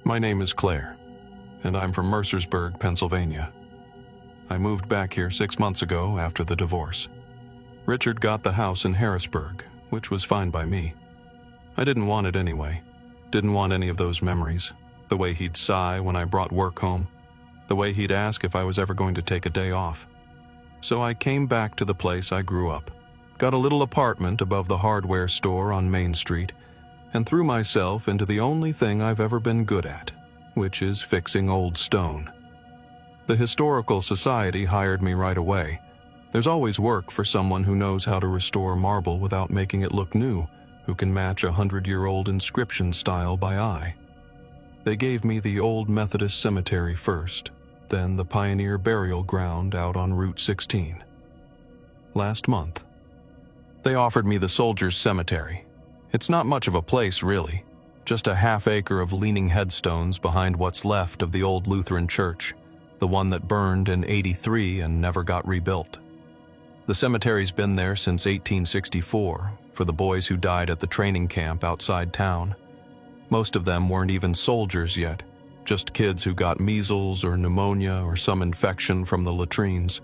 My name is Claire, and I'm from Mercersburg, Pennsylvania. I moved back here 6 months ago after the divorce. Richard got the house in Harrisburg, which was fine by me. I didn't want it anyway. Didn't want any of those memories. The way he'd sigh when I brought work home. The way he'd ask if I was ever going to take a day off. So I came back to the place I grew up. Got a little apartment above the hardware store on Main Street, and threw myself into the only thing I've ever been good at, which is fixing old stone. The Historical Society hired me right away. There's always work for someone who knows how to restore marble without making it look new, who can match a 100-year-old inscription style by eye. They gave me the old Methodist cemetery first, then the Pioneer Burial Ground out on Route 16. Last month, they offered me the Soldiers' Cemetery. It's not much of a place, really. Just a half-acre of leaning headstones behind what's left of the old Lutheran church, the one that burned in '83 and never got rebuilt. The cemetery's been there since 1864 for the boys who died at the training camp outside town. Most of them weren't even soldiers yet, just kids who got measles or pneumonia or some infection from the latrines.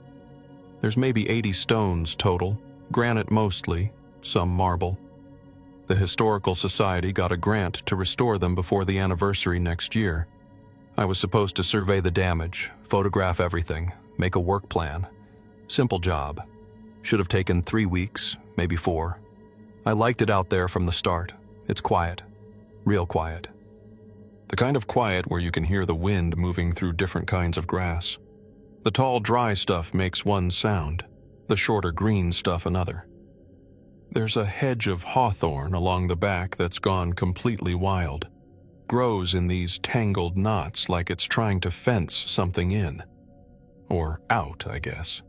There's maybe 80 stones total, granite mostly, some marble. The Historical Society got a grant to restore them before the anniversary next year. I was supposed to survey the damage, photograph everything, make a work plan. Simple job. Should have taken 3 weeks, maybe 4. I liked it out there from the start. It's quiet. Real quiet. The kind of quiet where you can hear the wind moving through different kinds of grass. The tall, dry stuff makes one sound, the shorter green stuff another. There's a hedge of hawthorn along the back that's gone completely wild. Grows in these tangled knots like it's trying to fence something in. Or out, I guess.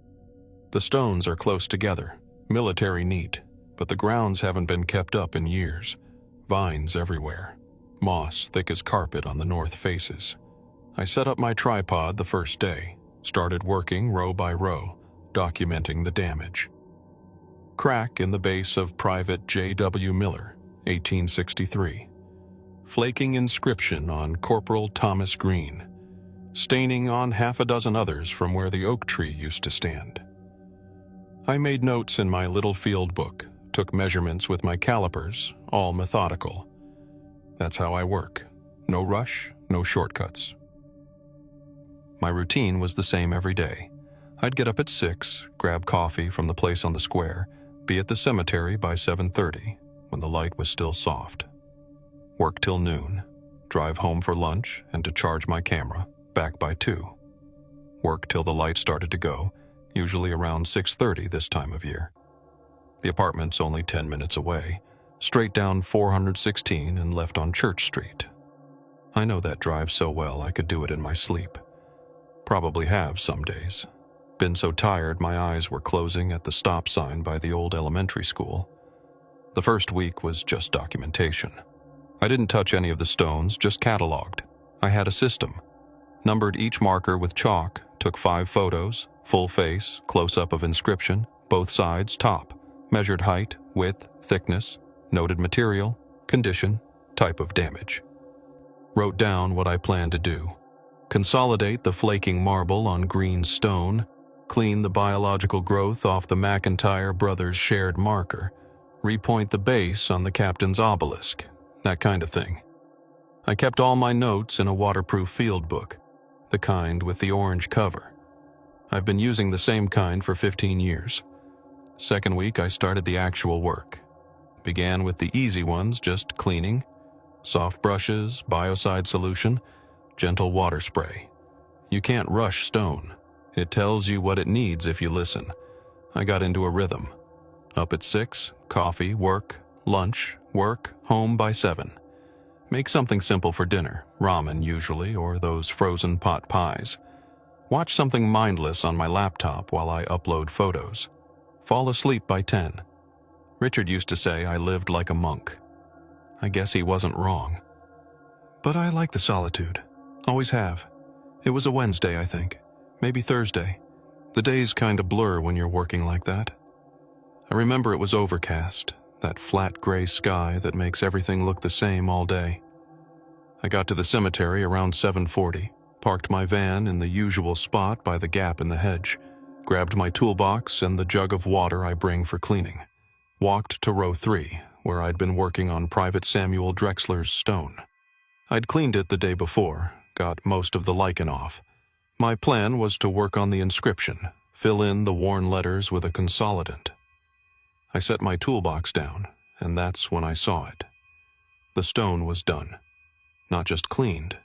The stones are close together, military neat, but the grounds haven't been kept up in years. Vines everywhere. Moss thick as carpet on the north faces. I set up my tripod the first day, started working row by row, documenting the damage. Crack in the base of Private J.W. Miller, 1863. Flaking inscription on Corporal Thomas Green. Staining on half a dozen others from where the oak tree used to stand. I made notes in my little field book, took measurements with my calipers, all methodical. That's how I work. No rush, no shortcuts. My routine was the same every day. I'd get up at 6, grab coffee from the place on the square, be at the cemetery by 7:30, when the light was still soft. Work till noon, drive home for lunch and to charge my camera, back by 2. Work till the light started to go, usually around 6:30 this time of year. The apartment's only 10 minutes away, straight down 416 and left on Church Street. I know that drive so well I could do it in my sleep. Probably have some days. Been so tired my eyes were closing at the stop sign by the old elementary school. The first week was just documentation. I didn't touch any of the stones, just cataloged. I had a system. Numbered each marker with chalk, took 5 photos, full face, close-up of inscription, both sides, top. Measured height, width, thickness, noted material, condition, type of damage. Wrote down what I planned to do. Consolidate the flaking marble on green stone, clean the biological growth off the McIntyre brothers' shared marker, repoint the base on the captain's obelisk, that kind of thing. I kept all my notes in a waterproof field book, the kind with the orange cover. I've been using the same kind for 15 years. Second week, I started the actual work. Began with the easy ones, just cleaning, soft brushes, biocide solution, gentle water spray. You can't rush stone. It tells you what it needs if you listen. I got into a rhythm. Up at 6, coffee, work, lunch, work, home by 7. Make something simple for dinner, ramen usually, or those frozen pot pies. Watch something mindless on my laptop while I upload photos. Fall asleep by 10. Richard used to say I lived like a monk. I guess he wasn't wrong. But I like the solitude. Always have. It was a Wednesday, I think. Maybe Thursday. The days kind of blur when you're working like that. I remember it was overcast, that flat gray sky that makes everything look the same all day. I got to the cemetery around 7:40, parked my van in the usual spot by the gap in the hedge, grabbed my toolbox and the jug of water I bring for cleaning, walked to row 3, where I'd been working on Private Samuel Drexler's stone. I'd cleaned it the day before, got most of the lichen off. My plan was to work on the inscription, fill in the worn letters with a consolidant. I set my toolbox down, and that's when I saw it. The stone was done. Not just cleaned,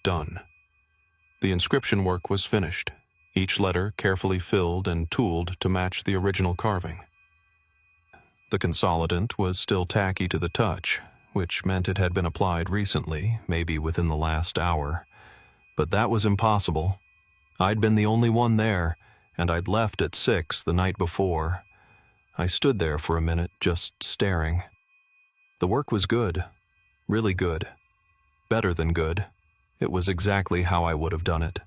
done. The inscription work was finished, each letter carefully filled and tooled to match the original carving. The consolidant was still tacky to the touch, which meant it had been applied recently, maybe within the last hour. But that was impossible. I'd been the only one there, and I'd left at 6 the night before. I stood there for a minute, just staring. The work was good, really good, better than good. It was exactly how I would have done it.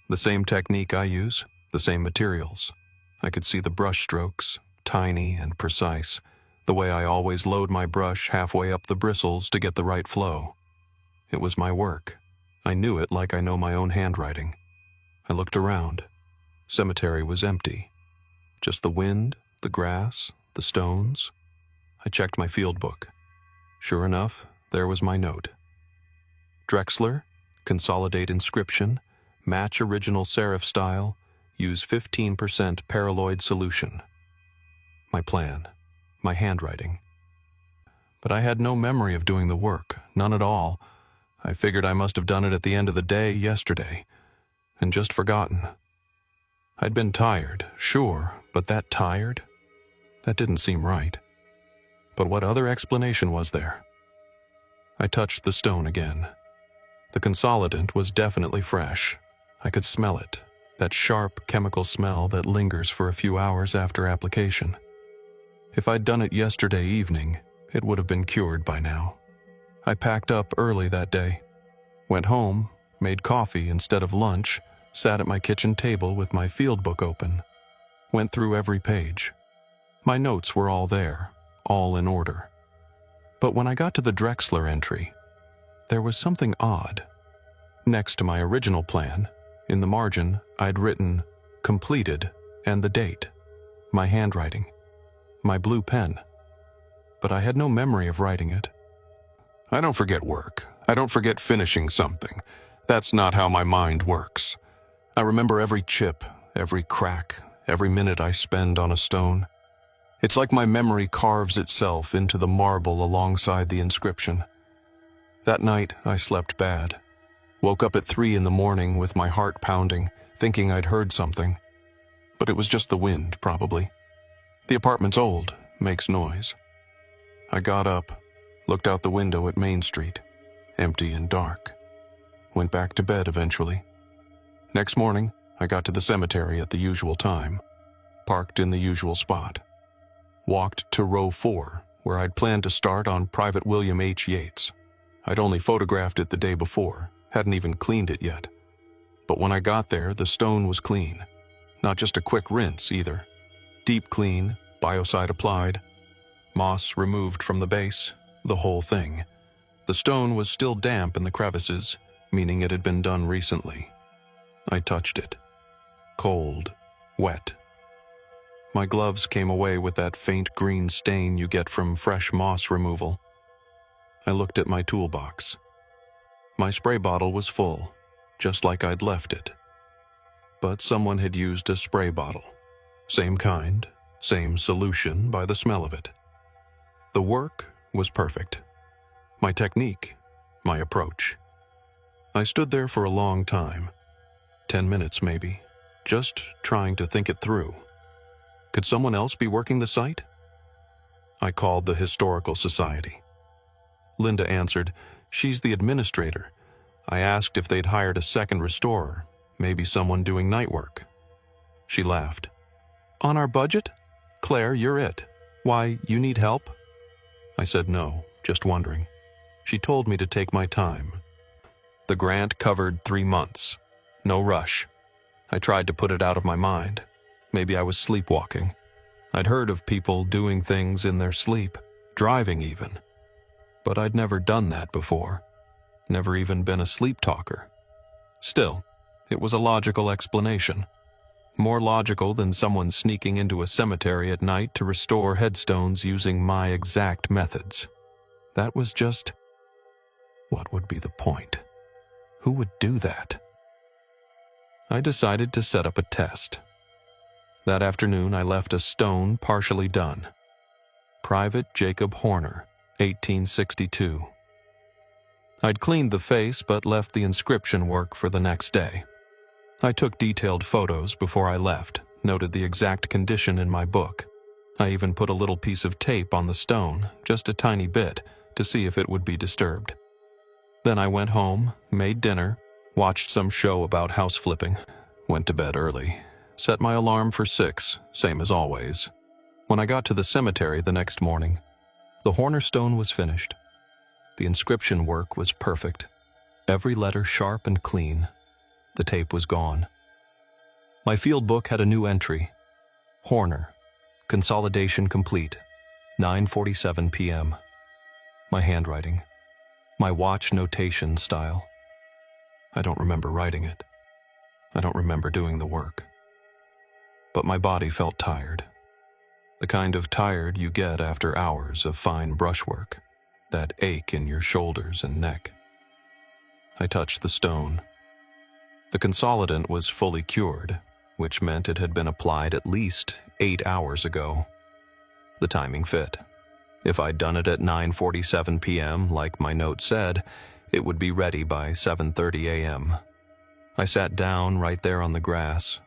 The same technique I use, the same materials. I could see the brush strokes, tiny and precise, the way I always load my brush halfway up the bristles to get the right flow. It was my work. I knew it like I know my own handwriting. I looked around. Cemetery was empty. Just the wind, the grass, the stones. I checked my field book. Sure enough, there was my note. Drexler, consolidate inscription, match original serif style, use 15% paraloid solution. My plan, my handwriting. But I had no memory of doing the work, none at all. I figured I must have done it at the end of the day yesterday, and just forgotten. I'd been tired, sure, but that tired? That didn't seem right. But what other explanation was there? I touched the stone again. The consolidant was definitely fresh. I could smell it, that sharp chemical smell that lingers for a few hours after application. If I'd done it yesterday evening, it would have been cured by now. I packed up early that day, went home, made coffee instead of lunch, sat at my kitchen table with my field book open, went through every page. My notes were all there, all in order. But when I got to the Drexler entry, there was something odd. Next to my original plan, in the margin, I'd written completed and the date, my handwriting, my blue pen. But I had no memory of writing it. I don't forget work. I don't forget finishing something. That's not how my mind works. I remember every chip, every crack, every minute I spend on a stone. It's like my memory carves itself into the marble alongside the inscription. That night, I slept bad. Woke up at 3 in the morning with my heart pounding, thinking I'd heard something. But it was just the wind, probably. The apartment's old, makes noise. I got up, looked out the window at Main Street, empty and dark. Went back to bed eventually. Next morning, I got to the cemetery at the usual time, parked in the usual spot. Walked to row 4, where I'd planned to start on Private William H. Yates. I'd only photographed it the day before, hadn't even cleaned it yet. But when I got there, the stone was clean. Not just a quick rinse, either. Deep clean, biocide applied, moss removed from the base, the whole thing. The stone was still damp in the crevices, meaning it had been done recently. I touched it. Cold, wet. My gloves came away with that faint green stain you get from fresh moss removal. I looked at my toolbox. My spray bottle was full, just like I'd left it. But someone had used a spray bottle. Same kind, same solution by the smell of it. The work was perfect. My technique, my approach. I stood there for a long time, 10 minutes maybe, just trying to think it through. Could someone else be working the site? I called the Historical Society. Linda answered, she's the administrator. I asked if they'd hired a second restorer, maybe someone doing night work. She laughed. On our budget? Claire, you're it. Why, you need help? I said no, just wondering. She told me to take my time. The grant covered 3 months. No rush. I tried to put it out of my mind. Maybe I was sleepwalking. I'd heard of people doing things in their sleep, driving even. But I'd never done that before. never even been a sleep talker. Still, it was a logical explanation. More logical than someone sneaking into a cemetery at night to restore headstones using my exact methods. That was just... what would be the point? Who would do that? I decided to set up a test. That afternoon, I left a stone partially done. Private Jacob Horner, 1862. I'd cleaned the face but left the inscription work for the next day. I took detailed photos before I left, noted the exact condition in my book. I even put a little piece of tape on the stone, just a tiny bit, to see if it would be disturbed. Then I went home, made dinner, watched some show about house flipping, went to bed early, set my alarm for 6, same as always. When I got to the cemetery the next morning, the Horner stone was finished. The inscription work was perfect, every letter sharp and clean. The tape was gone. My field book had a new entry. Horner, consolidation complete, 9:47 p.m. My handwriting, my watch notation style. I don't remember writing it. I don't remember doing the work. But my body felt tired. The kind of tired you get after hours of fine brushwork, that ache in your shoulders and neck. I touched the stone. The consolidant was fully cured, which meant it had been applied at least 8 hours ago. The timing fit. If I'd done it at 9:47 p.m., like my note said, it would be ready by 7:30 a.m. I sat down right there on the grass.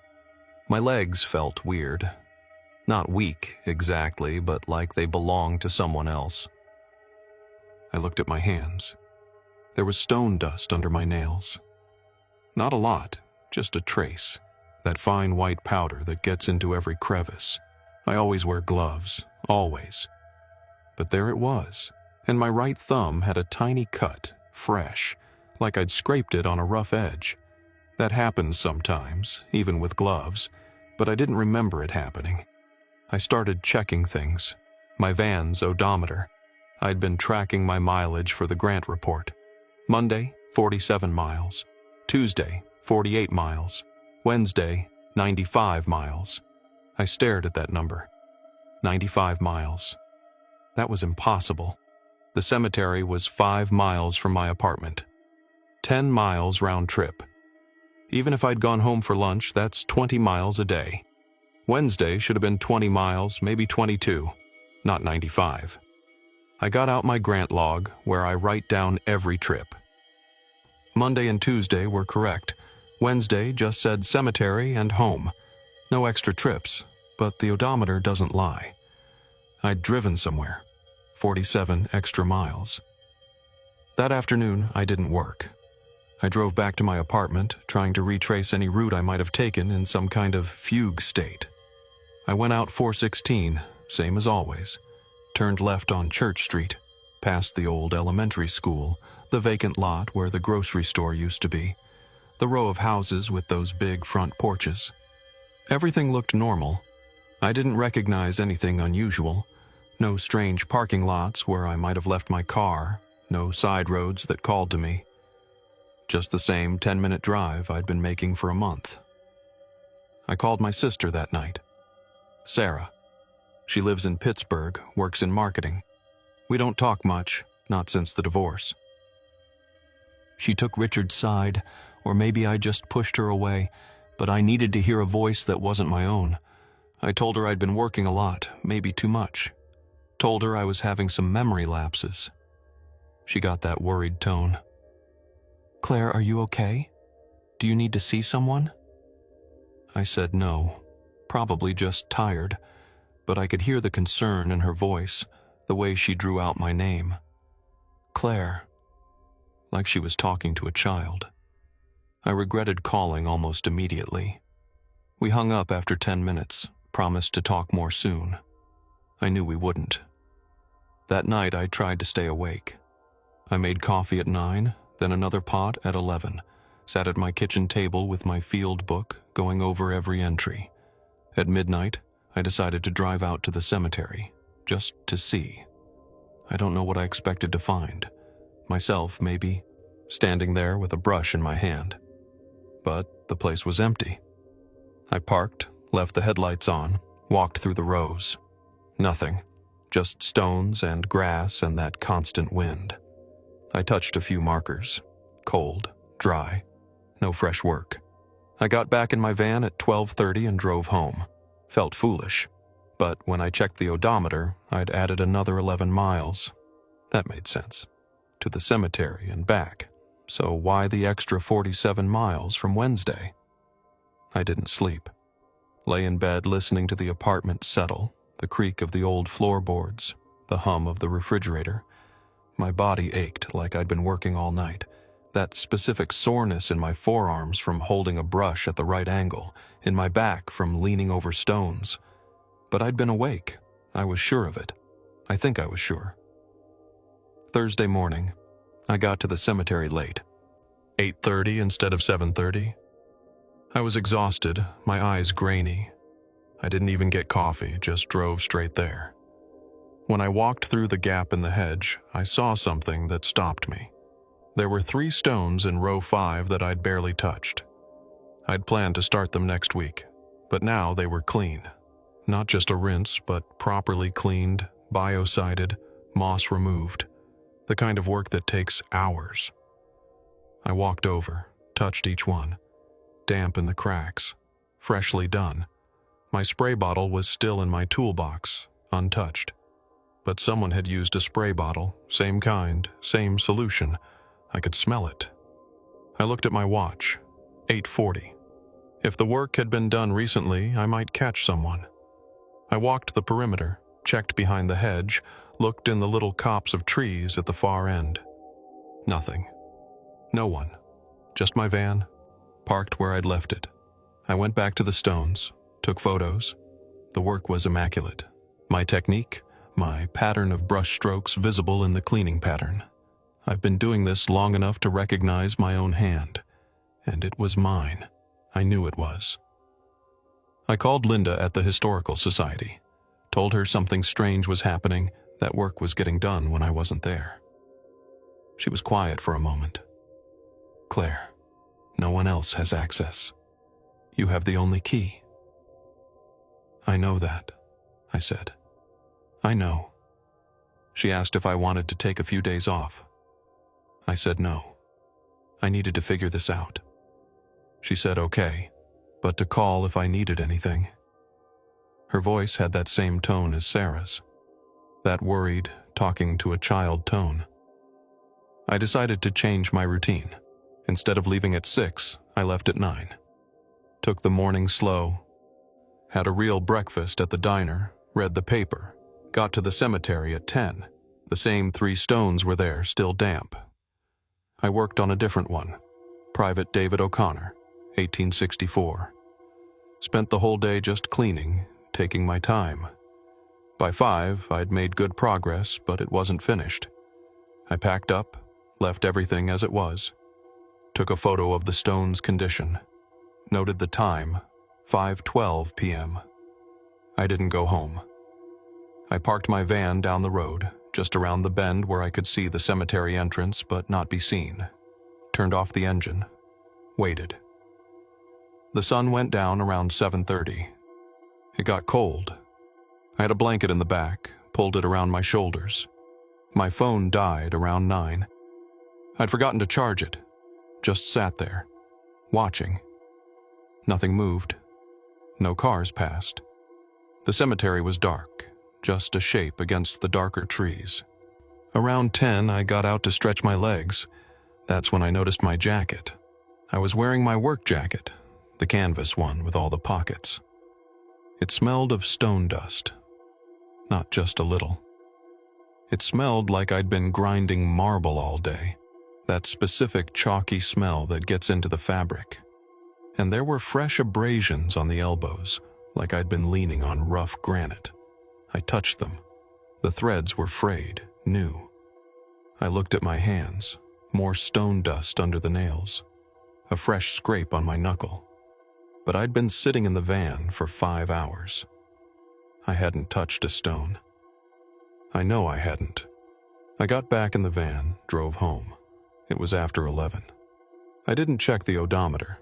My legs felt weird. Not weak, exactly, but like they belonged to someone else. I looked at my hands. There was stone dust under my nails. Not a lot, just a trace. That fine white powder that gets into every crevice. I always wear gloves, always. But there it was, and my right thumb had a tiny cut, fresh, like I'd scraped it on a rough edge. That happens sometimes, even with gloves, but I didn't remember it happening. I started checking things. My van's odometer. I'd been tracking my mileage for the grant report. Monday, 47 miles. Tuesday, 48 miles. Wednesday, 95 miles. I stared at that number. 95 miles. That was impossible. The cemetery was 5 miles from my apartment. 10 miles round trip. Even if I'd gone home for lunch, that's 20 miles a day. Wednesday should have been 20 miles, maybe 22, not 95. I got out my grant log, where I write down every trip. Monday and Tuesday were correct. Wednesday just said cemetery and home. No extra trips, but the odometer doesn't lie. I'd driven somewhere. 47 extra miles. That afternoon, I didn't work. I drove back to my apartment, trying to retrace any route I might have taken in some kind of fugue state. I went out 416, same as always. Turned left on Church Street, past the old elementary school, the vacant lot where the grocery store used to be, the row of houses with those big front porches. Everything looked normal. I didn't recognize anything unusual. No strange parking lots where I might have left my car, no side roads that called to me. Just the same 10-minute drive I'd been making for a month. I called my sister that night. Sarah. She lives in Pittsburgh, works in marketing. We don't talk much, not since the divorce. She took Richard's side, or maybe I just pushed her away, but I needed to hear a voice that wasn't my own. I told her I'd been working a lot, maybe too much. Told her I was having some memory lapses. She got that worried tone. "Claire, are you okay? Do you need to see someone?" I said no, probably just tired, but I could hear the concern in her voice, the way she drew out my name. Claire. Like she was talking to a child. I regretted calling almost immediately. We hung up after 10 minutes, promised to talk more soon. I knew we wouldn't. That night I tried to stay awake. I made coffee at 9, then another pot at 11, sat at my kitchen table with my field book, going over every entry. At midnight, I decided to drive out to the cemetery, just to see. I don't know what I expected to find. Myself, maybe. standing there with a brush in my hand. But the place was empty. I parked, left the headlights on, walked through the rows. Nothing. Just stones and grass and that constant wind. I touched a few markers. Cold, dry, no fresh work. I got back in my van at 12:30 and drove home. Felt foolish. But when I checked the odometer, I'd added another 11 miles. That made sense. To the cemetery and back. So why the extra 47 miles from Wednesday? I didn't sleep. Lay in bed listening to the apartment settle, the creak of the old floorboards, the hum of the refrigerator. My body ached like I'd been working all night. That specific soreness in my forearms from holding a brush at the right angle, in my back from leaning over stones. But I'd been awake. I was sure of it. I think I was sure. Thursday morning, I got to the cemetery late. 8:30 instead of 7:30. I was exhausted, my eyes grainy. I didn't even get coffee, just drove straight there. When I walked through the gap in the hedge, I saw something that stopped me. There were 3 stones in row 5 that I'd barely touched. I'd planned to start them next week, but now they were clean. Not just a rinse, but properly cleaned, biocided, moss removed. The kind of work that takes hours. I walked over, touched each one. Damp in the cracks. Freshly done. My spray bottle was still in my toolbox, untouched. But someone had used a spray bottle, same kind, same solution. I could smell it. I looked at my watch. 8:40. If the work had been done recently, I might catch someone. I walked the perimeter, checked behind the hedge, looked in the little copse of trees at the far end. Nothing. No one. Just my van, parked where I'd left it. I went back to the stones, took photos. The work was immaculate. My technique, my pattern of brush strokes visible in the cleaning pattern. I've been doing this long enough to recognize my own hand, and it was mine. I knew it was. I called Linda at the Historical Society, told her something strange was happening, that work was getting done when I wasn't there. She was quiet for a moment. Claire, no one else has access. You have the only key. I know that, I said. I know. She asked if I wanted to take a few days off. I said no. I needed to figure this out. She said okay, but to call if I needed anything. Her voice had that same tone as Sarah's. That worried, talking to a child tone. I decided to change my routine. Instead of leaving at 6, I left at 9. Took the morning slow. Had a real breakfast at the diner, read the paper, got to the cemetery at 10. The same 3 stones were there, still damp. I worked on a different one. Private David O'Connor, 1864. Spent the whole day just cleaning, taking my time. By 5, I'd made good progress, but it wasn't finished. I packed up, left everything as it was. Took a photo of the stone's condition. Noted the time, 5:12 p.m. I didn't go home. I parked my van down the road, just around the bend where I could see the cemetery entrance but not be seen. Turned off the engine. Waited. The sun went down around 7:30. It got cold. I had a blanket in the back, pulled it around my shoulders. My phone died around 9. I'd forgotten to charge it. Just sat there, watching. Nothing moved. No cars passed. The cemetery was dark, just a shape against the darker trees. Around 10, I got out to stretch my legs. That's when I noticed my jacket. I was wearing my work jacket, the canvas one with all the pockets. It smelled of stone dust. Not just a little. It smelled like I'd been grinding marble all day, that specific chalky smell that gets into the fabric. And there were fresh abrasions on the elbows, like I'd been leaning on rough granite. I touched them. The threads were frayed, new. I looked at my hands, more stone dust under the nails, a fresh scrape on my knuckle. But I'd been sitting in the van for 5 hours. I hadn't touched a stone. I know I hadn't. I got back in the van, drove home. It was after 11. I didn't check the odometer.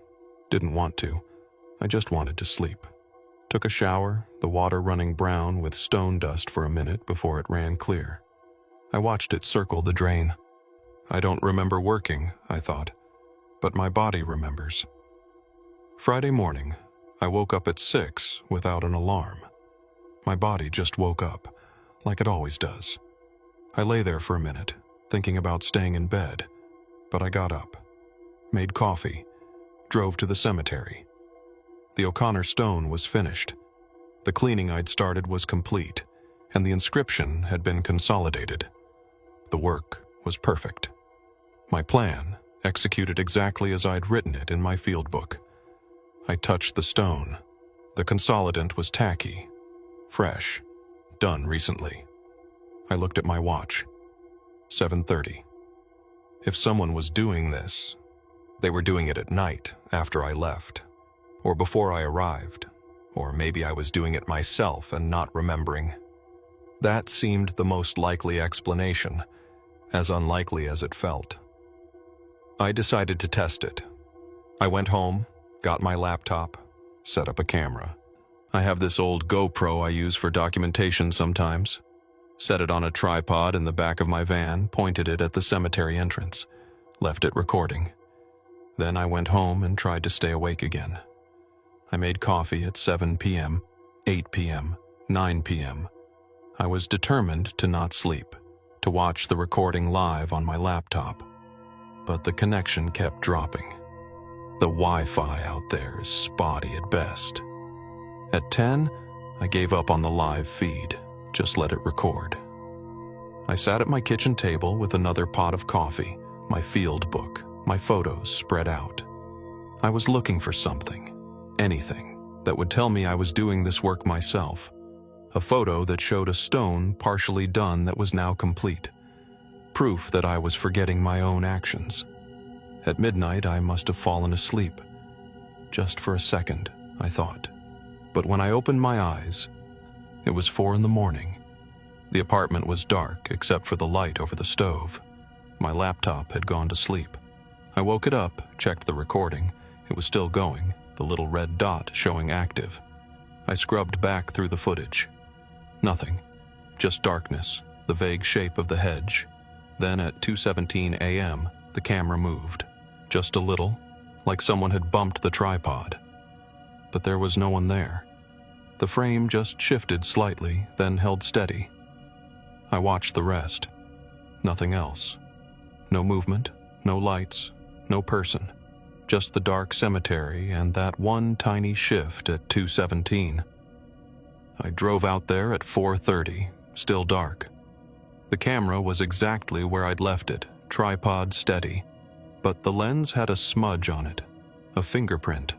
Didn't want to. I just wanted to sleep. Took a shower, the water running brown with stone dust for a minute before it ran clear. I watched it circle the drain. I don't remember working, I thought, but my body remembers. Friday morning, I woke up at 6 without an alarm. My body just woke up, like it always does. I lay there for a minute, thinking about staying in bed, but I got up, made coffee, drove to the cemetery. The O'Connor stone was finished. The cleaning I'd started was complete, and the inscription had been consolidated. The work was perfect. My plan, executed exactly as I'd written it in my field book. I touched the stone. The consolidant was tacky, fresh, done recently. I looked at my watch. 7:30. If someone was doing this, they were doing it at night after I left, or before I arrived, or maybe I was doing it myself and not remembering. That seemed the most likely explanation, as unlikely as it felt. I decided to test it. I went home, got my laptop, set up a camera. I have this old GoPro I use for documentation sometimes. Set it on a tripod in the back of my van, pointed it at the cemetery entrance, left it recording. Then I went home and tried to stay awake again. I made coffee at 7 p.m., 8 p.m., 9 p.m. I was determined to not sleep, to watch the recording live on my laptop. But the connection kept dropping. The Wi-Fi out there is spotty at best. At 10, I gave up on the live feed, just let it record. I sat at my kitchen table with another pot of coffee, my field book, my photos spread out. I was looking for something, anything, that would tell me I was doing this work myself. A photo that showed a stone partially done that was now complete. Proof that I was forgetting my own actions. At midnight, I must have fallen asleep. Just for a second, I thought. But when I opened my eyes, it was 4 a.m. The apartment was dark except for the light over the stove. My laptop had gone to sleep. I woke it up, checked the recording. It was still going, the little red dot showing active. I scrubbed back through the footage. Nothing. Just darkness, the vague shape of the hedge. Then at 2:17 a.m., the camera moved. Just a little, like someone had bumped the tripod. But there was no one there. The frame just shifted slightly, then held steady. I watched the rest. Nothing else. No movement, no lights, no person. Just the dark cemetery and that one tiny shift at 2:17. I drove out there at 4:30, still dark. The camera was exactly where I'd left it, tripod steady, but the lens had a smudge on it, a fingerprint.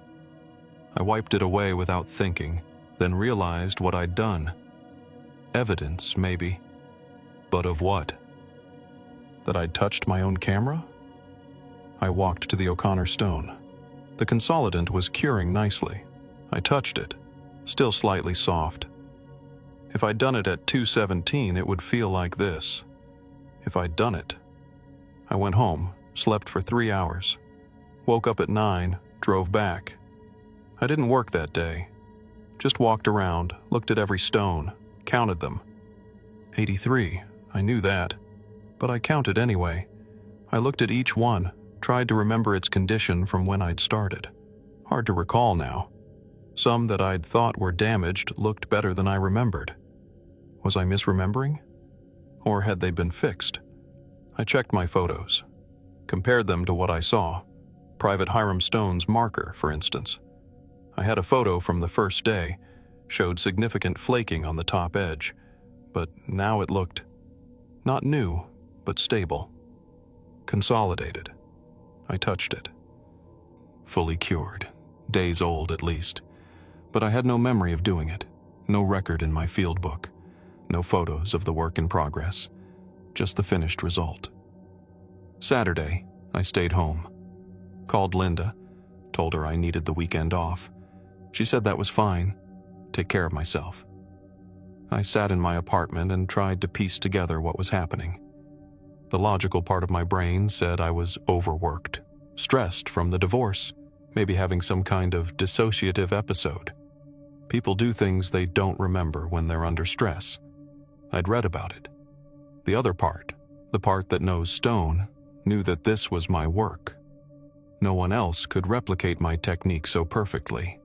I wiped it away without thinking, then realized what I'd done. Evidence, maybe. But of what? That I'd touched my own camera? I walked to the O'Connor stone. The consolidant was curing nicely. I touched it, still slightly soft. If I'd done it at 2:17, it would feel like this. If I'd done it. I went home, slept for 3 hours. Woke up at 9, drove back. I didn't work that day. Just walked around, looked at every stone, counted them. 83, I knew that. But I counted anyway. I looked at each one, tried to remember its condition from when I'd started. Hard to recall now. Some that I'd thought were damaged looked better than I remembered. Was I misremembering? Or had they been fixed? I checked my photos. Compared them to what I saw. Private Hiram Stone's marker, for instance. I had a photo from the first day, showed significant flaking on the top edge, but now it looked not new, but stable. Consolidated. I touched it. Fully cured. Days old, at least. But I had no memory of doing it. No record in my field book. No photos of the work in progress. Just the finished result. Saturday, I stayed home. Called Linda. Told her I needed the weekend off. She said that was fine. Take care of myself. I sat in my apartment and tried to piece together what was happening. The logical part of my brain said I was overworked, stressed from the divorce, maybe having some kind of dissociative episode. People do things they don't remember when they're under stress. I'd read about it. The other part, the part that knows stone, knew that this was my work. No one else could replicate my technique so perfectly.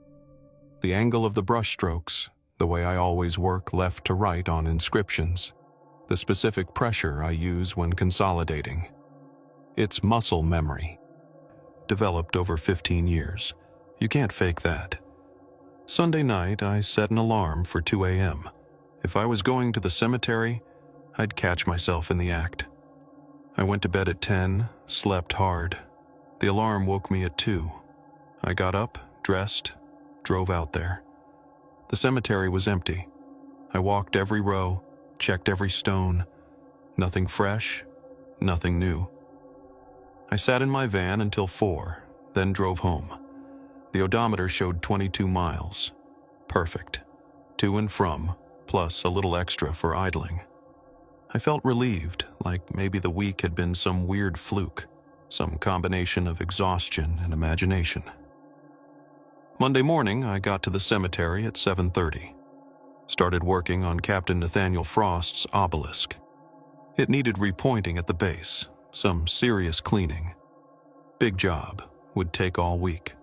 The angle of the brushstrokes, the way I always work left to right on inscriptions, the specific pressure I use when consolidating. It's muscle memory. Developed over 15 years. You can't fake that. Sunday night, I set an alarm for 2 a.m. If I was going to the cemetery, I'd catch myself in the act. I went to bed at 10, slept hard. The alarm woke me at 2. I got up, dressed, drove out there. The cemetery was empty. I walked every row, checked every stone. Nothing fresh, nothing new. I sat in my van until 4, then drove home. The odometer showed 22 miles. Perfect. To and from, plus a little extra for idling. I felt relieved, like maybe the week had been some weird fluke, some combination of exhaustion and imagination. Monday morning, I got to the cemetery at 7:30. Started working on Captain Nathaniel Frost's obelisk. It needed repointing at the base, some serious cleaning. Big job, would take all week.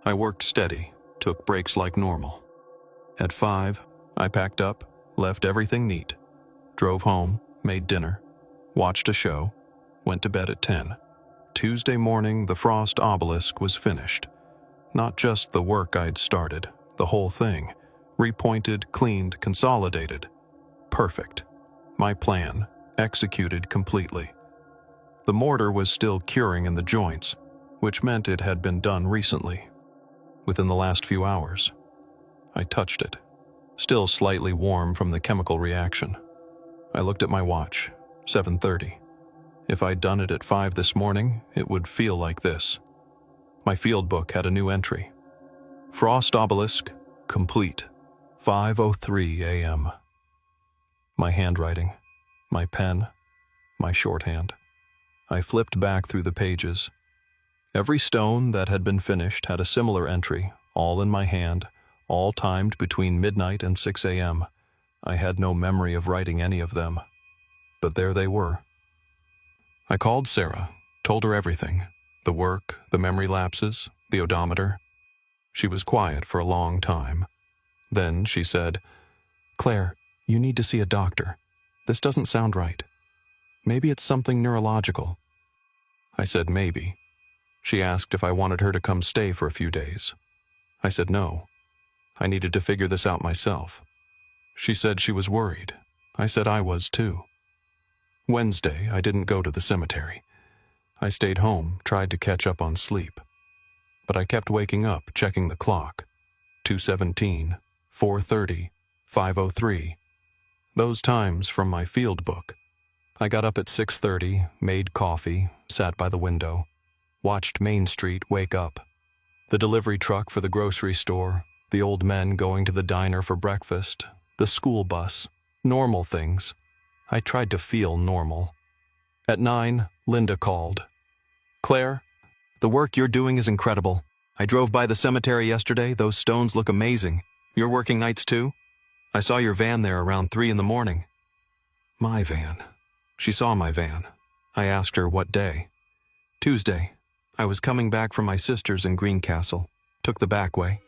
I worked steady, took breaks like normal. At 5, I packed up, left everything neat, drove home, made dinner, watched a show, went to bed at 10. Tuesday morning, the Frost obelisk was finished. Not just the work I'd started, the whole thing. Repointed, cleaned, consolidated. Perfect. My plan, executed completely. The mortar was still curing in the joints, which meant it had been done recently, within the last few hours. I touched it, still slightly warm from the chemical reaction. I looked at my watch, 7:30. If I'd done it at 5 this morning, it would feel like this. My field book had a new entry. Frost obelisk, complete, 5:03 a.m. My handwriting, my pen, my shorthand. I flipped back through the pages. Every stone that had been finished had a similar entry, all in my hand, all timed between midnight and 6 a.m. I had no memory of writing any of them, but there they were. I called Sarah, told her everything, the work, the memory lapses, the odometer. She was quiet for a long time. Then she said, "Claire, you need to see a doctor. This doesn't sound right. Maybe it's something neurological." I said maybe. She asked if I wanted her to come stay for a few days. I said no. I needed to figure this out myself. She said she was worried. I said I was too. Wednesday, I didn't go to the cemetery. I stayed home, tried to catch up on sleep. But I kept waking up, checking the clock. 2:17, 4:30, 5:03. Those times from my field book. I got up at 6:30, made coffee, sat by the window, watched Main Street wake up. The delivery truck for the grocery store, the old men going to the diner for breakfast, the school bus, normal things. I tried to feel normal. At 9, Linda called. "Claire, the work you're doing is incredible. I drove by the cemetery yesterday. Those stones look amazing. You're working nights too? I saw your van there around 3 in the morning." My van. She saw my van. I asked her what day. "Tuesday. I was coming back from my sister's in Greencastle. Took the back way.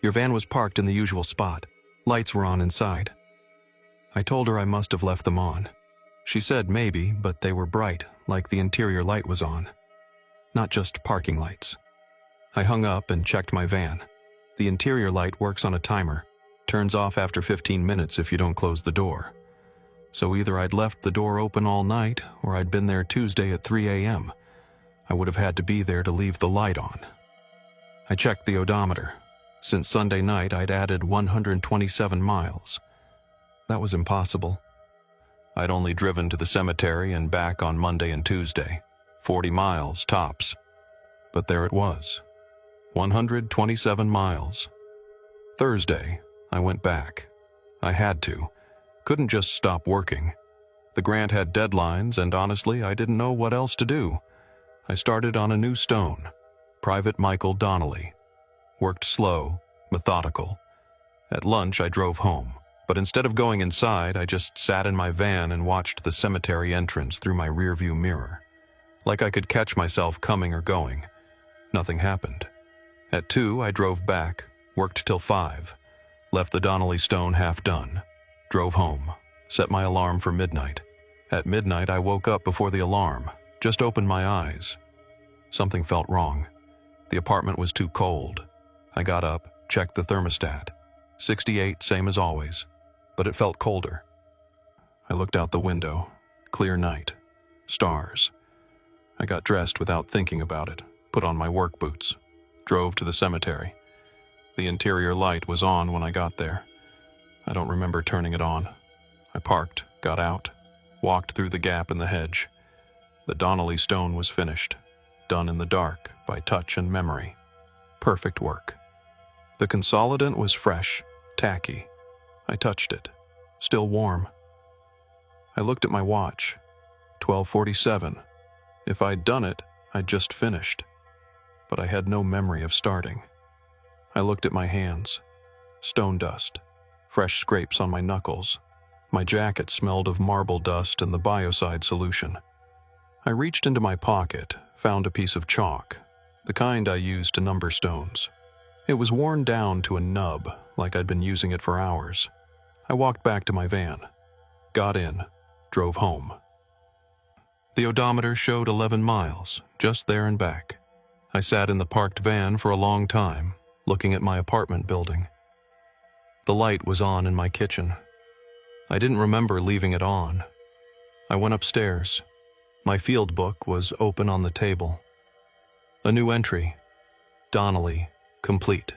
Your van was parked in the usual spot. Lights were on inside." I told her I must have left them on. She said maybe, but they were bright, like the interior light was on. Not just parking lights. I hung up and checked my van. The interior light works on a timer. Turns off after 15 minutes if you don't close the door. So either I'd left the door open all night, or I'd been there Tuesday at 3 a.m. I would have had to be there to leave the light on. I checked the odometer. Since Sunday night, I'd added 127 miles. That was impossible. I'd only driven to the cemetery and back on Monday and Tuesday, 40 miles tops. But there it was, 127 miles. Thursday, I went back. I had to. Couldn't just stop working. The grant had deadlines, and honestly, I didn't know what else to do. I started on a new stone, Private Michael Donnelly. Worked slow, methodical. At lunch, I drove home, but instead of going inside, I just sat in my van and watched the cemetery entrance through my rearview mirror. Like I could catch myself coming or going. Nothing happened. At 2, I drove back, worked till 5, left the Donnelly stone half done, drove home, set my alarm for midnight. At midnight, I woke up before the alarm, just opened my eyes. Something felt wrong. The apartment was too cold. I got up, checked the thermostat. 68, same as always, but it felt colder. I looked out the window. Clear night. Stars. I got dressed without thinking about it, put on my work boots, drove to the cemetery. The interior light was on when I got there. I don't remember turning it on. I parked, got out, walked through the gap in the hedge. The Donnelly stone was finished, done in the dark by touch and memory. Perfect work. The consolidant was fresh, tacky. I touched it, still warm. I looked at my watch. 12:47. If I'd done it, I'd just finished. But I had no memory of starting. I looked at my hands. Stone dust, fresh scrapes on my knuckles. My jacket smelled of marble dust and the biocide solution. I reached into my pocket, found a piece of chalk, the kind I use to number stones. It was worn down to a nub, like I'd been using it for hours. I walked back to my van, got in, drove home. The odometer showed 11 miles, just there and back. I sat in the parked van for a long time, looking at my apartment building. The light was on in my kitchen. I didn't remember leaving it on. I went upstairs. My field book was open on the table. A new entry. Donnelly, complete.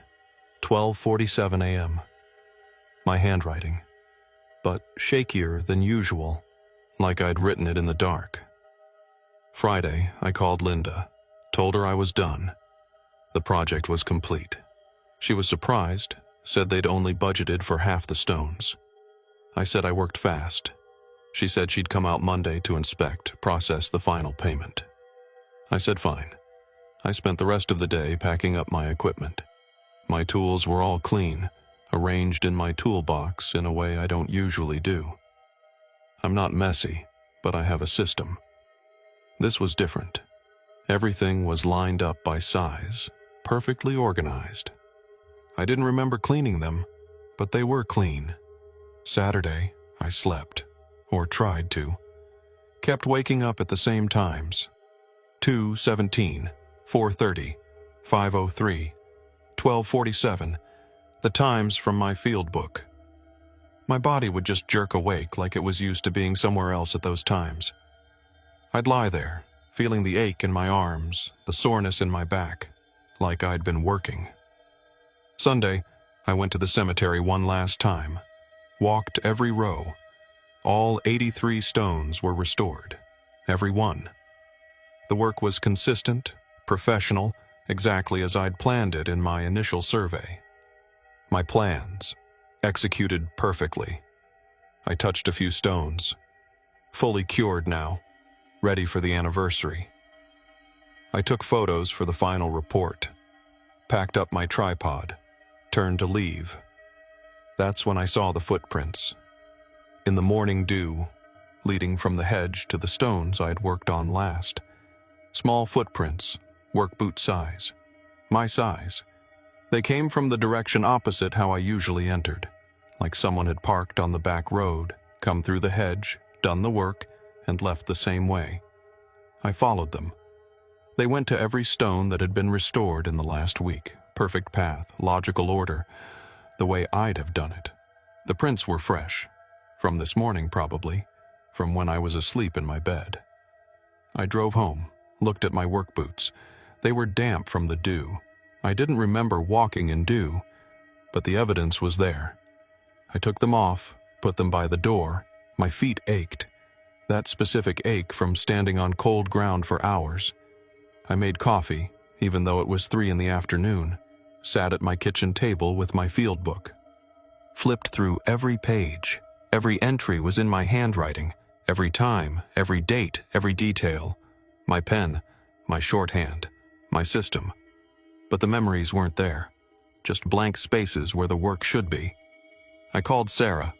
12:47 a.m. My handwriting, but shakier than usual, like I'd written it in the dark. Friday, I called Linda, told her I was done. The project was complete. She was surprised, said they'd only budgeted for half the stones. I said I worked fast. She said she'd come out Monday to inspect, process the final payment. I said fine. I spent the rest of the day packing up my equipment. My tools were all clean, arranged in my toolbox in a way I don't usually do. I'm not messy, but I have a system. This was different. Everything was lined up by size, perfectly organized. I didn't remember cleaning them, but they were clean. Saturday, I slept, or tried to. Kept waking up at the same times. 2:17, 4:30, 5:03, 12:47, the times from my field book. My body would just jerk awake like it was used to being somewhere else at those times. I'd lie there, feeling the ache in my arms, the soreness in my back, like I'd been working. Sunday, I went to the cemetery one last time, walked every row. All 83 stones were restored, every one. The work was consistent, professional, exactly as I'd planned it in my initial survey. My plans, executed perfectly. I touched a few stones, fully cured now, ready for the anniversary. I took photos for the final report, packed up my tripod, turned to leave. That's when I saw the footprints. In the morning dew, leading from the hedge to the stones I'd worked on last. Small footprints, work boot size, my size. They came from the direction opposite how I usually entered, like someone had parked on the back road, come through the hedge, done the work, and left the same way. I followed them. They went to every stone that had been restored in the last week. Perfect path, logical order, the way I'd have done it. The prints were fresh, from this morning probably, from when I was asleep in my bed. I drove home, looked at my work boots. They were damp from the dew. I didn't remember walking in dew, but the evidence was there. I took them off, put them by the door. My feet ached. That specific ache from standing on cold ground for hours. I made coffee, even though it was 3 in the afternoon, sat at my kitchen table with my field book. Flipped through every page. Every entry was in my handwriting, Every time, every date, every detail. My pen, my shorthand, my system. But the memories weren't there. Just blank spaces where the work should be. I called Sarah.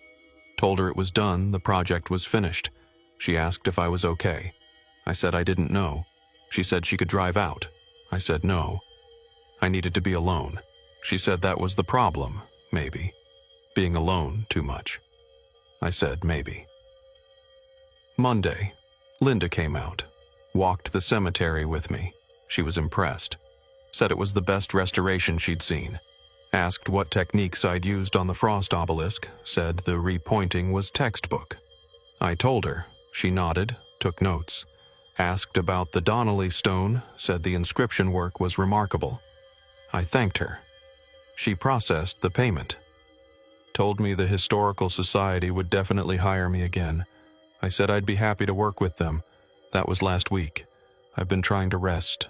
Told her it was done, the project was finished. She asked if I was okay. I said I didn't know. She said she could drive out. I said no. I needed to be alone. She said that was the problem, maybe. Being alone too much. I said maybe. Monday, Linda came out. Walked the cemetery with me. She was impressed. Said it was the best restoration she'd seen. Asked what techniques I'd used on the frost obelisk. Said the repointing was textbook. I told her. She nodded, took notes. Asked about the Donnelly stone. Said the inscription work was remarkable. I thanked her. She processed the payment. Told me the Historical Society would definitely hire me again. I said I'd be happy to work with them. That was last week. I've been trying to rest,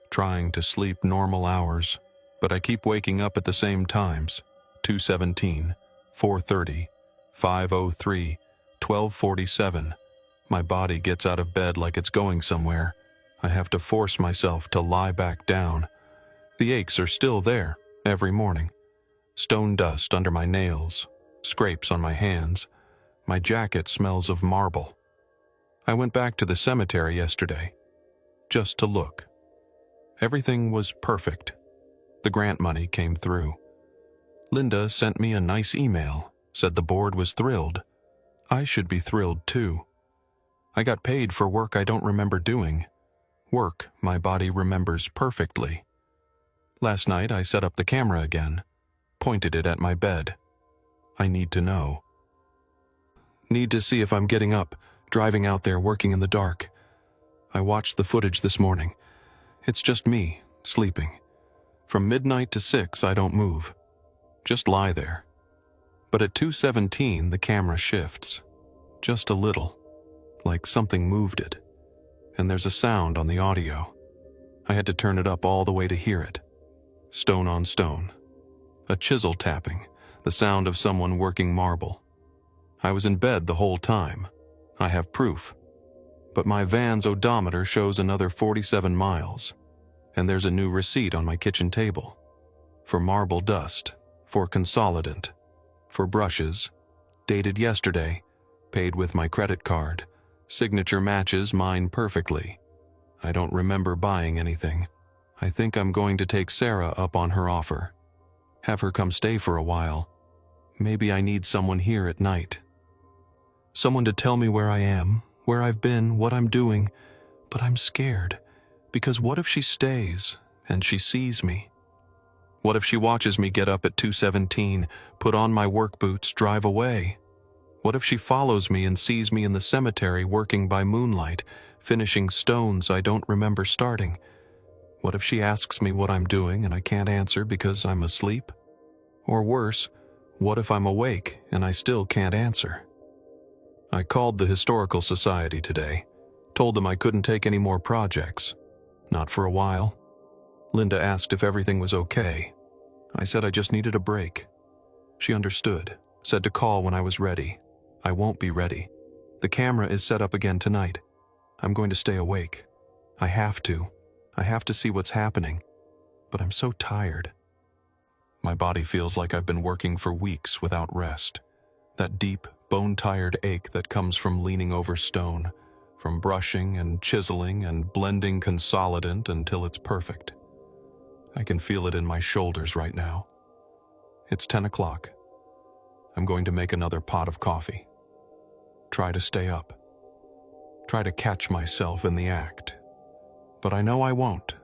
trying to sleep normal hours, but I keep waking up at the same times. 2:17, 4:30, 5:03, 12:47. My body gets out of bed like it's going somewhere. I have to force myself to lie back down. The aches are still there, every morning. Stone dust under my nails, scrapes on my hands. My jacket smells of marble. I went back to the cemetery yesterday, just to look. Everything was perfect. The grant money came through. Linda sent me a nice email, said the board was thrilled. I should be thrilled too. I got paid for work I don't remember doing. Work my body remembers perfectly. Last night I set up the camera again, pointed it at my bed. I need to know. Need to see if I'm getting up, driving out there working in the dark. I watched the footage this morning. It's just me, sleeping. From midnight to 6, I don't move. Just lie there. But at 2:17, the camera shifts. Just a little. Like something moved it. And there's a sound on the audio. I had to turn it up all the way to hear it. Stone on stone. A chisel tapping, the sound of someone working marble. I was in bed the whole time. I have proof. But my van's odometer shows another 47 miles. And there's a new receipt on my kitchen table. For marble dust, for consolidant, for brushes, dated yesterday, paid with my credit card. Signature matches mine perfectly. I don't remember buying anything. I think I'm going to take Sarah up on her offer. Have her come stay for a while. Maybe I need someone here at night. Someone to tell me where I am, where I've been, what I'm doing. But I'm scared, because what if she stays and she sees me? What if she watches me get up at 2:17, put on my work boots, drive away? What if she follows me and sees me in the cemetery working by moonlight, finishing stones I don't remember starting? What if she asks me what I'm doing and I can't answer because I'm asleep? Or worse, what if I'm awake and I still can't answer? I called the Historical Society today, told them I couldn't take any more projects. Not for a while. Linda asked if everything was okay. I said I just needed a break. She understood, said to call when I was ready. I won't be ready. The camera is set up again tonight. I'm going to stay awake. I have to. I have to see what's happening. But I'm so tired. My body feels like I've been working for weeks without rest. That deep, bone-tired ache that comes from leaning over stone, from brushing and chiseling and blending consolidant until it's perfect. I can feel it in my shoulders right now. It's 10 o'clock. I'm going to make another pot of coffee. Try to stay up. Try to catch myself in the act. But I know I won't.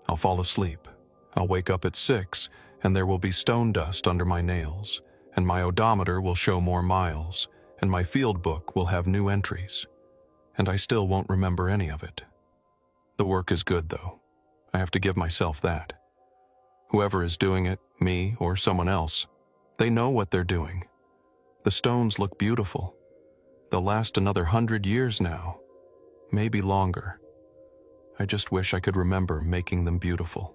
I'll fall asleep. I'll wake up at 6, and there will be stone dust under my nails, and my odometer will show more miles, and my field book will have new entries. And I still won't remember any of it. The work is good, though. I have to give myself that. Whoever is doing it, me or someone else, they know what they're doing. The stones look beautiful. They'll last another 100 years now, maybe longer. I just wish I could remember making them beautiful.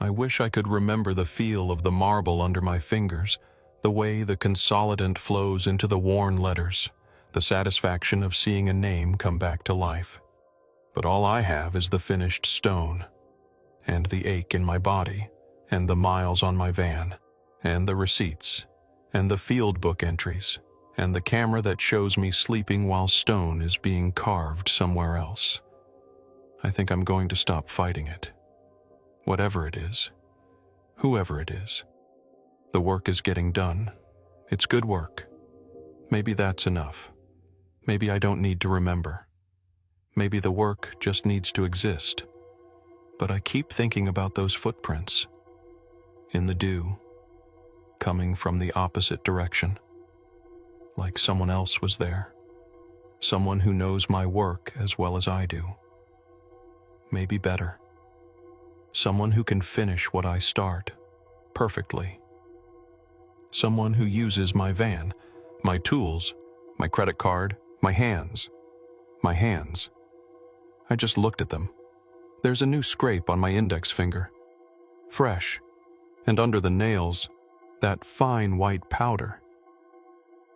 I wish I could remember the feel of the marble under my fingers, the way the consolidant flows into the worn letters, the satisfaction of seeing a name come back to life. But all I have is the finished stone, and the ache in my body, and the miles on my van, and the receipts, and the field book entries, and the camera that shows me sleeping while stone is being carved somewhere else. I think I'm going to stop fighting it. Whatever it is, whoever it is, the work is getting done. It's good work. Maybe that's enough. Maybe I don't need to remember. Maybe the work just needs to exist. But I keep thinking about those footprints in the dew, coming from the opposite direction. Like someone else was there. Someone who knows my work as well as I do. Maybe better. Someone who can finish what I start perfectly. Someone who uses my van, my tools, my credit card, my hands. My hands. I just looked at them. There's a new scrape on my index finger. Fresh. And under the nails, that fine white powder.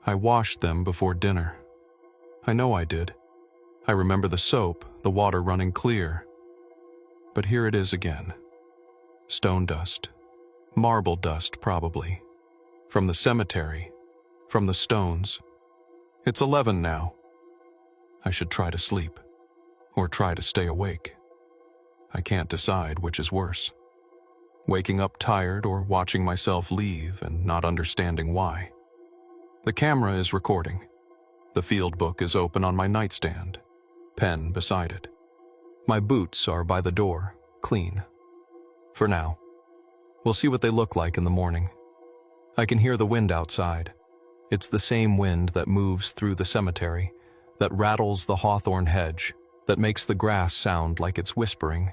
I washed them before dinner. I know I did. I remember the soap, the water running clear. But here it is again. Stone dust. Marble dust, probably. From the cemetery. From the stones. It's 11 now. I should try to sleep. Or try to stay awake. I can't decide which is worse. Waking up tired or watching myself leave and not understanding why. The camera is recording. The field book is open on my nightstand, pen beside it. My boots are by the door, clean. For now. We'll see what they look like in the morning. I can hear the wind outside. It's the same wind that moves through the cemetery, that rattles the hawthorn hedge, that makes the grass sound like it's whispering.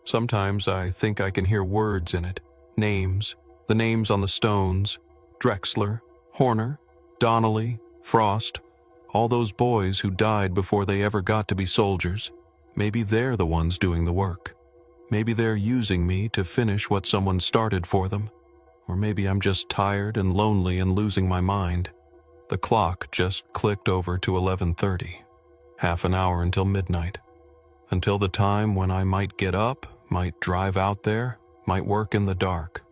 Sometimes I think I can hear words in it, names, the names on the stones, Drexler, Horner, Donnelly, Frost, all those boys who died before they ever got to be soldiers. Maybe they're the ones doing the work. Maybe they're using me to finish what someone started for them. Or maybe I'm just tired and lonely and losing my mind. The clock just clicked over to 11:30. Half an hour until midnight. Until the time when I might get up, might drive out there, might work in the dark.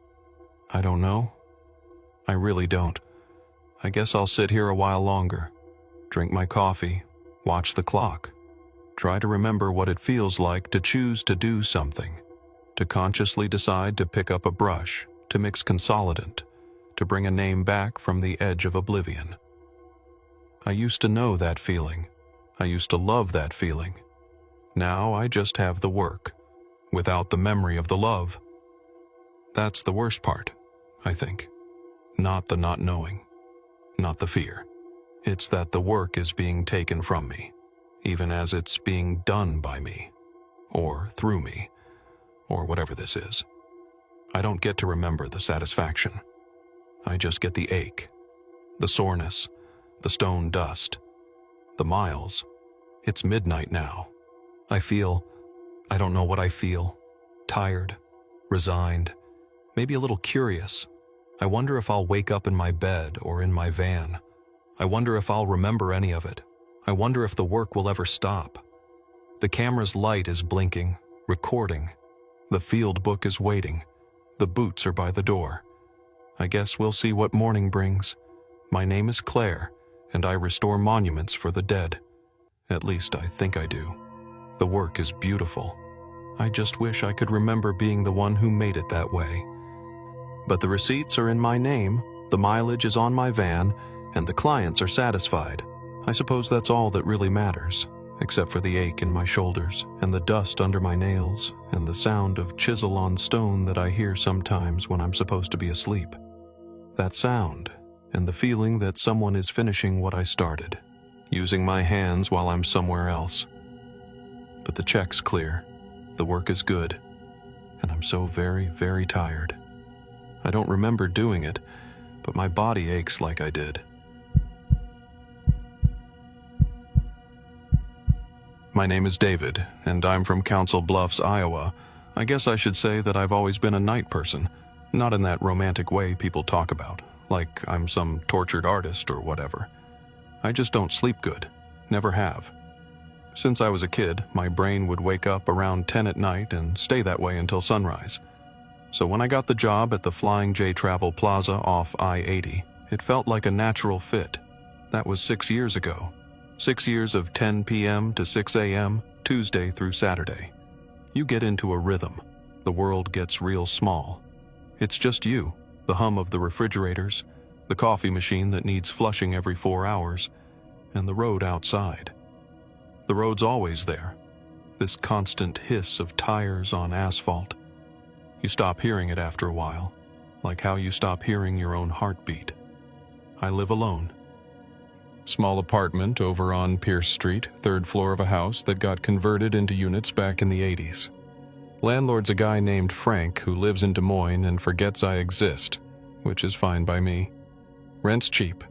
I don't know. I really don't. I guess I'll sit here a while longer, drink my coffee, watch the clock, try to remember what it feels like to choose to do something, to consciously decide to pick up a brush, to mix consolidant, to bring a name back from the edge of oblivion. I used to know that feeling. I used to love that feeling. Now I just have the work, without the memory of the love. That's the worst part, I think. Not the not knowing, not the fear. It's that the work is being taken from me, even as it's being done by me, or through me, or whatever this is. I don't get to remember the satisfaction. I just get the ache, the soreness, the stone dust, the miles. It's midnight now. I don't know what I feel. Tired, resigned, maybe a little curious. I wonder if I'll wake up in my bed or in my van. I wonder if I'll remember any of it. I wonder if the work will ever stop. The camera's light is blinking, recording. The field book is waiting. The boots are by the door. I guess we'll see what morning brings. My name is Claire, and I restore monuments for the dead. At least I think I do. The work is beautiful. I just wish I could remember being the one who made it that way. But the receipts are in my name, the mileage is on my van, and the clients are satisfied. I suppose that's all that really matters, except for the ache in my shoulders, and the dust under my nails, and the sound of chisel on stone that I hear sometimes when I'm supposed to be asleep. That sound, and the feeling that someone is finishing what I started, using my hands while I'm somewhere else. But the check's clear, the work is good, and I'm so very, very tired. I don't remember doing it, but my body aches like I did. My name is David, and I'm from Council Bluffs, Iowa. I guess I should say that I've always been a night person, not in that romantic way people talk about, like I'm some tortured artist or whatever. I just don't sleep good. Never have. Since I was a kid, my brain would wake up around 10 at night and stay that way until sunrise. So when I got the job at the Flying J Travel Plaza off I-80, it felt like a natural fit. That was 6 years ago. 6 years of 10 p.m. to 6 a.m., Tuesday through Saturday. You get into a rhythm. The world gets real small. It's just you, the hum of the refrigerators, the coffee machine that needs flushing every 4 hours, and the road outside. The road's always there, this constant hiss of tires on asphalt. You stop hearing it after a while, like how you stop hearing your own heartbeat. I live alone. Small apartment over on Pierce Street, 3rd floor of a house that got converted into units back in the 80s. Landlord's a guy named Frank who lives in Des Moines and forgets I exist, which is fine by me. Rent's cheap.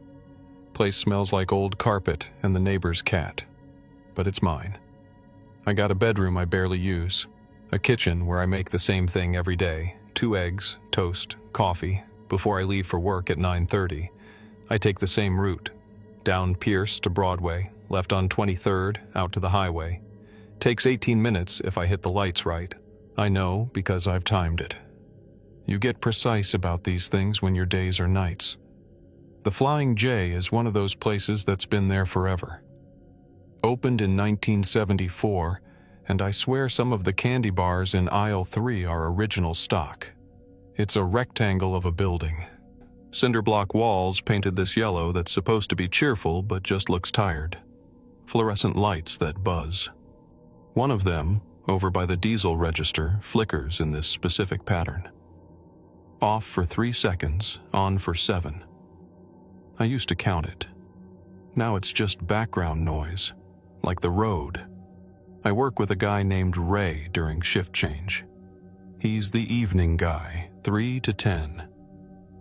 Place smells like old carpet and the neighbor's cat. But it's mine. I got a bedroom I barely use, a kitchen where I make the same thing every day, 2 eggs, toast, coffee. Before I leave for work at 9:30, I take the same route, down Pierce to Broadway, left on 23rd, out to the highway. Takes 18 minutes if I hit the lights right. I know because I've timed it. You get precise about these things when your days are nights. The Flying J is one of those places that's been there forever. Opened in 1974, and I swear some of the candy bars in aisle 3 are original stock. It's a rectangle of a building. Cinder block walls painted this yellow that's supposed to be cheerful but just looks tired. Fluorescent lights that buzz. One of them, over by the diesel register, flickers in this specific pattern. Off for 3 seconds, on for 7. I used to count it. Now it's just background noise, like the road. I work with a guy named Ray during shift change. He's the evening guy, 3 to 10.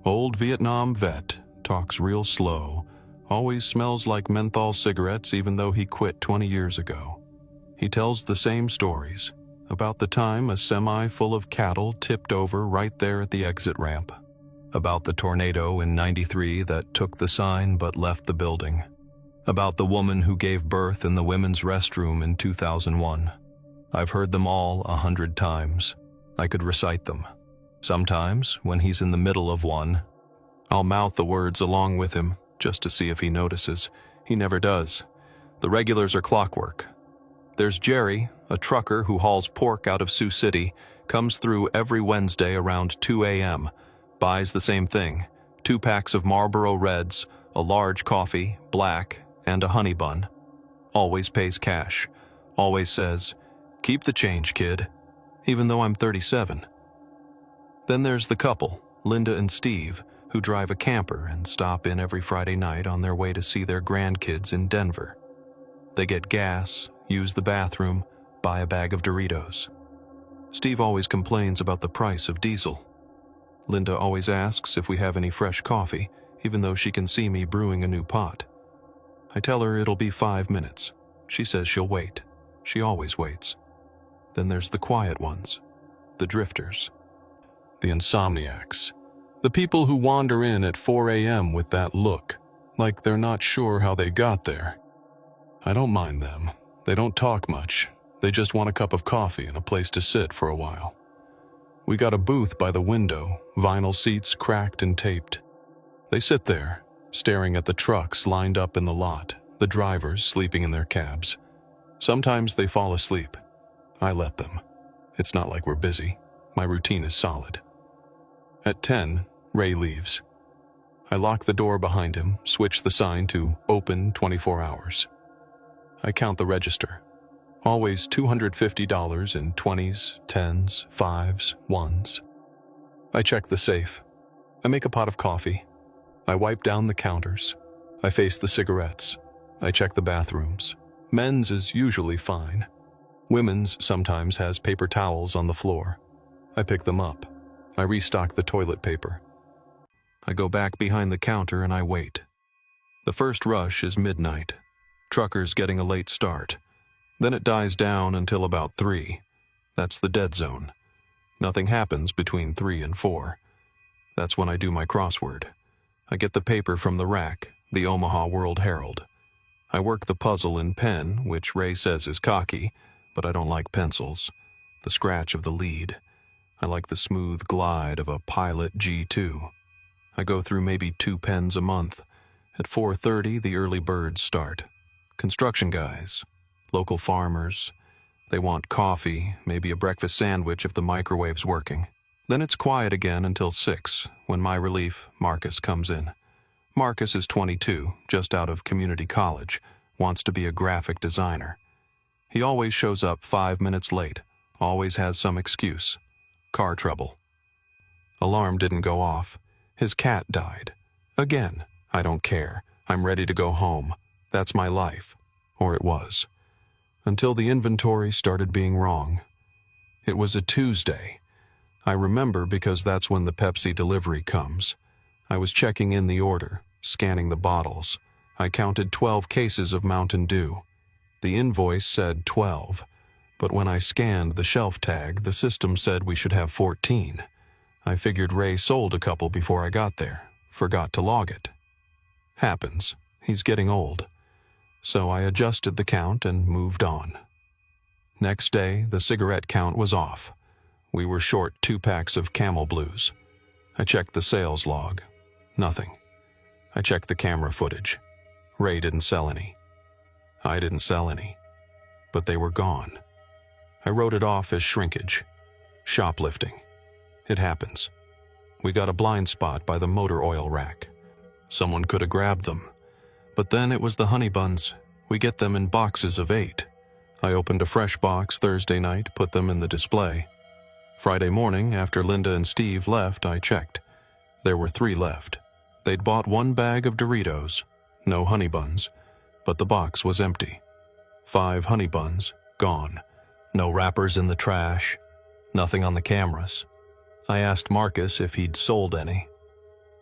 Old Vietnam vet, talks real slow, always smells like menthol cigarettes even though he quit 20 years ago. He tells the same stories, about the time a semi full of cattle tipped over right there at the exit ramp, about the tornado in '93 that took the sign but left the building, about the woman who gave birth in the women's restroom in 2001. I've heard them all 100 times. I could recite them. Sometimes, when he's in the middle of one, I'll mouth the words along with him, just to see if he notices. He never does. The regulars are clockwork. There's Jerry, a trucker who hauls pork out of Sioux City, comes through every Wednesday around 2 a.m., buys the same thing, 2 packs of Marlboro Reds, a large coffee, black, and a honey bun. Always pays cash. Always says, "Keep the change, kid," even though I'm 37. Then there's the couple, Linda and Steve, who drive a camper and stop in every Friday night on their way to see their grandkids in Denver. They get gas, use the bathroom, buy a bag of Doritos. Steve always complains about the price of diesel. Linda always asks if we have any fresh coffee, even though she can see me brewing a new pot. I tell her it'll be 5 minutes. She says she'll wait. She always waits. Then there's the quiet ones, the drifters, the insomniacs, the people who wander in at 4 a.m. with that look, like they're not sure how they got there. I don't mind them. They don't talk much. They just want a cup of coffee and a place to sit for a while. We got a booth by the window, vinyl seats cracked and taped. They sit there, staring at the trucks lined up in the lot, the drivers sleeping in their cabs. Sometimes they fall asleep. I let them. It's not like we're busy. My routine is solid. At 10, Ray leaves. I lock the door behind him, switch the sign to open 24 hours. I count the register. Always $250 in 20s, 10s, 5s, 1s. I check the safe. I make a pot of coffee. I wipe down the counters. I face the cigarettes. I check the bathrooms. Men's is usually fine. Women's sometimes has paper towels on the floor. I pick them up. I restock the toilet paper. I go back behind the counter and I wait. The first rush is midnight. Truckers getting a late start. Then it dies down until about 3. That's the dead zone. Nothing happens between 3 and 4. That's when I do my crossword. I get the paper from the rack, the Omaha World Herald. I work the puzzle in pen, which Ray says is cocky, but I don't like pencils. The scratch of the lead. I like the smooth glide of a Pilot G2. I go through maybe 2 pens a month. At 4:30, the early birds start. Construction guys, local farmers. They want coffee, maybe a breakfast sandwich if the microwave's working. Then it's quiet again until 6, when my relief, Marcus, comes in. Marcus is 22, just out of community college, wants to be a graphic designer. He always shows up 5 minutes late, always has some excuse. Car trouble. Alarm didn't go off. His cat died. Again, I don't care. I'm ready to go home. That's my life. Or it was. Until the inventory started being wrong. It was a Tuesday. I remember because that's when the Pepsi delivery comes. I was checking in the order, scanning the bottles. I counted 12 cases of Mountain Dew. The invoice said 12, but when I scanned the shelf tag, the system said we should have 14. I figured Ray sold a couple before I got there. Forgot to log it. Happens. He's getting old. So I adjusted the count and moved on. Next day, the cigarette count was off. We were short 2 packs of Camel Blues. I checked the sales log. Nothing. I checked the camera footage. Ray didn't sell any. I didn't sell any. But they were gone. I wrote it off as shrinkage. Shoplifting. It happens. We got a blind spot by the motor oil rack. Someone could have grabbed them. But then it was the honey buns. We get them in boxes of 8. I opened a fresh box Thursday night, put them in the display. Friday morning, after Linda and Steve left, I checked. There were 3 left. They'd bought 1 bag of Doritos, no honey buns, but the box was empty. 5 honey buns, gone. No wrappers in the trash, nothing on the cameras. I asked Marcus if he'd sold any.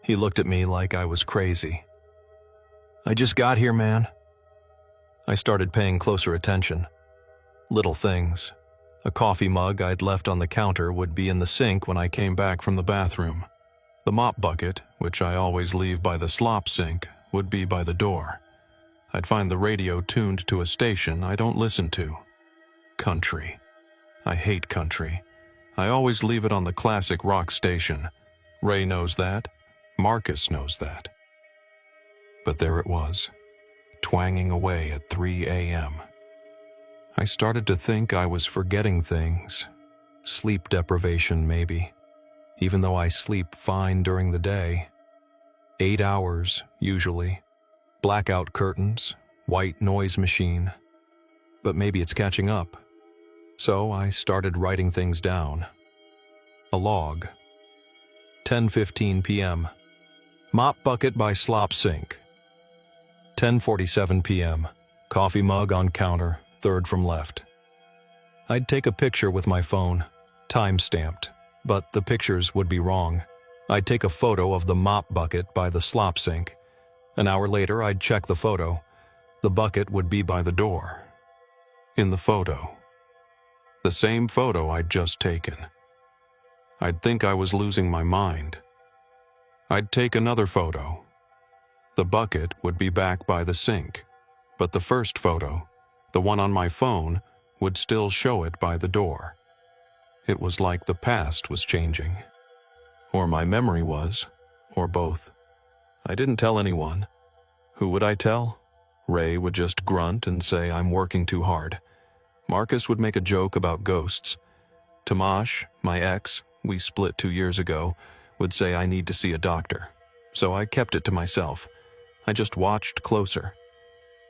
He looked at me like I was crazy. I just got here, man. I started paying closer attention. Little things. A coffee mug I'd left on the counter would be in the sink when I came back from the bathroom. The mop bucket, which I always leave by the slop sink, would be by the door. I'd find the radio tuned to a station I don't listen to. Country. I hate country. I always leave it on the classic rock station. Ray knows that. Marcus knows that. But there it was, twanging away at 3 a.m. I started to think I was forgetting things. Sleep deprivation, maybe. Even though I sleep fine during the day. 8 hours, usually. Blackout curtains, white noise machine. But maybe it's catching up. So I started writing things down. A log. 10:15 p.m. Mop bucket by slop sink. 10:47 p.m. Coffee mug on counter, 3rd from left. I'd take a picture with my phone, time-stamped, but the pictures would be wrong. I'd take a photo of the mop bucket by the slop sink. An hour later, I'd check the photo. The bucket would be by the door. In the photo. The same photo I'd just taken. I'd think I was losing my mind. I'd take another photo. The bucket would be back by the sink, but the first photo, the one on my phone, would still show it by the door. It was like the past was changing. Or my memory was, or both. I didn't tell anyone. Who would I tell? Ray would just grunt and say I'm working too hard. Marcus would make a joke about ghosts. Tomash, my ex, we split 2 years ago, would say I need to see a doctor. So I kept it to myself. I just watched closer.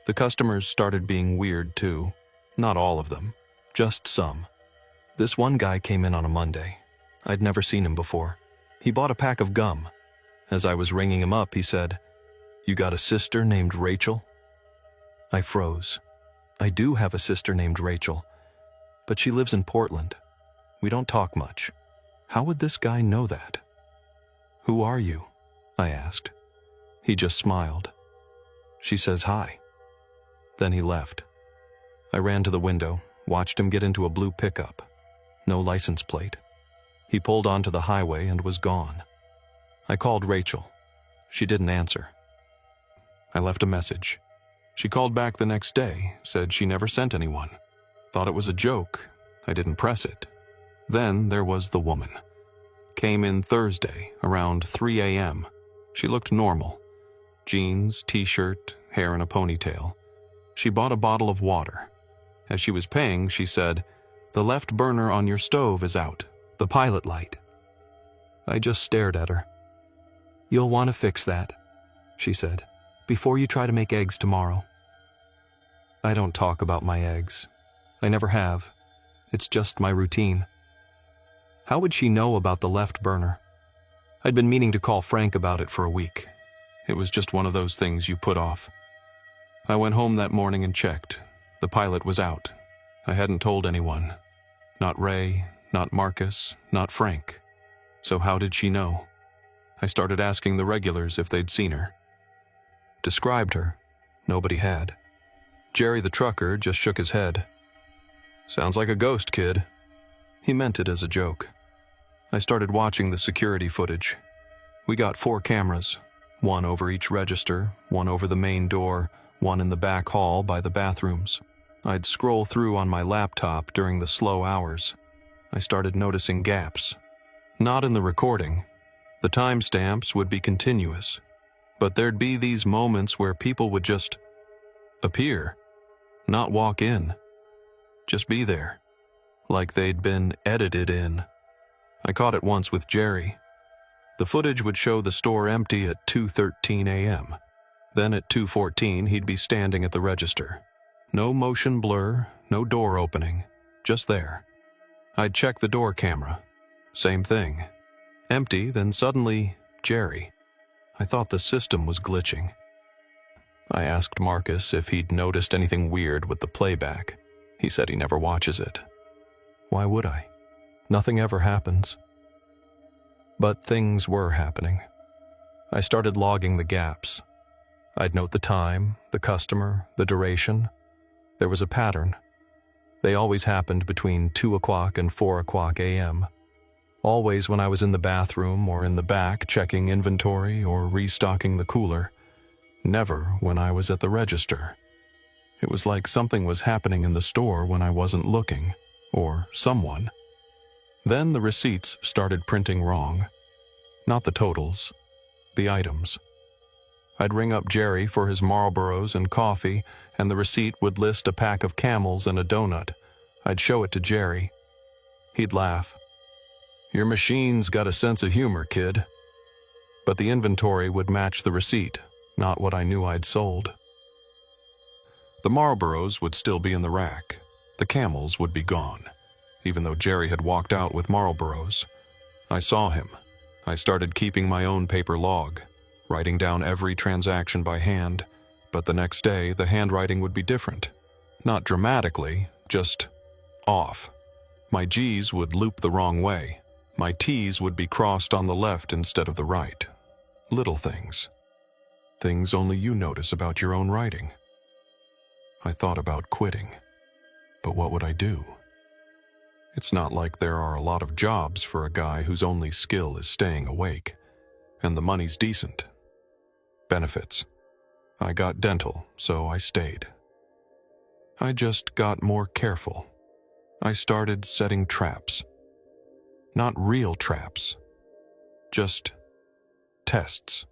The customers started being weird too. Not all of them, just some. This one guy came in on a Monday. I'd never seen him before. He bought a pack of gum. As I was ringing him up, he said, "You got a sister named Rachel?" I froze. I do have a sister named Rachel, but she lives in Portland. We don't talk much. How would this guy know that? "Who are you?" I asked. He just smiled. "She says hi." Then he left. I ran to the window, watched him get into a blue pickup. No license plate. He pulled onto the highway and was gone. I called Rachel. She didn't answer. I left a message. She called back the next day, said she never sent anyone. Thought it was a joke. I didn't press it. Then there was the woman. Came in Thursday, around 3 a.m. She looked normal. Jeans, t-shirt, hair in a ponytail. She bought a bottle of water. As she was paying, she said, "The left burner on your stove is out, the pilot light." I just stared at her. "You'll want to fix that," she said, "before you try to make eggs tomorrow." I don't talk about my eggs. I never have. It's just my routine. How would she know about the left burner? I'd been meaning to call Frank about it for a week. It was just one of those things you put off. I went home that morning and checked. The pilot was out. I hadn't told anyone. Not Ray, not Marcus, not Frank. So how did she know? I started asking the regulars if they'd seen her. Described her. Nobody had. Jerry the trucker just shook his head. "Sounds like a ghost, kid." He meant it as a joke. I started watching the security footage. We got 4 cameras, one over each register, one over the main door, one in the back hall by the bathrooms. I'd scroll through on my laptop during the slow hours. I started noticing gaps. Not in the recording. The timestamps would be continuous. But there'd be these moments where people would just appear, not walk in. Just be there, like they'd been edited in. I caught it once with Jerry. The footage would show the store empty at 2:13 a.m. Then at 2:14 he'd be standing at the register. No motion blur, no door opening, just there. I'd check the door camera. Same thing. Empty, then suddenly, Jerry. I thought the system was glitching. I asked Marcus if he'd noticed anything weird with the playback. He said he never watches it. Why would I? Nothing ever happens. But things were happening. I started logging the gaps. I'd note the time, the customer, the duration. There was a pattern. They always happened between 2 o'clock and 4 o'clock a.m. Always when I was in the bathroom or in the back checking inventory or restocking the cooler. Never when I was at the register. It was like something was happening in the store when I wasn't looking, or someone. Then the receipts started printing wrong. Not the totals, the items. I'd ring up Jerry for his Marlboros and coffee, and the receipt would list a pack of Camels and a donut. I'd show it to Jerry. He'd laugh. "Your machine's got a sense of humor, kid." But the inventory would match the receipt, not what I knew I'd sold. The Marlboros would still be in the rack. The Camels would be gone, even though Jerry had walked out with Marlboros. I saw him. I started keeping my own paper log, writing down every transaction by hand, but the next day the handwriting would be different. Not dramatically, just off. My G's would loop the wrong way. My T's would be crossed on the left instead of the right. Little things. Things only you notice about your own writing. I thought about quitting. But what would I do? It's not like there are a lot of jobs for a guy whose only skill is staying awake. And the money's decent. Benefits. I got dental, so I stayed. I just got more careful. I started setting traps. Not real traps. Just tests.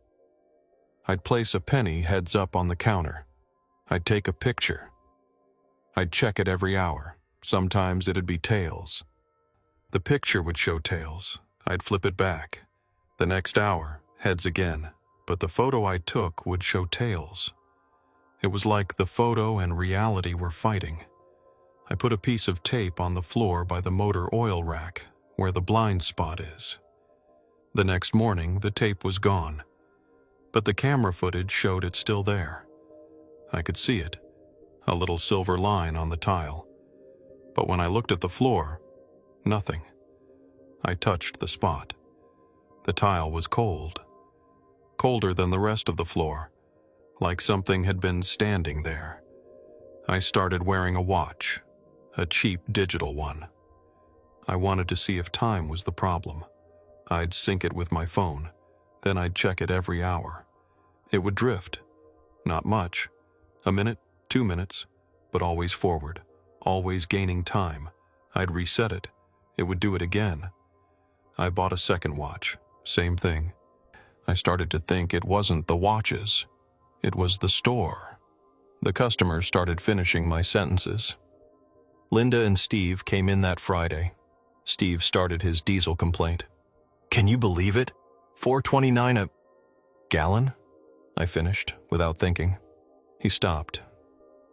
I'd place a penny heads up on the counter. I'd take a picture. I'd check it every hour. Sometimes it'd be tails. The picture would show tails. I'd flip it back. The next hour, heads again. But the photo I took would show tails. It was like the photo and reality were fighting. I put a piece of tape on the floor by the motor oil rack, where the blind spot is. The next morning, the tape was gone. But the camera footage showed it still there. I could see it, a little silver line on the tile. But when I looked at the floor, nothing. I touched the spot. The tile was cold. Colder than the rest of the floor, like something had been standing there. I started wearing a watch, a cheap digital one. I wanted to see if time was the problem. I'd sync it with my phone, then I'd check it every hour. It would drift. Not much, A minute, 2 minutes, but always forward, always gaining time. I'd reset it. It would do it again. I bought a second watch. Same thing. I started to think it wasn't the watches. It was the store. The customers started finishing my sentences. Linda and Steve came in that Friday. Steve started his diesel complaint. "Can you believe it? $4.29 a gallon?" I finished, without thinking. He stopped,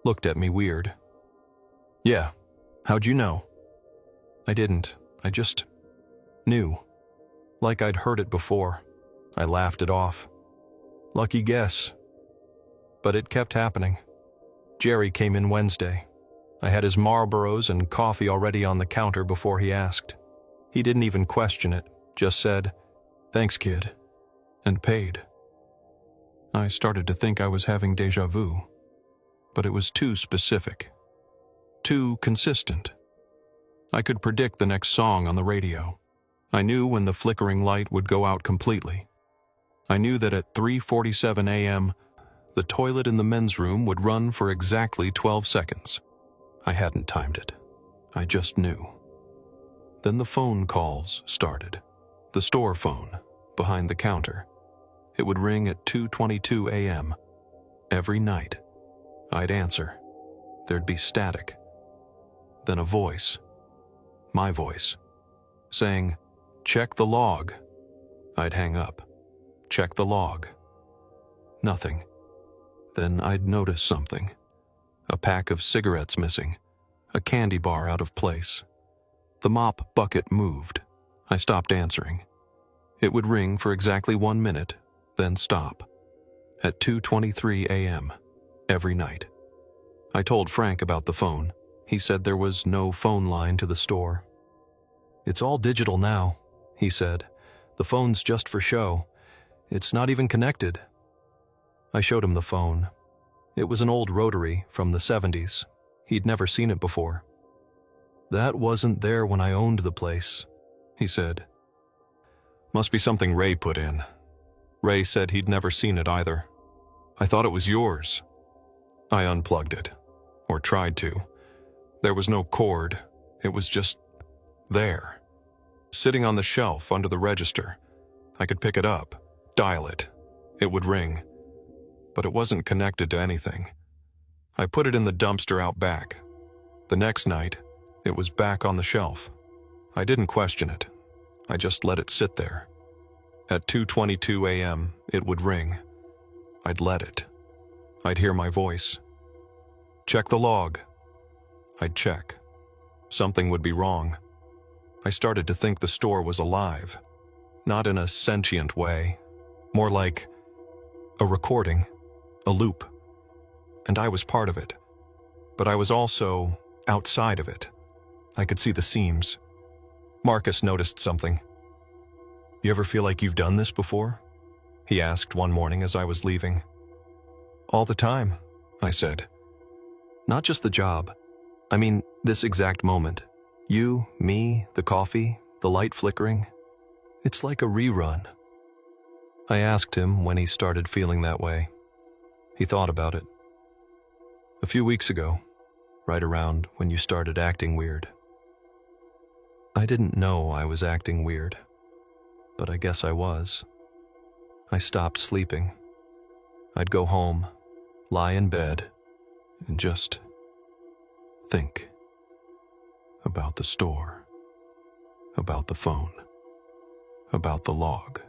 looked at me weird. "Yeah, how'd you know?" I didn't. I just knew. Like I'd heard it before. I laughed it off. Lucky guess. But it kept happening. Jerry came in Wednesday. I had his Marlboros and coffee already on the counter before he asked. He didn't even question it, just said, "Thanks, kid," and paid. I started to think I was having déjà vu, but it was too specific, too consistent. I could predict the next song on the radio. I knew when the flickering light would go out completely. I knew that at 3:47 a.m., the toilet in the men's room would run for exactly 12 seconds. I hadn't timed it. I just knew. Then the phone calls started. The store phone, behind the counter. It would ring at 2:22 a.m. every night. I'd answer. There'd be static. Then a voice, my voice, saying, "Check the log." I'd hang up. Check the log. Nothing. Then I'd notice something. A pack of cigarettes missing. A candy bar out of place. The mop bucket moved. I stopped answering. It would ring for exactly 1 minute, then stop. At 2:23 a.m. every night. I told Frank about the phone. He said there was no phone line to the store. "It's all digital now," he said. "The phone's just for show. It's not even connected." I showed him the phone. It was an old rotary from the 70s. He'd never seen it before. "That wasn't there when I owned the place," he said. "Must be something Ray put in." Ray said he'd never seen it either. "I thought it was yours." I unplugged it, or tried to. There was no cord. It was just there, sitting on the shelf under the register. I could pick it up, dial it. It would ring. But it wasn't connected to anything. I put it in the dumpster out back. The next night, it was back on the shelf. I didn't question it. I just let it sit there. At 2:22 a.m., it would ring. I'd let it. I'd hear my voice. "Check the log." I'd check. Something would be wrong. I started to think the store was alive. Not in a sentient way. More like a recording, a loop. And I was part of it. But I was also outside of it. I could see the seams. Marcus noticed something. "You ever feel like you've done this before?" he asked one morning as I was leaving. "All the time," I said. "Not just the job. I mean, this exact moment. You, me, the coffee, the light flickering. It's like a rerun." I asked him when he started feeling that way. He thought about it. "A few weeks ago, right around when you started acting weird." I didn't know I was acting weird, but I guess I was. I stopped sleeping. I'd go home, lie in bed, and just think about the store, about the phone, about the log.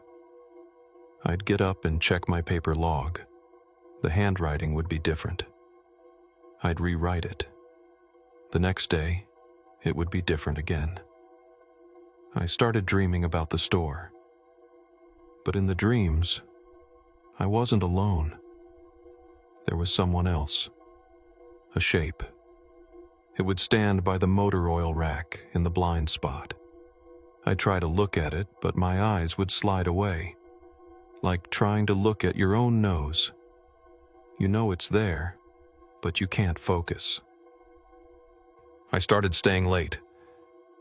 I'd get up and check my paper log. The handwriting would be different. I'd rewrite it. The next day, it would be different again. I started dreaming about the store. But in the dreams, I wasn't alone. There was someone else. A shape. It would stand by the motor oil rack in the blind spot. I'd try to look at it, but my eyes would slide away. Like trying to look at your own nose. You know it's there, but you can't focus. I started staying late.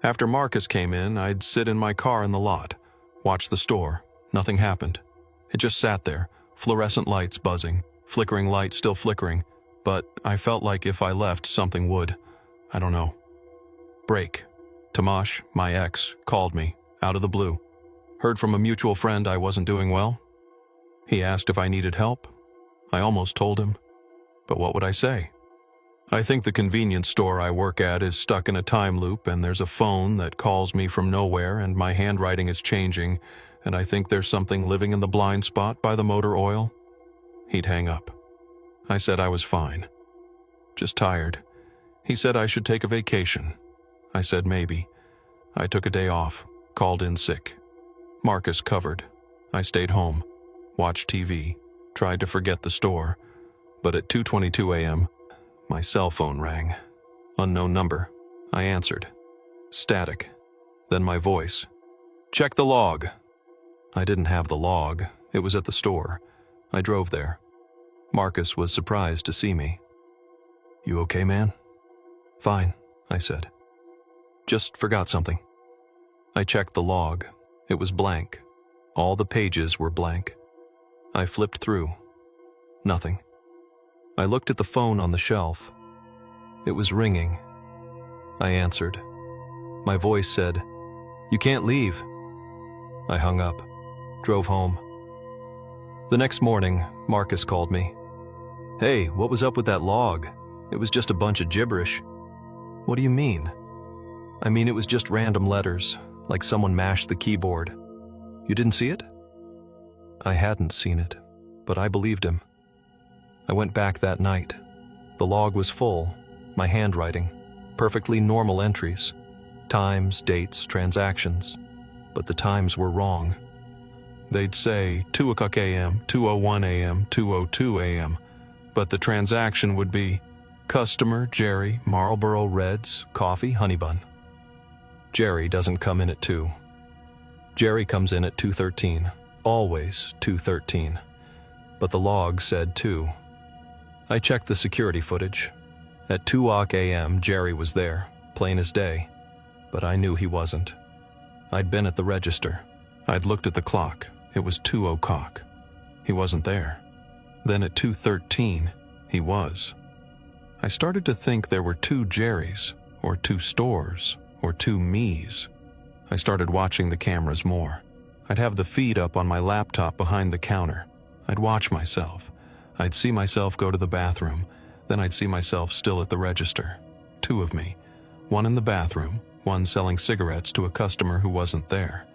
After Marcus came in, I'd sit in my car in the lot, watch the store. Nothing happened. It just sat there, fluorescent lights buzzing, flickering lights still flickering, but I felt like if I left, something would. I don't know. Break. Tomasz, my ex, called me, out of the blue. Heard from a mutual friend I wasn't doing well. He asked if I needed help. I almost told him. But what would I say? I think the convenience store I work at is stuck in a time loop, and there's a phone that calls me from nowhere, and my handwriting is changing, and I think there's something living in the blind spot by the motor oil. He'd hang up. I said I was fine. Just tired. He said I should take a vacation. I said maybe. I took a day off, called in sick. Marcus covered. I stayed home, watched TV, tried to forget the store, but at 2:22 a.m., my cell phone rang. Unknown number. I answered. Static. Then my voice. Check the log. I didn't have the log. It was at the store. I drove there. Marcus was surprised to see me. You okay, man? Fine, I said. Just forgot something. I checked the log. It was blank. All the pages were blank. I flipped through. Nothing. I looked at the phone on the shelf. It was ringing. I answered. My voice said, "You can't leave." I hung up, drove home. The next morning, Marcus called me. Hey, what was up with that log? It was just a bunch of gibberish. What do you mean? I mean, it was just random letters, like someone mashed the keyboard. You didn't see it? I hadn't seen it, but I believed him. I went back that night. The log was full, my handwriting, perfectly normal entries, times, dates, transactions, but the times were wrong. They'd say 2 o'clock a.m., 2:01 a.m., 2:02 a.m., but the transaction would be customer Jerry, Marlboro Reds, coffee, honey bun. Jerry doesn't come in at 2. Jerry comes in at 2:13, always 2:13, but the log said 2. I checked the security footage. At 2:00 a.m., Jerry was there, plain as day, but I knew he wasn't. I'd been at the register. I'd looked at the clock. It was 2 o'clock. He wasn't there. Then at 2:13, he was. I started to think there were 2 Jerrys, or 2 stores, or 2 me's. I started watching the cameras more. I'd have the feed up on my laptop behind the counter. I'd watch myself. I'd see myself go to the bathroom. Then I'd see myself still at the register. 2 of me. One in the bathroom, one selling cigarettes to a customer who wasn't there.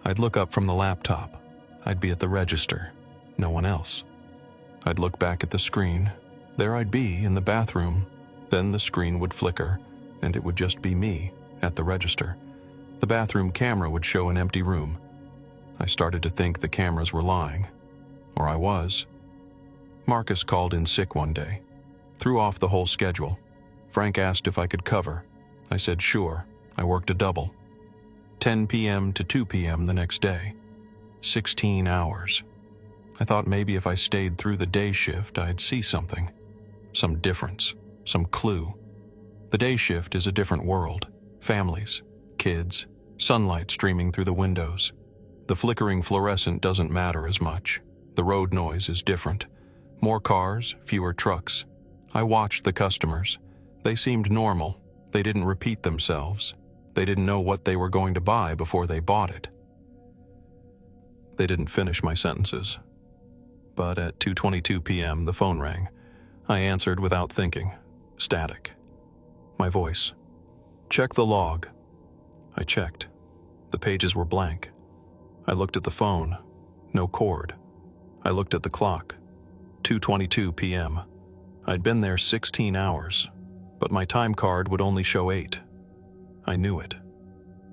I'd look up from the laptop. I'd be at the register. No one else. I'd look back at the screen. There I'd be in the bathroom. Then the screen would flicker, and it would just be me at the register. The bathroom camera would show an empty room. I started to think the cameras were lying. Or I was. Marcus called in sick one day. Threw off the whole schedule. Frank asked if I could cover. I said sure. I worked a double. 10 p.m. to 2 p.m. the next day. 16 hours. I thought maybe if I stayed through the day shift, I'd see something. Some difference. Some clue. The day shift is a different world. Families. Kids. Sunlight streaming through the windows. The flickering fluorescent doesn't matter as much. The road noise is different. More cars, fewer trucks. I watched the customers. They seemed normal. They didn't repeat themselves. They didn't know what they were going to buy before they bought it. They didn't finish my sentences. But at 2:22 p.m., the phone rang. I answered without thinking. Static. My voice. Check the log. I checked. The pages were blank. I looked at the phone. No cord. I looked at the clock. 2:22 p.m. I'd been there 16 hours, but my time card would only show 8. I knew it.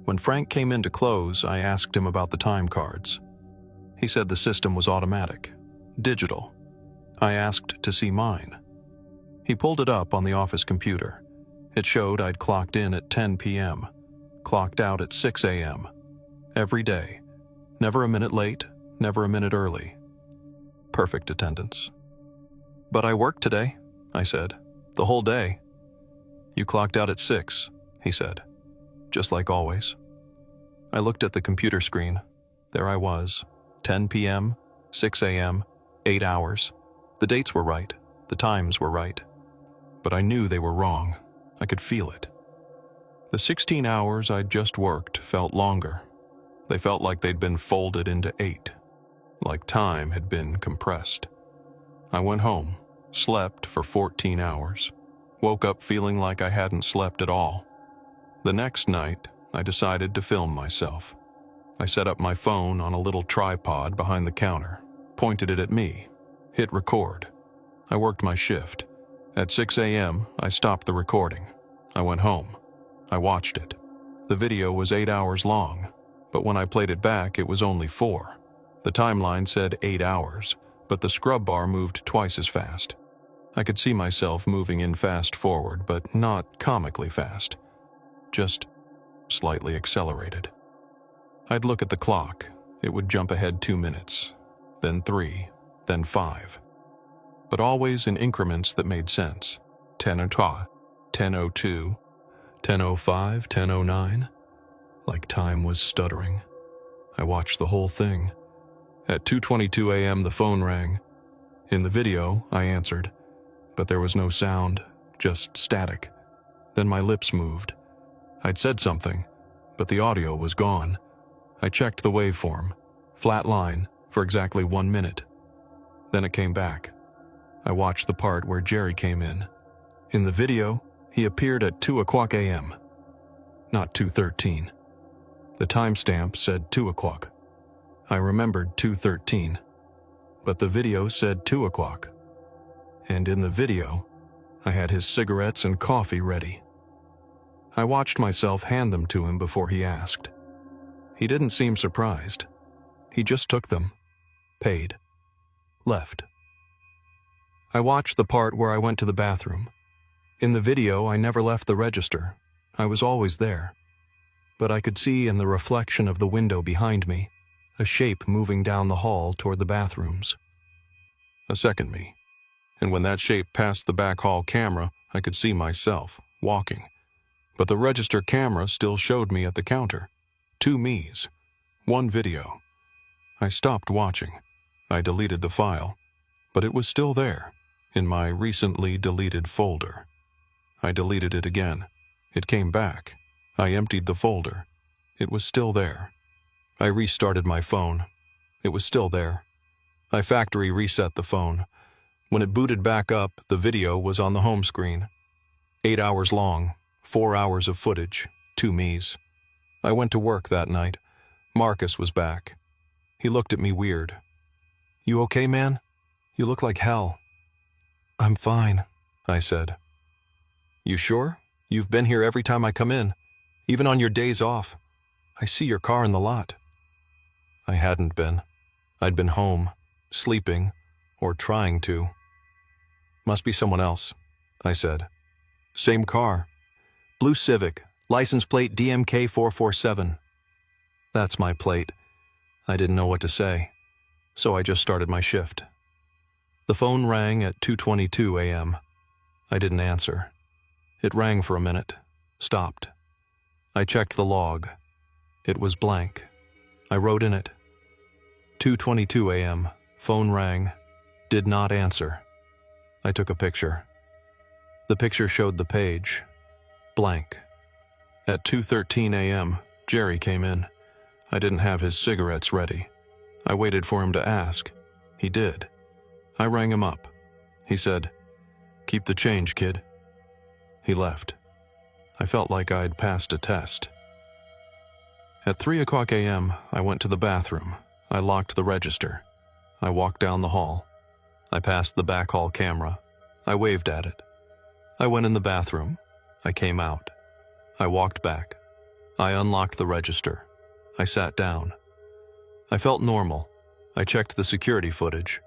When Frank came in to close, I asked him about the time cards. He said the system was automatic, digital. I asked to see mine. He pulled it up on the office computer. It showed I'd clocked in at 10 p.m., clocked out at 6 a.m. Every day. Never a minute late, never a minute early. Perfect attendance. But I worked today, I said. The whole day. You clocked out at 6, he said. Just like always. I looked at the computer screen. There I was. 10 p.m., 6 a.m., 8 hours. The dates were right. The times were right. but I knew they were wrong. I could feel it. The 16 hours I'd just worked felt longer. They felt like they'd been folded into 8, like time had been compressed. I went home, slept for 14 hours, woke up feeling like I hadn't slept at all. The next night, I decided to film myself. I set up my phone on a little tripod behind the counter, pointed it at me, hit record. I worked my shift. At 6 a.m., I stopped the recording. I went home. I watched it. The video was 8 hours long, but when I played it back, it was only 4. The timeline said 8 hours, but the scrub bar moved twice as fast. I could see myself moving in fast forward, but not comically fast. Just slightly accelerated. I'd look at the clock. It would jump ahead 2 minutes, then 3, then 5. But always in increments that made sense. 10:02, 10:02, 10:05, 10:09. Like time was stuttering. I watched the whole thing. At 2:22 a.m. the phone rang. In the video, I answered, but there was no sound, just static. Then my lips moved. I'd said something, but the audio was gone. I checked the waveform, flat line, for exactly 1 minute. Then it came back. I watched the part where Jerry came in. In the video, he appeared at 2:00 a.m., not 2:13. The timestamp said 2:00. I remembered 2:13, but the video said 2:00. And in the video, I had his cigarettes and coffee ready. I watched myself hand them to him before he asked. He didn't seem surprised. He just took them, paid, left. I watched the part where I went to the bathroom. In the video, I never left the register. I was always there. But I could see in the reflection of the window behind me a shape moving down the hall toward the bathrooms. A second me. And when that shape passed the back hall camera, I could see myself, walking. But the register camera still showed me at the counter. 2 me's. 1 video. I stopped watching. I deleted the file. But it was still there, in my recently deleted folder. I deleted it again. It came back. I emptied the folder. It was still there. I restarted my phone. It was still there. I factory reset the phone. When it booted back up, the video was on the home screen. 8 hours long, 4 hours of footage, 2 me's. I went to work that night. Marcus was back. He looked at me weird. "You okay, man? You look like hell." "I'm fine," I said. "You sure? You've been here every time I come in, even on your days off. I see your car in the lot." I hadn't been. I'd been home, sleeping, or trying to. "Must be someone else," I said. "Same car. Blue Civic, license plate DMK 447. "That's my plate." I didn't know what to say, so I just started my shift. The phone rang at 2:22 a.m. I didn't answer. It rang for a minute, stopped. I checked the log. It was blank. I wrote in it, 2:22 a.m., phone rang, did not answer. I took a picture. The picture showed the page, blank. At 2:13 a.m., Jerry came in. I didn't have his cigarettes ready. I waited for him to ask. He did. I rang him up. He said, "Keep the change, kid." He left. I felt like I'd passed a test. At 3:00 a.m., I went to the bathroom. I locked the register. I walked down the hall. I passed the back hall camera. I waved at it. I went in the bathroom. I came out. I walked back. I unlocked the register. I sat down. I felt normal. I checked the security footage.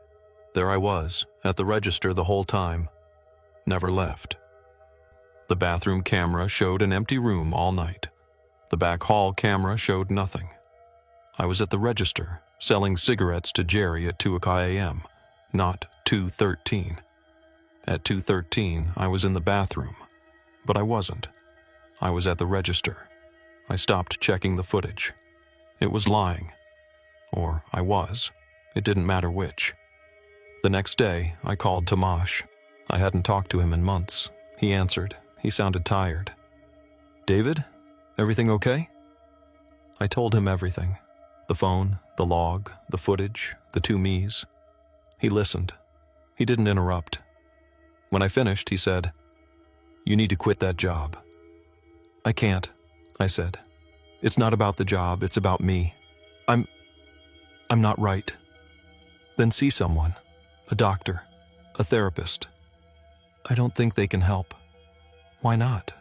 There I was, at the register the whole time. Never left. The bathroom camera showed an empty room all night. The back hall camera showed nothing. I was at the register, selling cigarettes to Jerry at 2:00 a.m., not 2:13. At 2:13, I was in the bathroom, but I wasn't. I was at the register. I stopped checking the footage. It was lying. Or I was. It didn't matter which. The next day, I called Tomash. I hadn't talked to him in months, He answered. He sounded tired. "David, everything okay?" I told him everything. The phone, the log, the footage, the two me's. He listened. He didn't interrupt. When I finished, he said, "You need to quit that job." "I can't," I said. "It's not about the job, it's about me. I'm not right." "Then see someone, a doctor, a therapist." "I don't think they can help." "Why not?"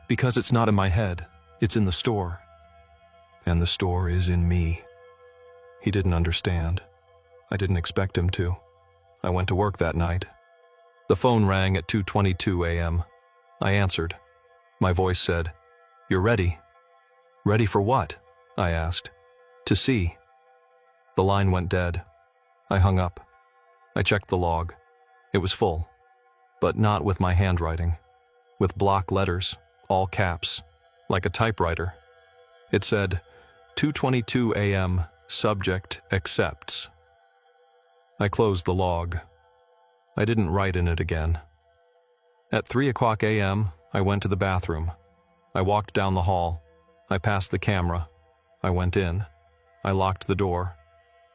"Because it's not in my head, it's in the store." "And the store is in me." He didn't understand. I didn't expect him to. I went to work that night. The phone rang at 2:22 a.m. I answered. My voice said, "You're ready." "Ready for what?" I asked. "To see." The line went dead. I hung up. I checked the log. It was full, but not with my handwriting. With block letters, all caps, like a typewriter. It said, 2:22 a.m., subject accepts. I closed the log. I didn't write in it again. At 3 o'clock a.m., I went to the bathroom. I walked down the hall. I passed the camera. I went in. I locked the door.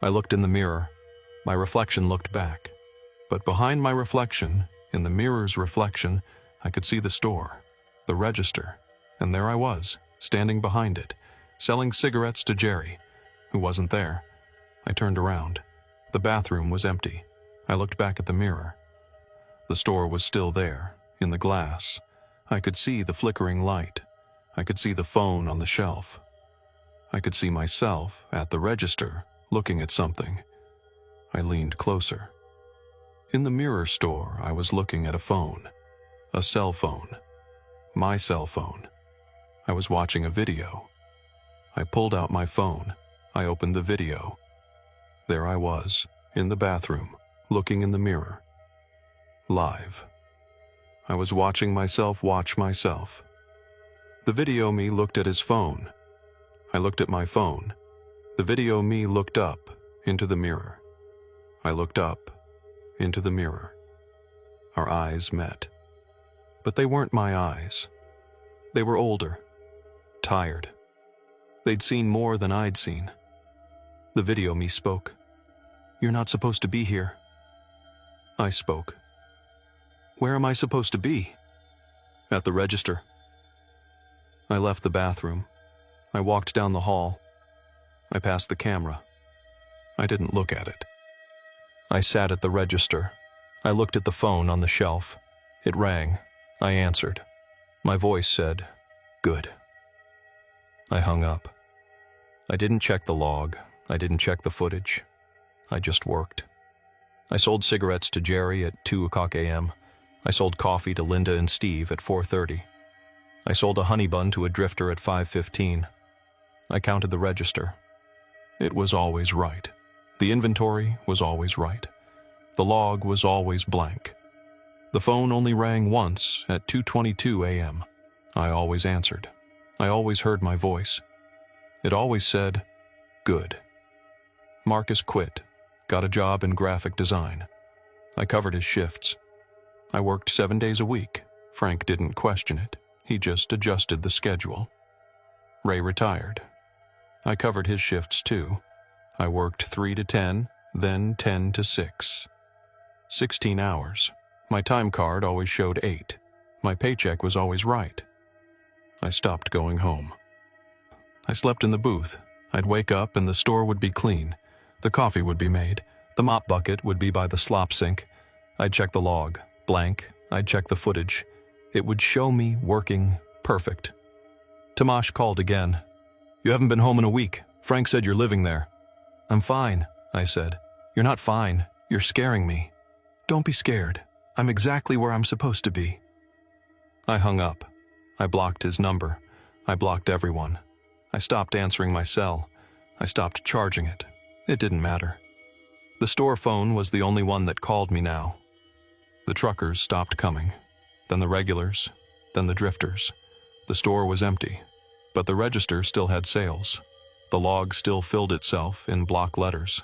I looked in the mirror. My reflection looked back. But behind my reflection, in the mirror's reflection, I could see the store, the register, and there I was, standing behind it, selling cigarettes to Jerry, who wasn't there. I turned around. The bathroom was empty. I looked back at the mirror. The store was still there, in the glass. I could see the flickering light. I could see the phone on the shelf. I could see myself at the register, looking at something. I leaned closer. In the mirror store, I was looking at a phone. A cell phone. My cell phone. I was watching a video. I pulled out my phone. I opened the video. There I was, in the bathroom, looking in the mirror. Live. I was watching myself watch myself. The video me looked at his phone. I looked at my phone. The video me looked up, into the mirror. I looked up, into the mirror. Our eyes met. But they weren't my eyes. They were older, tired. They'd seen more than I'd seen. The video me spoke. "You're not supposed to be here." I spoke. "Where am I supposed to be?" "At the register." I left the bathroom. I walked down the hall. I passed the camera. I didn't look at it. I sat at the register. I looked at the phone on the shelf. It rang. I answered. My voice said, "Good." I hung up. I didn't check the log. I didn't check the footage. I just worked. I sold cigarettes to Jerry at 2 o'clock a.m. I sold coffee to Linda and Steve at 4:30. I sold a honey bun to a drifter at 5:15. I counted the register. It was always right. The inventory was always right. The log was always blank. The phone only rang once at 2:22 a.m. I always answered. I always heard my voice. It always said, "Good." Marcus quit, got a job in graphic design. I covered his shifts. I worked 7 days a week. Frank didn't question it. He just adjusted the schedule. Ray retired. I covered his shifts too. I worked 3 to 10, then 10 to 6. 16 hours. My time card always showed 8. My paycheck was always right. I stopped going home. I slept in the booth. I'd wake up and the store would be clean. The coffee would be made. The mop bucket would be by the slop sink. I'd check the log. Blank. I'd check the footage. It would show me working perfect. Tomash called again. "You haven't been home in a week. Frank said you're living there." "I'm fine," I said. "You're not fine. You're scaring me." "Don't be scared. I'm exactly where I'm supposed to be." I hung up. I blocked his number. I blocked everyone. I stopped answering my cell. I stopped charging it. It didn't matter. The store phone was the only one that called me now. The truckers stopped coming. Then the regulars. Then the drifters. The store was empty. But the register still had sales. The log still filled itself in block letters.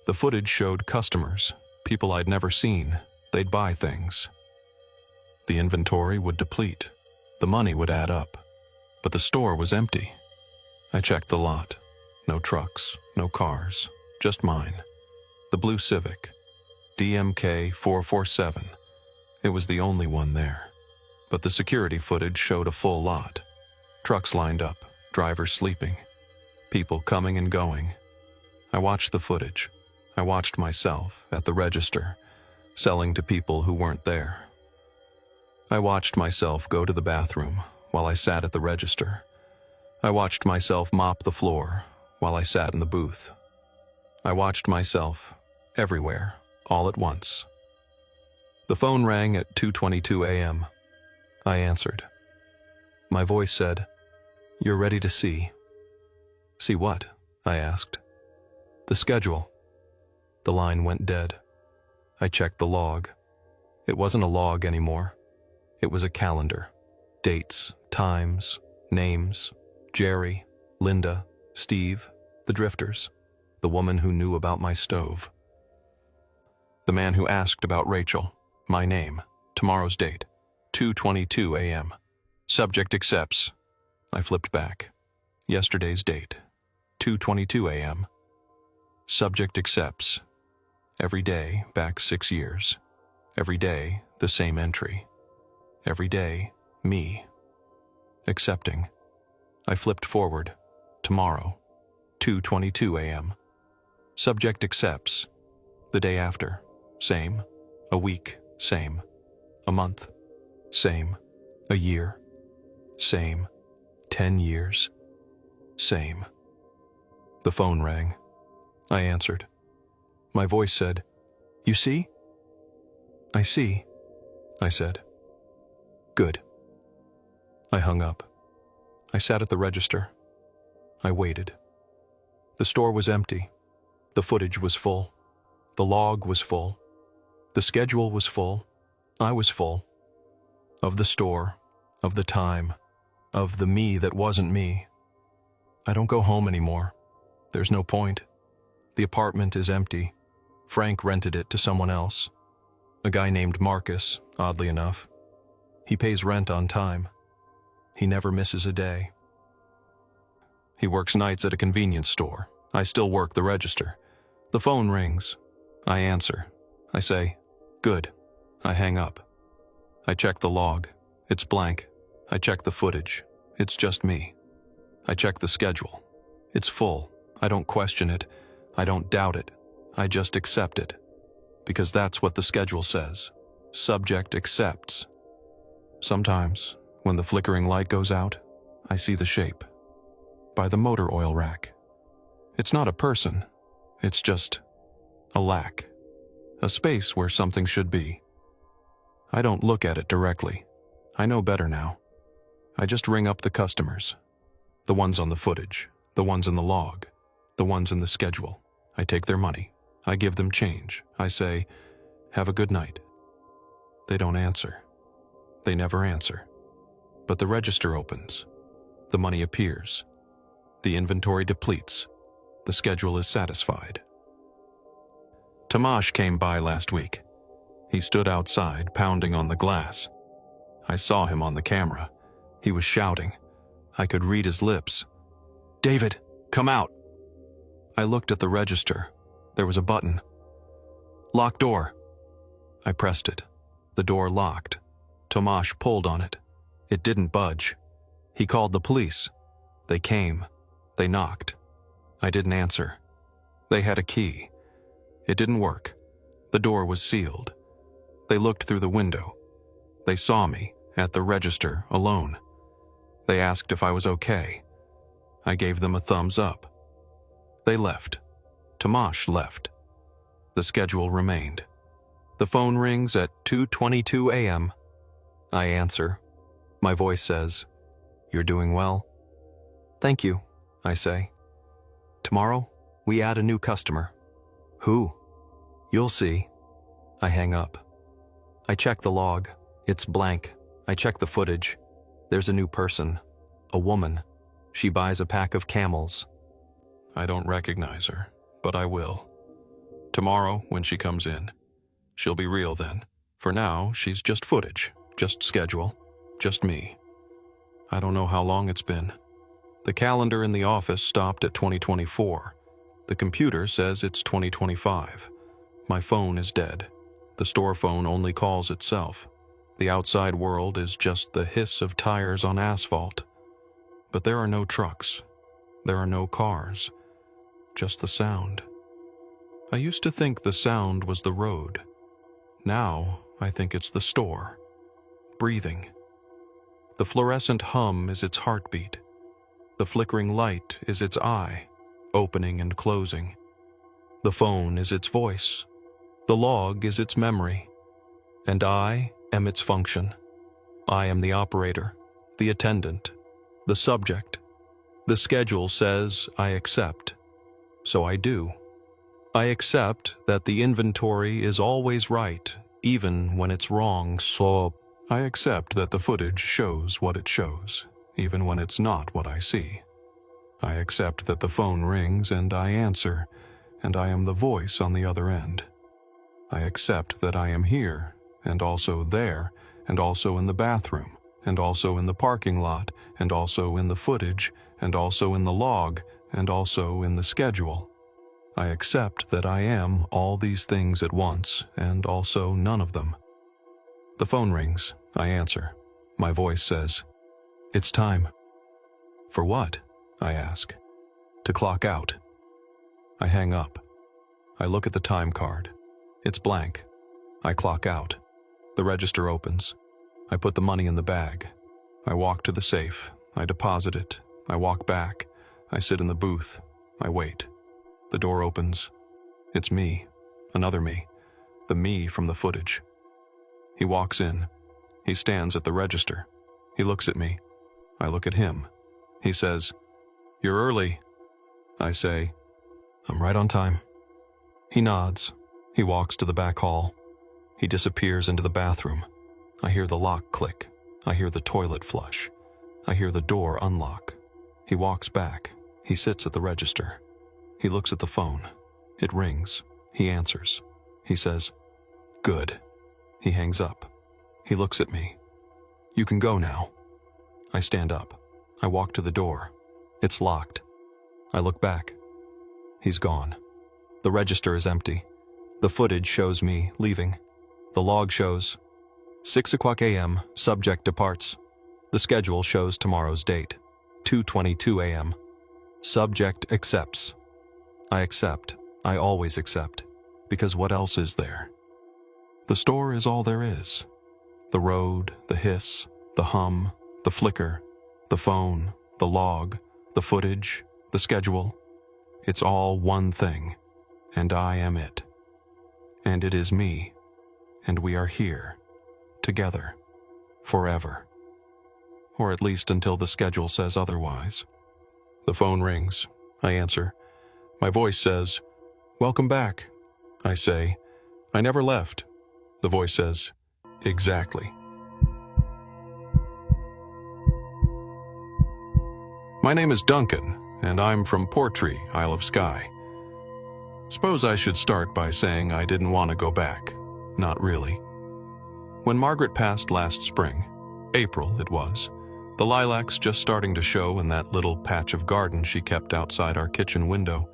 The footage showed customers, people I'd never seen. They'd buy things. The inventory would deplete. The money would add up. But the store was empty. I checked the lot. No trucks, no cars, just mine. The blue Civic, DMK 447. It was the only one there. But the security footage showed a full lot. Trucks lined up, drivers sleeping, people coming and going. I watched the footage. I watched myself at the register, selling to people who weren't there. I watched myself go to the bathroom while I sat at the register. I watched myself mop the floor while I sat in the booth. I watched myself everywhere, all at once. The phone rang at 2:22 a.m. I answered. My voice said, "You're ready to see." "See what?" I asked. "The schedule." The line went dead. I checked the log. It wasn't a log anymore. It was a calendar. Dates, times, names, Jerry, Linda, Steve, the drifters, the woman who knew about my stove. The man who asked about Rachel, my name, tomorrow's date, 2:22 a.m. Subject accepts. I flipped back. Yesterday's date, 2:22 a.m. Subject accepts. Every day, back 6 years. Every day, the same entry. Every day, me. Accepting. I flipped forward. Tomorrow, 2:22 a.m. Subject accepts. The day after, same. A week, same. A month, same. A year, same. 10 years, same. The phone rang. I answered. My voice said, "You see?" "I see," I said. "Good." I hung up. I sat at the register. I waited. The store was empty. The footage was full. The log was full. The schedule was full. I was full. Of the store, of the time, of the me that wasn't me. I don't go home anymore. There's no point. The apartment is empty. Frank rented it to someone else. A guy named Marcus, oddly enough. He pays rent on time. He never misses a day. He works nights at a convenience store. I still work the register. The phone rings. I answer. I say, "Good." I hang up. I check the log. It's blank. I check the footage. It's just me. I check the schedule. It's full. I don't question it. I don't doubt it. I just accept it. Because that's what the schedule says. Subject accepts. Sometimes, when the flickering light goes out, I see the shape. By the motor oil rack. It's not a person. It's just a lack. A space where something should be. I don't look at it directly. I know better now. I just ring up the customers. The ones on the footage. The ones in the log. The ones in the schedule. I take their money. I give them change. I say, "Have a good night." They don't answer. They never answer. But the register opens. The money appears. The inventory depletes. The schedule is satisfied. Tomasz came by last week. He stood outside, pounding on the glass. I saw him on the camera. He was shouting. I could read his lips. "David, come out!" I looked at the register. There was a button. "Lock door." I pressed it. The door locked. Tomasz pulled on it. It didn't budge. He called the police. They came. They knocked. I didn't answer. They had a key. It didn't work. The door was sealed. They looked through the window. They saw me at the register alone. They asked if I was okay. I gave them a thumbs up. They left. Tomasz left. The schedule remained. The phone rings at 2:22 a.m. I answer. My voice says, "You're doing well?" "Thank you," I say. "Tomorrow, we add a new customer." "Who?" "You'll see." I hang up. I check the log. It's blank. I check the footage. There's a new person. A woman. She buys a pack of Camels. I don't recognize her, but I will. Tomorrow, when she comes in. She'll be real then. For now, she's just footage. just schedule, just me. I don't know how long it's been. The calendar in the office stopped at 2024. The computer says it's 2025. My phone is dead. The store phone only calls itself. The outside world is just the hiss of tires on asphalt. But there are no trucks. There are no cars. Just the sound. I used to think the sound was the road. Now I think it's the store. Breathing. The fluorescent hum is its heartbeat. The flickering light is its eye, opening and closing. The phone is its voice. The log is its memory. And I am its function. I am the operator, the attendant, the subject. The schedule says I accept. So I do. I accept that the inventory is always right, even when it's wrong, so I accept that the footage shows what it shows, even when it's not what I see. I accept that the phone rings and I answer, and I am the voice on the other end. I accept that I am here, and also there, and also in the bathroom, and also in the parking lot, and also in the footage, and also in the log, and also in the schedule. I accept that I am all these things at once, and also none of them. The phone rings. I answer. My voice says, "It's time." "For what?" I ask. "To clock out." I hang up. I look at the time card. It's blank. I clock out. The register opens. I put the money in the bag. I walk to the safe. I deposit it. I walk back. I sit in the booth. I wait. The door opens. It's me. Another me. The me from the footage. He walks in. He stands at the register. He looks at me. I look at him. He says, "You're early." I say, "I'm right on time." He nods. He walks to the back hall. He disappears into the bathroom. I hear the lock click. I hear the toilet flush. I hear the door unlock. He walks back. He sits at the register. He looks at the phone. It rings. He answers. He says, "Good." He hangs up. He looks at me. "You can go now." I stand up. I walk to the door. It's locked. I look back. He's gone. The register is empty. The footage shows me leaving. The log shows 6:00 a.m., subject departs. The schedule shows tomorrow's date, 2:22 a.m. Subject accepts. I accept. I always accept. Because what else is there? The store is all there is. The road, the hiss, the hum, the flicker, the phone, the log, the footage, the schedule. It's all one thing, and I am it. And it is me, and we are here, together, forever. Or at least until the schedule says otherwise. The phone rings. I answer. My voice says, "Welcome back." I say, "I never left." The voice says, "Exactly." My name is Duncan, and I'm from Portree, Isle of Skye. Suppose I should start by saying I didn't want to go back. Not really. When Margaret passed last spring, April it was, the lilacs just starting to show in that little patch of garden she kept outside our kitchen window.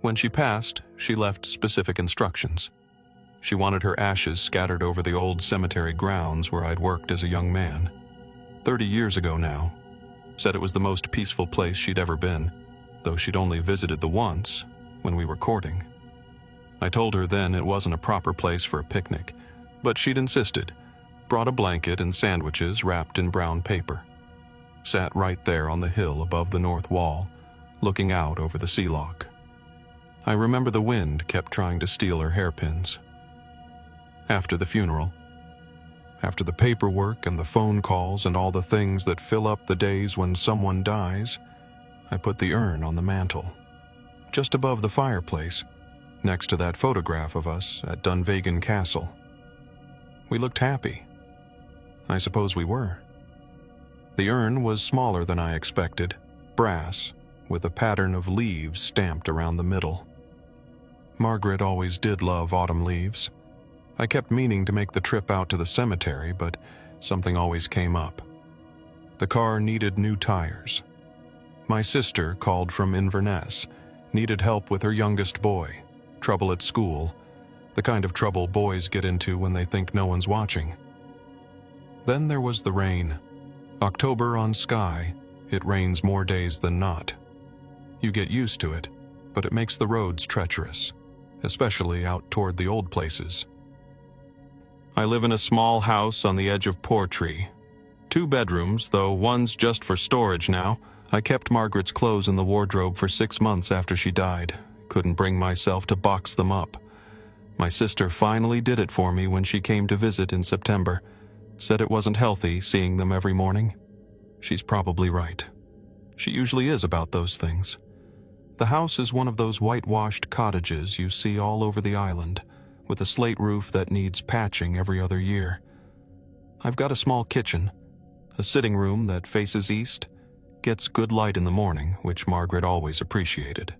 When she passed, she left specific instructions. She wanted her ashes scattered over the old cemetery grounds where I'd worked as a young man. 30 years ago now. Said it was the most peaceful place she'd ever been, though she'd only visited the once, when we were courting. I told her then it wasn't a proper place for a picnic, but she'd insisted, brought a blanket and sandwiches wrapped in brown paper. Sat right there on the hill above the north wall, looking out over the sea loch. I remember the wind kept trying to steal her hairpins. After the funeral, after the paperwork and the phone calls and all the things that fill up the days when someone dies, I put the urn on the mantel, just above the fireplace, next to that photograph of us at Dunvegan Castle. We looked happy. I suppose we were. The urn was smaller than I expected, brass, with a pattern of leaves stamped around the middle. Margaret always did love autumn leaves. I kept meaning to make the trip out to the cemetery, but something always came up. The car needed new tires. My sister called from Inverness, needed help with her youngest boy, trouble at school, the kind of trouble boys get into when they think no one's watching. Then there was the rain. October on Skye, it rains more days than not. You get used to it, but it makes the roads treacherous, especially out toward the old places. I live in a small house on the edge of Portree. 2 bedrooms, though one's just for storage now. I kept Margaret's clothes in the wardrobe for 6 months after she died. Couldn't bring myself to box them up. My sister finally did it for me when she came to visit in September. Said it wasn't healthy seeing them every morning. She's probably right. She usually is about those things. The house is one of those whitewashed cottages you see all over the island, with a slate roof that needs patching every other year. I've got a small kitchen, a sitting room that faces east, gets good light in the morning, which Margaret always appreciated.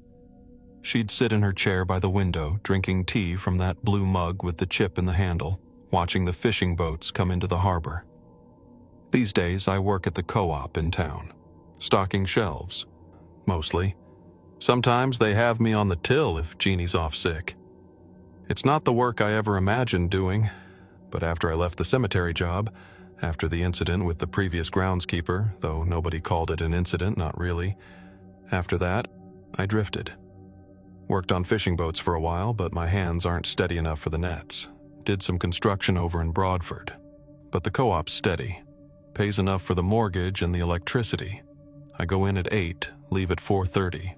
She'd sit in her chair by the window, drinking tea from that blue mug with the chip in the handle, watching the fishing boats come into the harbor. These days, I work at the co-op in town, stocking shelves, mostly. Sometimes they have me on the till if Jeannie's off sick. It's not the work I ever imagined doing, but after I left the cemetery job, after the incident with the previous groundskeeper, though nobody called it an incident, not really, after that, I drifted. Worked on fishing boats for a while, but my hands aren't steady enough for the nets. Did some construction over in Broadford, but the co-op's steady. Pays enough for the mortgage and the electricity. I go in at 8, leave at 4:30.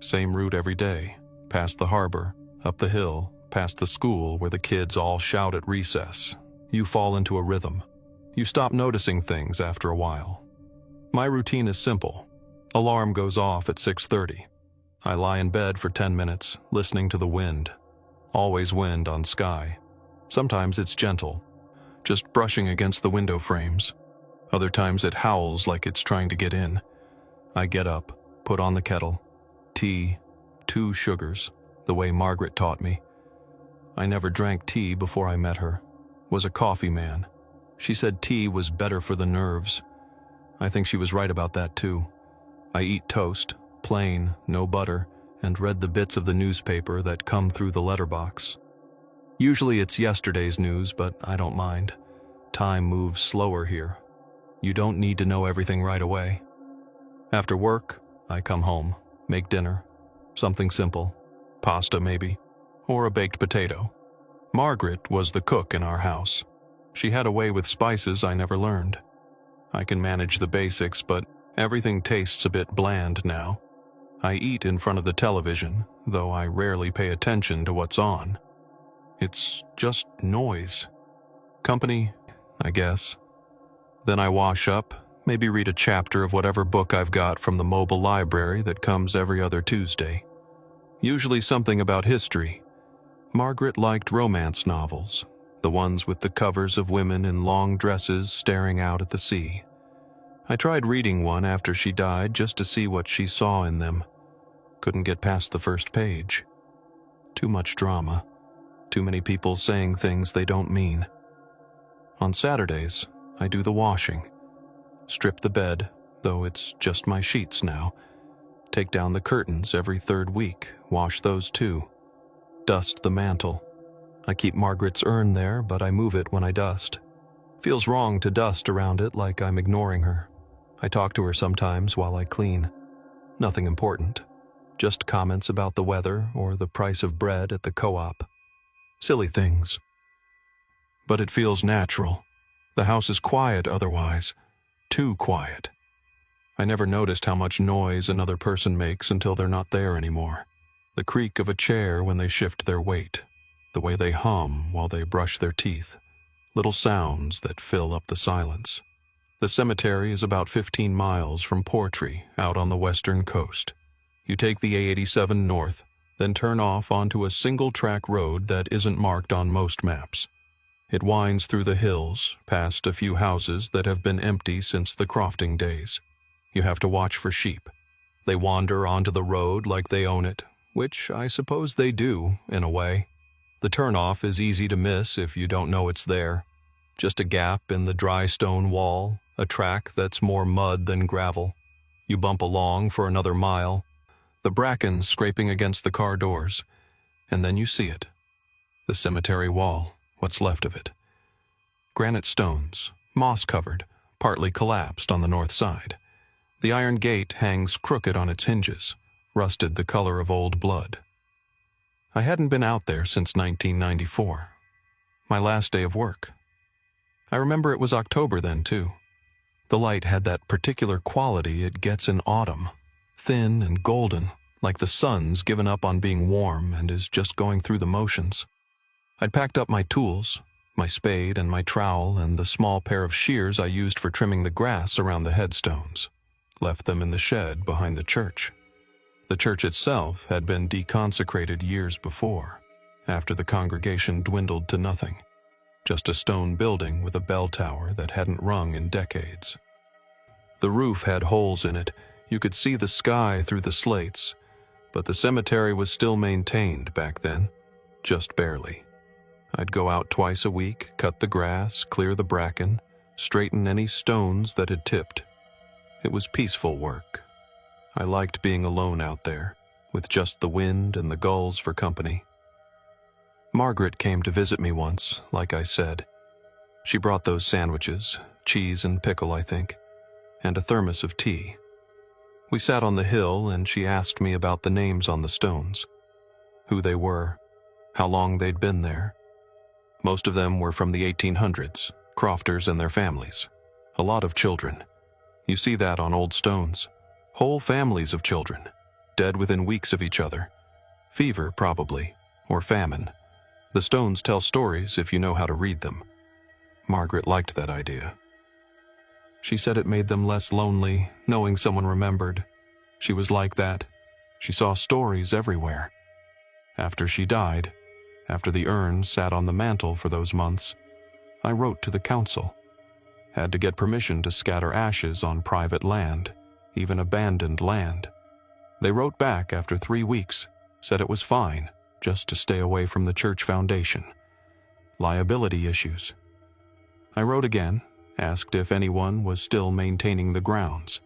Same route every day, past the harbor, up the hill, past the school where the kids all shout at recess. You fall into a rhythm. You stop noticing things after a while. My routine is simple. Alarm goes off at 6:30. I lie in bed for 10 minutes, listening to the wind. Always wind on Skye. Sometimes it's gentle, just brushing against the window frames. Other times it howls like it's trying to get in. I get up, put on the kettle. Tea, 2 sugars, the way Margaret taught me. I never drank tea before I met her. Was a coffee man. She said tea was better for the nerves. I think she was right about that too. I eat toast, plain, no butter, and read the bits of the newspaper that come through the letterbox. Usually it's yesterday's news, but I don't mind. Time moves slower here. You don't need to know everything right away. After work, I come home, make dinner. Something simple. Pasta maybe, or a baked potato. Margaret was the cook in our house. She had a way with spices I never learned. I can manage the basics, but everything tastes a bit bland now. I eat in front of the television, though I rarely pay attention to what's on. It's just noise. Company, I guess. Then I wash up, maybe read a chapter of whatever book I've got from the mobile library that comes every other Tuesday. Usually something about history. Margaret liked romance novels, the ones with the covers of women in long dresses staring out at the sea. I tried reading one after she died just to see what she saw in them. Couldn't get past the first page. Too much drama. Too many people saying things they don't mean. On Saturdays, I do the washing. Strip the bed, though it's just my sheets now. Take down the curtains every 3rd week, wash those too. Dust the mantel. I keep Margaret's urn there, but I move it when I dust. Feels wrong to dust around it like I'm ignoring her. I talk to her sometimes while I clean. Nothing important. Just comments about the weather or the price of bread at the co-op. Silly things. But it feels natural. The house is quiet otherwise. Too quiet. I never noticed how much noise another person makes until they're not there anymore. The creak of a chair when they shift their weight. The way they hum while they brush their teeth. Little sounds that fill up the silence. The cemetery is about 15 miles from Portree, out on the western coast. You take the A87 north, then turn off onto a single-track road that isn't marked on most maps. It winds through the hills, past a few houses that have been empty since the crofting days. You have to watch for sheep. They wander onto the road like they own it, which I suppose they do, in a way. The turnoff is easy to miss if you don't know it's there. Just a gap in the dry stone wall, a track that's more mud than gravel. You bump along for another mile, the bracken scraping against the car doors, and then you see it. The cemetery wall, what's left of it. Granite stones, moss-covered, partly collapsed on the north side. The iron gate hangs crooked on its hinges, rusted the color of old blood. I hadn't been out there since 1994, my last day of work. I remember it was October then, too. The light had that particular quality it gets in autumn, thin and golden, like the sun's given up on being warm and is just going through the motions. I'd packed up my tools, my spade and my trowel and the small pair of shears I used for trimming the grass around the headstones, left them in the shed behind the church. The church itself had been deconsecrated years before, after the congregation dwindled to nothing. Just a stone building with a bell tower that hadn't rung in decades. The roof had holes in it. You could see the sky through the slates, but the cemetery was still maintained back then, just barely. I'd go out twice a week, cut the grass, clear the bracken, straighten any stones that had tipped. It was peaceful work. I liked being alone out there, with just the wind and the gulls for company. Margaret came to visit me once, like I said. She brought those sandwiches, cheese and pickle, I think, and a thermos of tea. We sat on the hill and she asked me about the names on the stones, who they were, how long they'd been there. Most of them were from the 1800s, crofters and their families. A lot of children. You see that on old stones. Whole families of children, dead within weeks of each other. Fever, probably, or famine. The stones tell stories if you know how to read them. Margaret liked that idea. She said it made them less lonely, knowing someone remembered. She was like that. She saw stories everywhere. After she died, after the urn sat on the mantel for those months, I wrote to the council. Had to get permission to scatter ashes on private land, even abandoned land. They wrote back after 3 weeks, said it was fine, just to stay away from the church foundation. Liability issues. I wrote again, asked if anyone was still maintaining the grounds.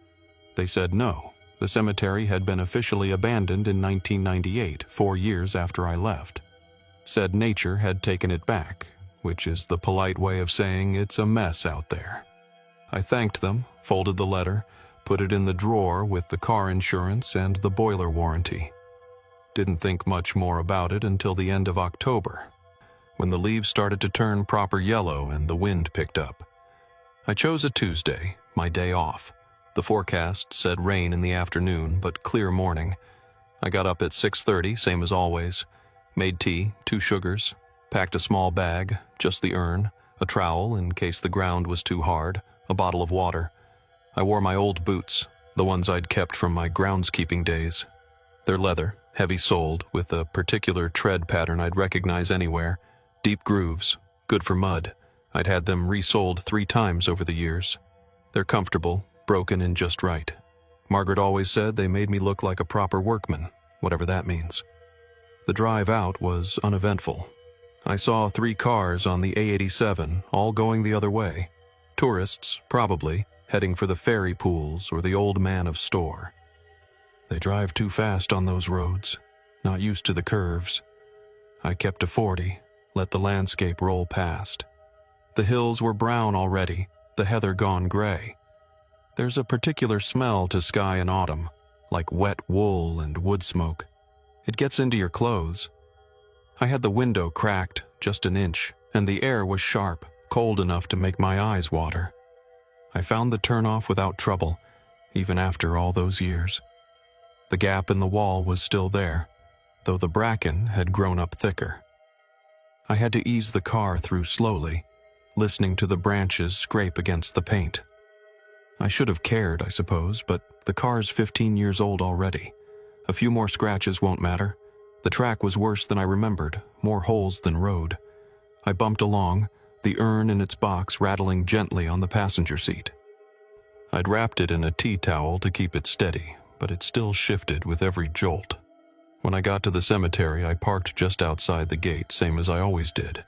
They said no, the cemetery had been officially abandoned in 1998, 4 years after I left. Said nature had taken it back, which is the polite way of saying it's a mess out there. I thanked them, folded the letter, put it in the drawer with the car insurance and the boiler warranty. Didn't think much more about it until the end of October, when the leaves started to turn proper yellow and the wind picked up. I chose a Tuesday, my day off. The forecast said rain in the afternoon, but clear morning. I got up at 6:30, same as always. Made tea, 2 sugars, packed a small bag, just the urn, a trowel in case the ground was too hard, a bottle of water. I wore my old boots, the ones I'd kept from my groundskeeping days. They're leather, heavy-soled, with a particular tread pattern I'd recognize anywhere. Deep grooves, good for mud. I'd had them resoled 3 times over the years. They're comfortable, broken in just right. Margaret always said they made me look like a proper workman, whatever that means. The drive out was uneventful. I saw 3 cars on the A87, all going the other way. Tourists, probably, heading for the ferry pools or the old man of store. They drive too fast on those roads, not used to the curves. I kept to 40, let the landscape roll past. The hills were brown already, the heather gone gray. There's a particular smell to sky in autumn, like wet wool and wood smoke. It gets into your clothes. I had the window cracked just an inch, and the air was sharp, cold enough to make my eyes water. I found the turnoff without trouble, even after all those years. The gap in the wall was still there, though the bracken had grown up thicker. I had to ease the car through slowly, listening to the branches scrape against the paint. I should have cared, I suppose, but the car's 15 years old already. A few more scratches won't matter. The track was worse than I remembered, more holes than road. I bumped along, the urn in its box rattling gently on the passenger seat. I'd wrapped it in a tea towel to keep it steady, but it still shifted with every jolt. When I got to the cemetery, I parked just outside the gate, same as I always did.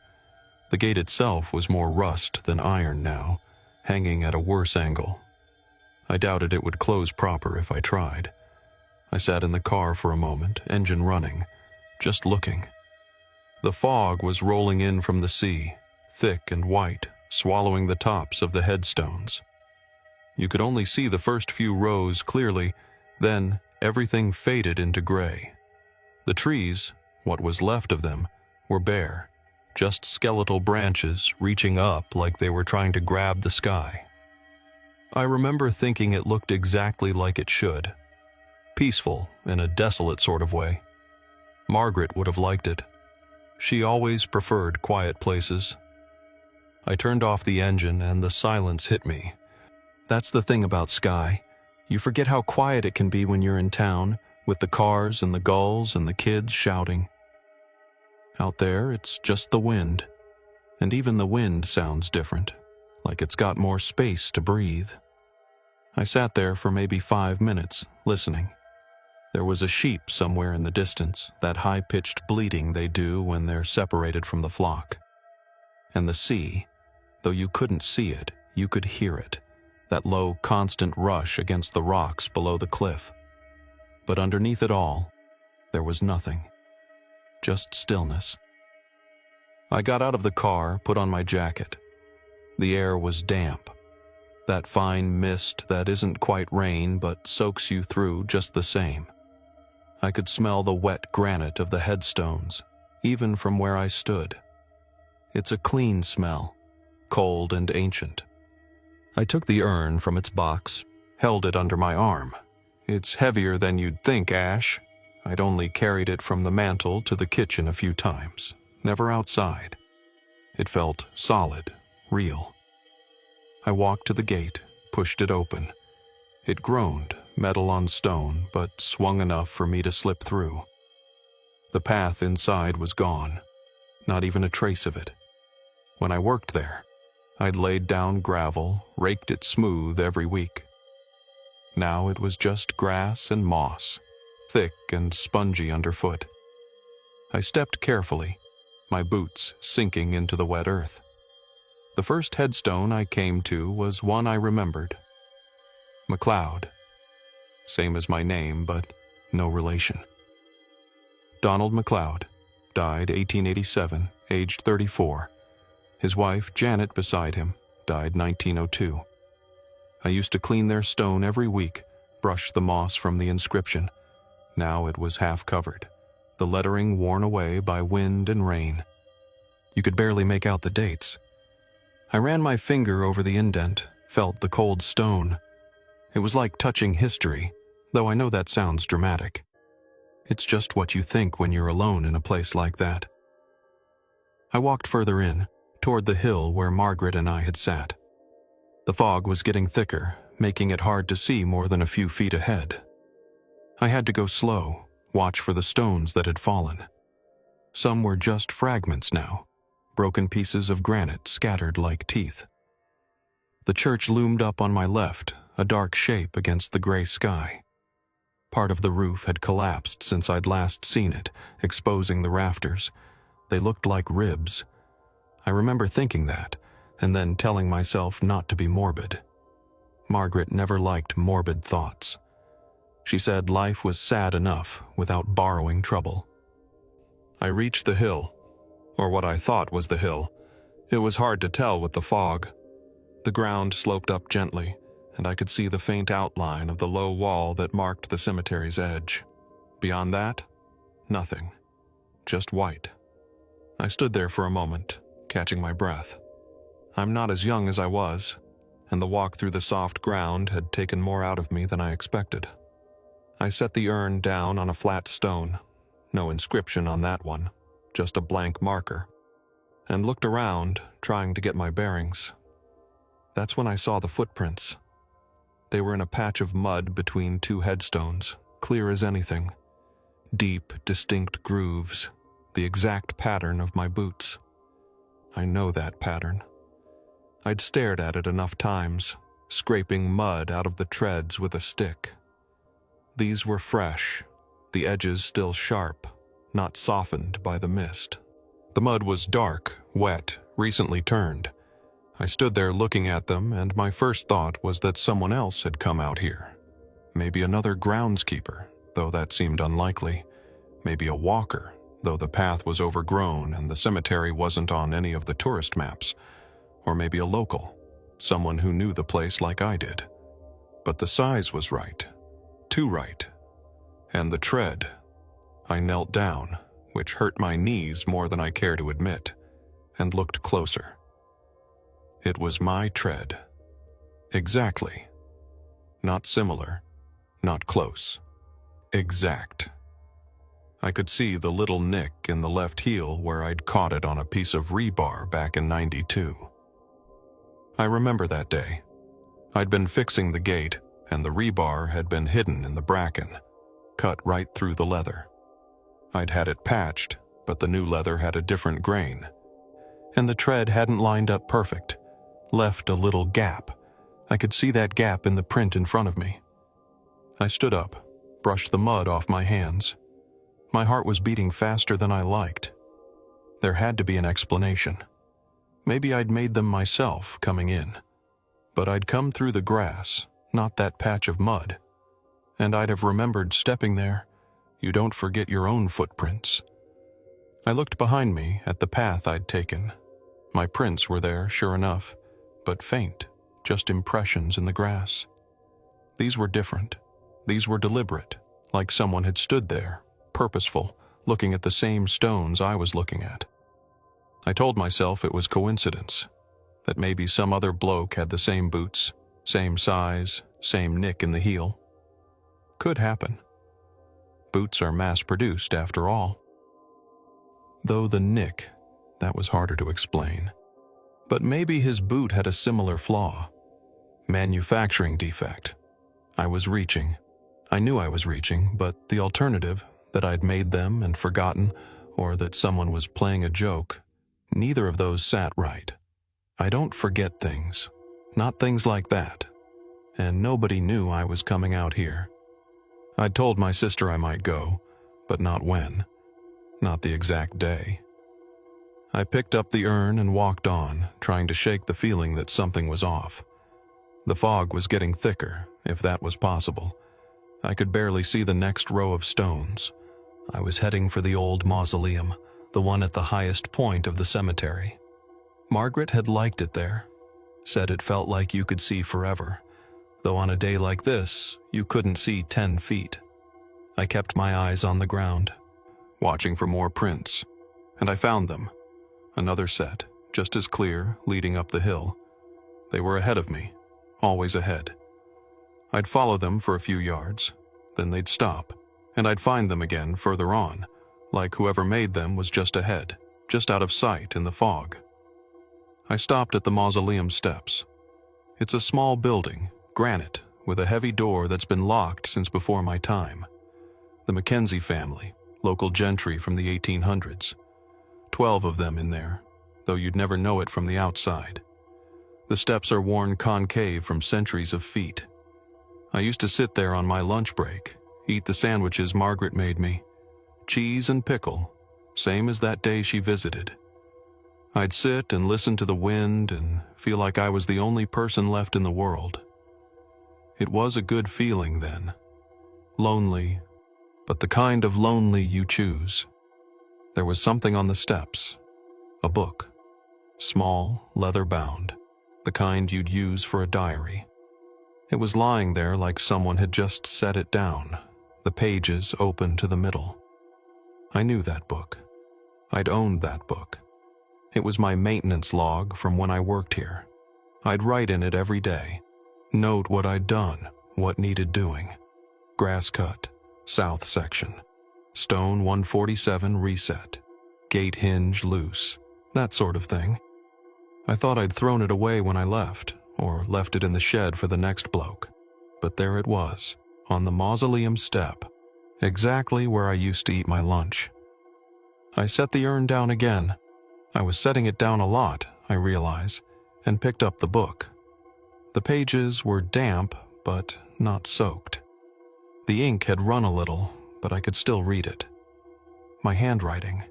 The gate itself was more rust than iron now, hanging at a worse angle. I doubted it would close proper if I tried. I sat in the car for a moment, engine running, just looking. The fog was rolling in from the sea, thick and white, swallowing the tops of the headstones. You could only see the first few rows clearly, then everything faded into gray. The trees, what was left of them, were bare, just skeletal branches reaching up like they were trying to grab the sky. I remember thinking it looked exactly like it should. Peaceful in a desolate sort of way. Margaret would have liked it. She always preferred quiet places. I turned off the engine and the silence hit me. That's the thing about Skye. You forget how quiet it can be when you're in town, with the cars and the gulls and the kids shouting. Out there, it's just the wind. And even the wind sounds different, like it's got more space to breathe. I sat there for maybe 5 minutes, listening. There was a sheep somewhere in the distance, that high-pitched bleating they do when they're separated from the flock. And the sea, though you couldn't see it, you could hear it, that low, constant rush against the rocks below the cliff. But underneath it all, there was nothing. Just stillness. I got out of the car, put on my jacket. The air was damp. That fine mist that isn't quite rain but soaks you through just the same. I could smell the wet granite of the headstones, even from where I stood. It's a clean smell, cold and ancient. I took the urn from its box, held it under my arm. It's heavier than you'd think, Ash. I'd only carried it from the mantel to the kitchen a few times, never outside. It felt solid, real. I walked to the gate, pushed it open. It groaned, metal on stone, but swung enough for me to slip through. The path inside was gone, not even a trace of it. When I worked there, I'd laid down gravel, raked it smooth every week. Now it was just grass and moss, thick and spongy underfoot. I stepped carefully, my boots sinking into the wet earth. The first headstone I came to was one I remembered. MacLeod. Same as my name, but no relation. Donald MacLeod, died 1887, aged 34. His wife, Janet, beside him, died 1902. I used to clean their stone every week, brush the moss from the inscription. Now it was half covered, the lettering worn away by wind and rain. You could barely make out the dates. I ran my finger over the indent, felt the cold stone. It was like touching history, though I know that sounds dramatic. It's just what you think when you're alone in a place like that. I walked further in, toward the hill where Margaret and I had sat. The fog was getting thicker, making it hard to see more than a few feet ahead. I had to go slow, watch for the stones that had fallen. Some were just fragments now, broken pieces of granite scattered like teeth. The church loomed up on my left, a dark shape against the gray sky. Part of the roof had collapsed since I'd last seen it, exposing the rafters. They looked like ribs. I remember thinking that, and then telling myself not to be morbid. Margaret never liked morbid thoughts. She said life was sad enough without borrowing trouble. I reached the hill, or what I thought was the hill. It was hard to tell with the fog. The ground sloped up gently, and I could see the faint outline of the low wall that marked the cemetery's edge. Beyond that, nothing. Just white. I stood there for a moment, catching my breath. I'm not as young as I was, and the walk through the soft ground had taken more out of me than I expected. I set the urn down on a flat stone, no inscription on that one, just a blank marker, and looked around, trying to get my bearings. That's when I saw the footprints. They were in a patch of mud between two headstones, clear as anything. Deep, distinct grooves, the exact pattern of my boots. I know that pattern. I'd stared at it enough times, scraping mud out of the treads with a stick. These were fresh, the edges still sharp, not softened by the mist. The mud was dark, wet, recently turned. I stood there looking at them, and my first thought was that someone else had come out here. Maybe another groundskeeper, though that seemed unlikely. Maybe a walker, though the path was overgrown and the cemetery wasn't on any of the tourist maps. Or maybe a local, someone who knew the place like I did. But the size was right. Too right. And the tread. I knelt down, which hurt my knees more than I care to admit, and looked closer. It was my tread. Exactly. Not similar. Not close. Exact. I could see the little nick in the left heel where I'd caught it on a piece of rebar back in '92. I remember that day. I'd been fixing the gate, and the rebar had been hidden in the bracken, cut right through the leather. I'd had it patched, but the new leather had a different grain. And the tread hadn't lined up perfect, left a little gap. I could see that gap in the print in front of me. I stood up, brushed the mud off my hands. My heart was beating faster than I liked. There had to be an explanation. Maybe I'd made them myself coming in. But I'd come through the grass, not that patch of mud. And I'd have remembered stepping there. You don't forget your own footprints. I looked behind me at the path I'd taken. My prints were there, sure enough, but faint, just impressions in the grass. These were different. These were deliberate, like someone had stood there, purposeful, looking at the same stones I was looking at. I told myself it was coincidence, that maybe some other bloke had the same boots, same size, same nick in the heel. Could happen. Boots are mass-produced after all. Though the nick, that was harder to explain. But maybe his boot had a similar flaw. Manufacturing defect. I was reaching. I knew I was reaching, but the alternative, that I'd made them and forgotten, or that someone was playing a joke, neither of those sat right. I don't forget things. Not things like that. And nobody knew I was coming out here. I'd told my sister I might go, but not when. Not the exact day. I picked up the urn and walked on, trying to shake the feeling that something was off. The fog was getting thicker, if that was possible. I could barely see the next row of stones. I was heading for the old mausoleum, the one at the highest point of the cemetery. Margaret had liked it there, said it felt like you could see forever, though on a day like this, you couldn't see 10 feet. I kept my eyes on the ground, watching for more prints, and I found them. Another set, just as clear, leading up the hill. They were ahead of me, always ahead. I'd follow them for a few yards, then they'd stop, and I'd find them again further on, like whoever made them was just ahead, just out of sight in the fog. I stopped at the mausoleum steps. It's a small building, granite, with a heavy door that's been locked since before my time. The Mackenzie family, local gentry from the 1800s. 12 of them in there, though you'd never know it from the outside. The steps are worn concave from centuries of feet. I used to sit there on my lunch break, eat the sandwiches Margaret made me. Cheese and pickle, same as that day she visited. I'd sit and listen to the wind and feel like I was the only person left in the world. It was a good feeling then. Lonely, but the kind of lonely you choose. There was something on the steps. A book. Small, leather-bound. The kind you'd use for a diary. It was lying there like someone had just set it down, the pages open to the middle. I knew that book. I'd owned that book. It was my maintenance log from when I worked here. I'd write in it every day, note what I'd done, what needed doing. Grass cut, south section. Stone 147 reset. Gate hinge loose. That sort of thing. I thought I'd thrown it away when I left, or left it in the shed for the next bloke. But there it was, on the mausoleum step, exactly where I used to eat my lunch. I set the urn down again. I was setting it down a lot, I realize, and picked up the book. The pages were damp, but not soaked. The ink had run a little, but I could still read it. My handwriting.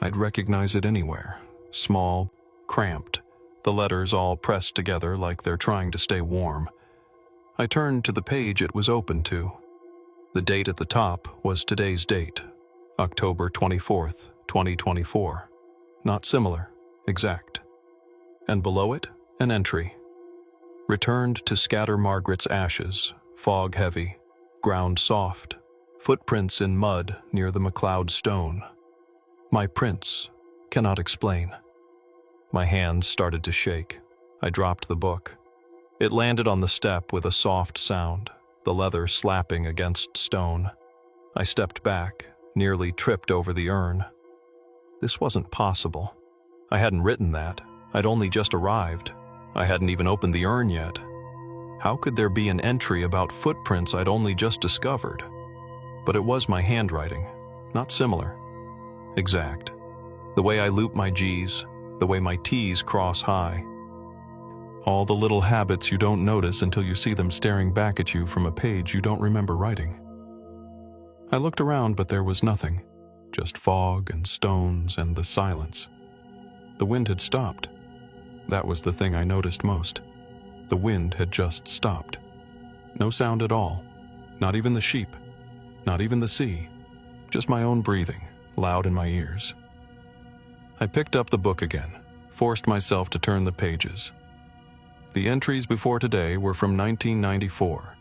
I'd recognize it anywhere. Small, cramped, the letters all pressed together like they're trying to stay warm. I turned to the page it was open to. The date at the top was today's date, October 24th, 2024. Not similar, exact. And below it, an entry. Returned to scatter Margaret's ashes, fog heavy, ground soft, footprints in mud near the McLeod stone. My prints, cannot explain. My hands started to shake. I dropped the book. It landed on the step with a soft sound, the leather slapping against stone. I stepped back, nearly tripped over the urn. This wasn't possible. I hadn't written that. I'd only just arrived. I hadn't even opened the urn yet. How could there be an entry about footprints I'd only just discovered? But it was my handwriting, not similar. Exact. The way I loop my G's, the way my T's cross high. All the little habits you don't notice until you see them staring back at you from a page you don't remember writing. I looked around, but there was nothing. Just fog and stones and the silence. The wind had stopped. That was the thing I noticed most. The wind had just stopped. No sound at all. Not even the sheep. Not even the sea. Just my own breathing, loud in my ears. I picked up the book again, forced myself to turn the pages. The entries before today were from 1994.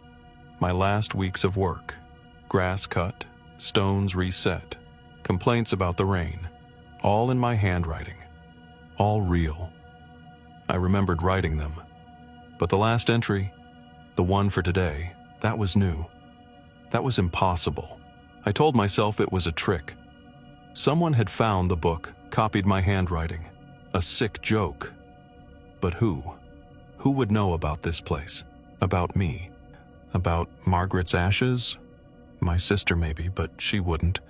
My last weeks of work. Grass cut, stones reset, complaints about the rain. All in my handwriting. All real. I remembered writing them. But the last entry, the one for today, that was new. That was impossible. I told myself it was a trick. Someone had found the book, copied my handwriting. A sick joke. But who? Who would know about this place? About me? About Margaret's ashes? My sister maybe, but she wouldn't.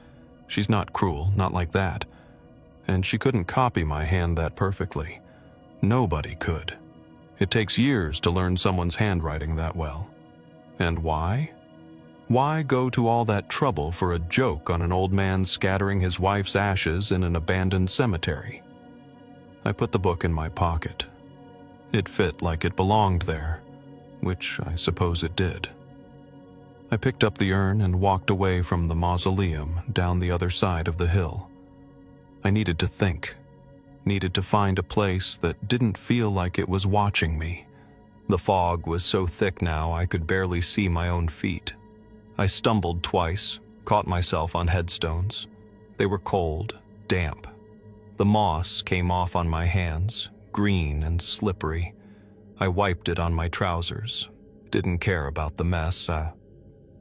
She's not cruel, not like that. And she couldn't copy my hand that perfectly. Nobody could. It takes years to learn someone's handwriting that well. And why? Why go to all that trouble for a joke on an old man scattering his wife's ashes in an abandoned cemetery? I put the book in my pocket. It fit like it belonged there, which I suppose it did. I picked up the urn and walked away from the mausoleum down the other side of the hill. I needed to think. Needed to find a place that didn't feel like it was watching me. The fog was so thick now I could barely see my own feet. I stumbled twice, caught myself on headstones. They were cold, damp. The moss came off on my hands, green and slippery. I wiped it on my trousers. Didn't care about the mess.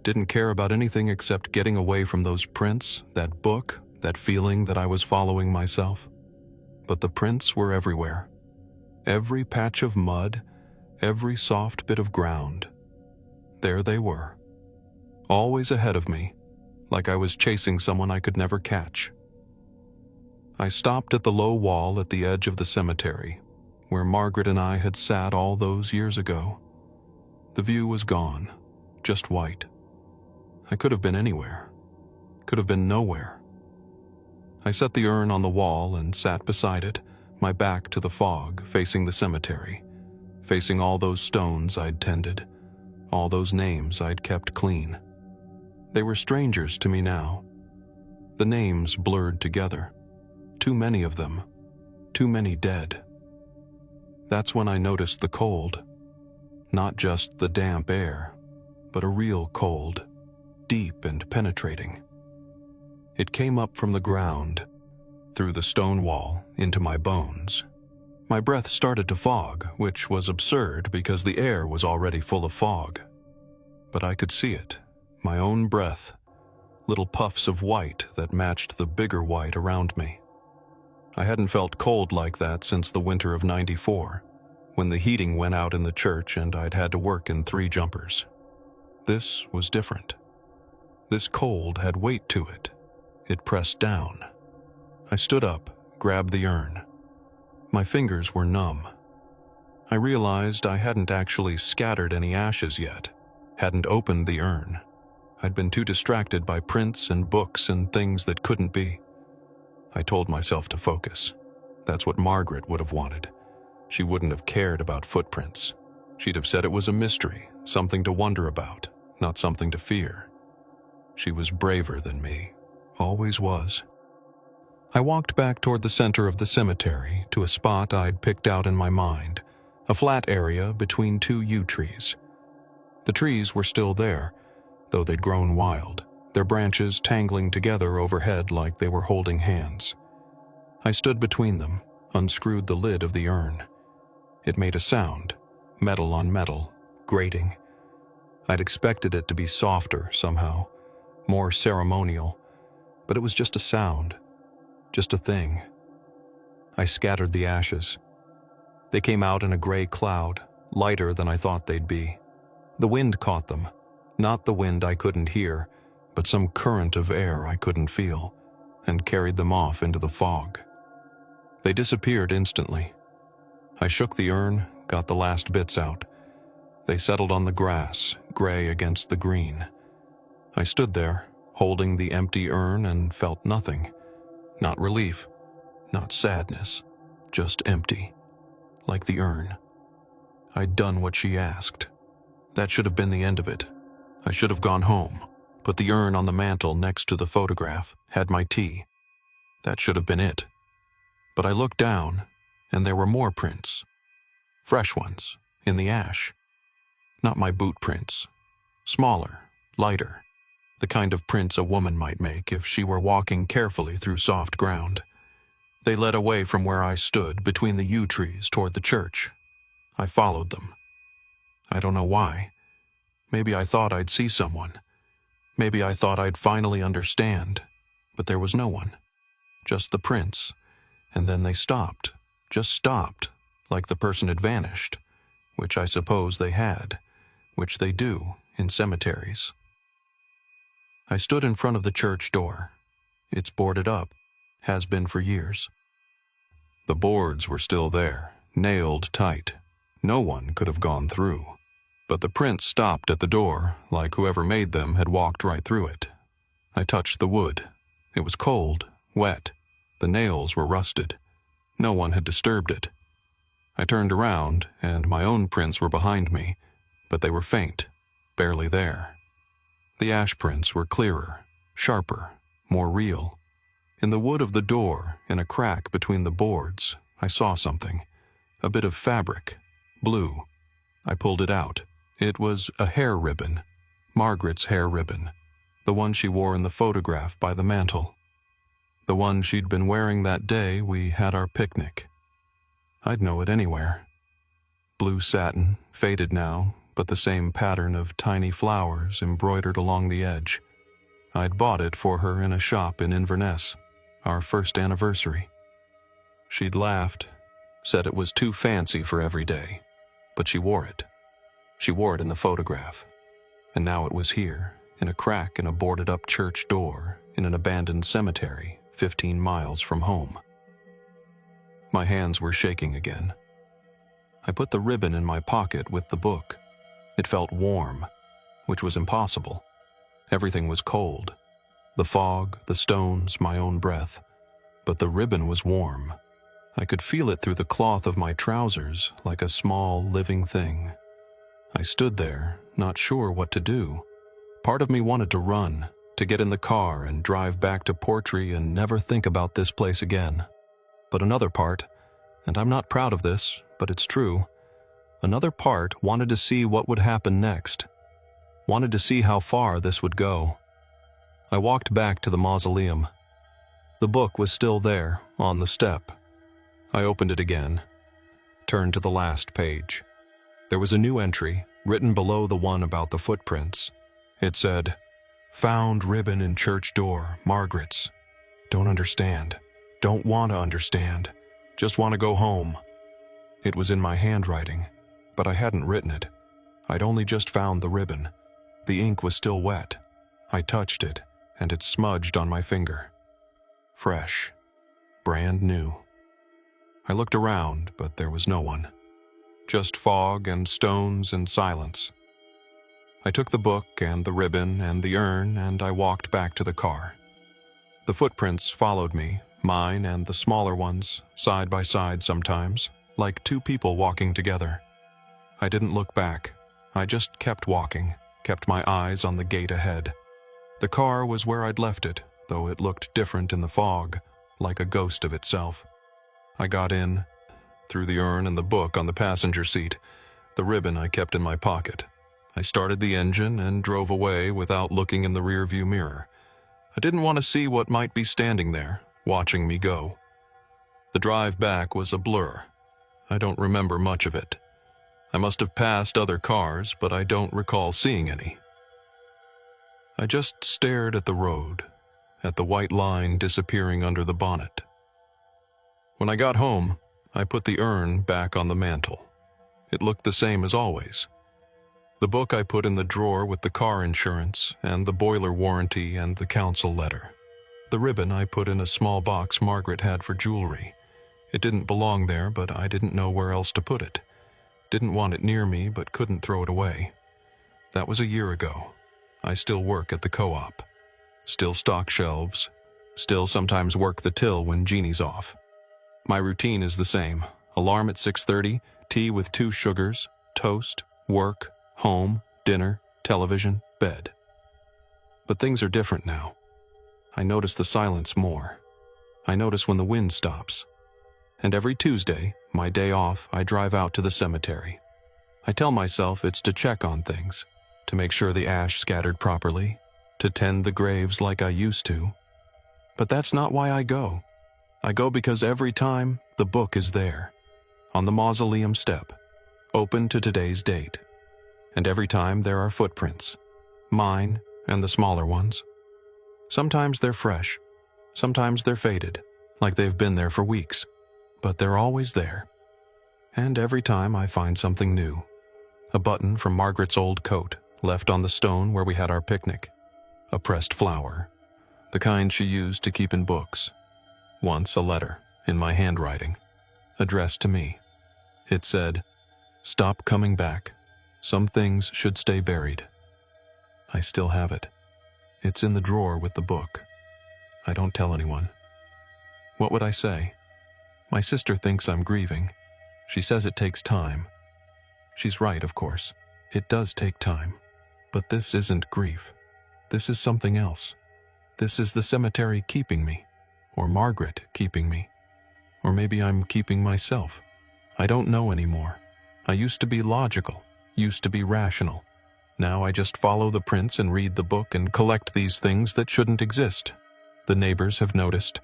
Didn't care about anything except getting away from those prints, that book, that feeling that I was following myself. But the prints were everywhere. Every patch of mud, every soft bit of ground. There they were. Always ahead of me, like I was chasing someone I could never catch. I stopped at the low wall at the edge of the cemetery, where Margaret and I had sat all those years ago. The view was gone, just white. I could have been anywhere. Could have been nowhere. I set the urn on the wall and sat beside it, my back to the fog, facing the cemetery, facing all those stones I'd tended, all those names I'd kept clean. They were strangers to me now. The names blurred together. Too many of them. Too many dead. That's when I noticed the cold. Not just the damp air, but a real cold, deep and penetrating. It came up from the ground, through the stone wall, into my bones. My breath started to fog, which was absurd because the air was already full of fog. But I could see it, my own breath, little puffs of white that matched the bigger white around me. I hadn't felt cold like that since the winter of '94, when the heating went out in the church and I'd had to work in 3 jumpers. This was different. This cold had weight to it. It pressed down. I stood up, grabbed the urn. My fingers were numb. I realized I hadn't actually scattered any ashes yet, hadn't opened the urn. I'd been too distracted by prints and books and things that couldn't be. I told myself to focus. That's what Margaret would have wanted. She wouldn't have cared about footprints. She'd have said it was a mystery, something to wonder about, not something to fear. She was braver than me, always was. I walked back toward the center of the cemetery to a spot I'd picked out in my mind, a flat area between two yew trees. The trees were still there, though they'd grown wild, their branches tangling together overhead like they were holding hands. I stood between them, unscrewed the lid of the urn. It made a sound, metal on metal, grating. I'd expected it to be softer somehow, more ceremonial, but it was just a sound, just a thing. I scattered the ashes. They came out in a gray cloud, lighter than I thought they'd be. The wind caught them, not the wind I couldn't hear, but some current of air I couldn't feel, and carried them off into the fog. They disappeared instantly. I shook the urn, got the last bits out. They settled on the grass, gray against the green. I stood there, holding the empty urn, and felt nothing. Not relief, not sadness, just empty, like the urn. I'd done what she asked. That should have been the end of it. I should have gone home, put the urn on the mantel next to the photograph, had my tea. That should have been it. But I looked down, and there were more prints. Fresh ones, in the ash. Not my boot prints. Smaller, lighter. The kind of prints a woman might make if she were walking carefully through soft ground. They led away from where I stood between the yew trees toward the church. I followed them. I don't know why. Maybe I thought I'd see someone. Maybe I thought I'd finally understand. But there was no one. Just the prints. And then they stopped. Just stopped. Like the person had vanished. Which I suppose they had. Which they do in cemeteries. I stood in front of the church door. It's boarded up. Has been for years. The boards were still there, nailed tight. No one could have gone through. But the prints stopped at the door, like whoever made them had walked right through it. I touched the wood. It was cold, wet. The nails were rusted. No one had disturbed it. I turned around, and my own prints were behind me, but they were faint, barely there. The ash prints were clearer, sharper, more real. In the wood of the door, in a crack between the boards, I saw something. A bit of fabric, blue. I pulled it out. It was a hair ribbon, Margaret's hair ribbon, the one she wore in the photograph by the mantel. The one she'd been wearing that day we had our picnic. I'd know it anywhere. Blue satin, faded now, but the same pattern of tiny flowers embroidered along the edge. I'd bought it for her in a shop in Inverness, our first anniversary. She'd laughed, said it was too fancy for every day, but she wore it. She wore it in the photograph, and now it was here, in a crack in a boarded-up church door in an abandoned cemetery 15 miles from home. My hands were shaking again. I put the ribbon in my pocket with the book. It felt warm, which was impossible. Everything was cold. The fog, the stones, my own breath. But the ribbon was warm. I could feel it through the cloth of my trousers like a small, living thing. I stood there, not sure what to do. Part of me wanted to run, to get in the car and drive back to Portree and never think about this place again. But another part, and I'm not proud of this, but it's true, another part wanted to see what would happen next. Wanted to see how far this would go. I walked back to the mausoleum. The book was still there, on the step. I opened it again, turned to the last page. There was a new entry, written below the one about the footprints. It said, "Found ribbon in church door, Margaret's. Don't understand. Don't want to understand. Just want to go home." It was in my handwriting, but I hadn't written it. I'd only just found the ribbon. The ink was still wet. I touched it, and it smudged on my finger. Fresh. Brand new. I looked around, but there was no one. Just fog and stones and silence. I took the book and the ribbon and the urn, and I walked back to the car. The footprints followed me, Mine and the smaller ones, side by side sometimes, like two people walking together. I didn't look back. I just kept walking, kept my eyes on the gate ahead. The car was where I'd left it, though it looked different in the fog, like a ghost of itself. I got in, threw the urn and the book on the passenger seat, the ribbon I kept in my pocket. I started the engine and drove away without looking in the rearview mirror. I didn't want to see what might be standing there, watching me go. The drive back was a blur. I don't remember much of it. I must have passed other cars, but I don't recall seeing any. I just stared at the road, at the white line disappearing under the bonnet. When I got home, I put the urn back on the mantel. It looked the same as always. The book I put in the drawer with the car insurance and the boiler warranty and the council letter. The ribbon I put in a small box Margaret had for jewelry. It didn't belong there, but I didn't know where else to put it. Didn't want it near me, but couldn't throw it away. That was a year ago. I still work at the co-op. Still stock shelves. Still sometimes work the till when Jeannie's off. My routine is the same. Alarm at 6:30, tea with 2 sugars, toast, work, home, dinner, television, bed. But things are different now. I notice the silence more. I notice when the wind stops. And every Tuesday, my day off, I drive out to the cemetery. I tell myself it's to check on things, to make sure the ash scattered properly, to tend the graves like I used to. But that's not why I go. I go because every time, the book is there, on the mausoleum step, open to today's date. And every time there are footprints, mine and the smaller ones. Sometimes they're fresh, sometimes they're faded, like they've been there for weeks, but they're always there. And every time I find something new. A button from Margaret's old coat, left on the stone where we had our picnic. A pressed flower, the kind she used to keep in books. Once a letter, in my handwriting, addressed to me. It said, "Stop coming back. Some things should stay buried." I still have it. It's in the drawer with the book. I don't tell anyone. What would I say? My sister thinks I'm grieving. She says it takes time. She's right, of course. It does take time. But this isn't grief. This is something else. This is the cemetery keeping me, or Margaret keeping me. Or maybe I'm keeping myself. I don't know anymore. I used to be logical. Used to be rational. Now I just follow the prints and read the book and collect these things that shouldn't exist. The neighbors have noticed.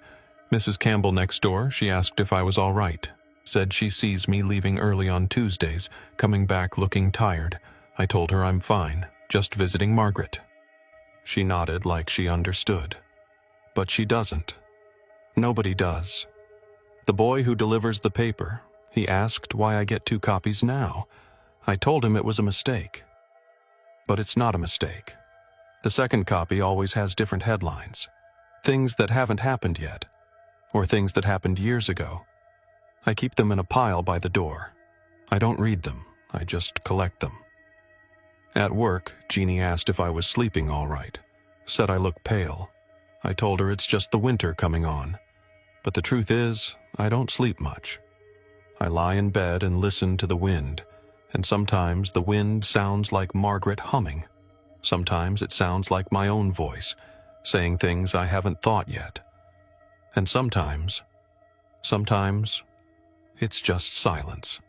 Mrs. Campbell next door, she asked if I was all right. Said she sees me leaving early on Tuesdays, coming back looking tired. I told her I'm fine, just visiting Margaret. She nodded like she understood. But she doesn't. Nobody does. The boy who delivers the paper, he asked why I get 2 copies now. I told him it was a mistake. But it's not a mistake. The second copy always has different headlines. Things that haven't happened yet. Or things that happened years ago. I keep them in a pile by the door. I don't read them. I just collect them. At work, Jeannie asked if I was sleeping all right. Said I looked pale. I told her it's just the winter coming on. But the truth is, I don't sleep much. I lie in bed and listen to the wind. And sometimes the wind sounds like Margaret humming. Sometimes it sounds like my own voice, saying things I haven't thought yet. And sometimes, it's just silence.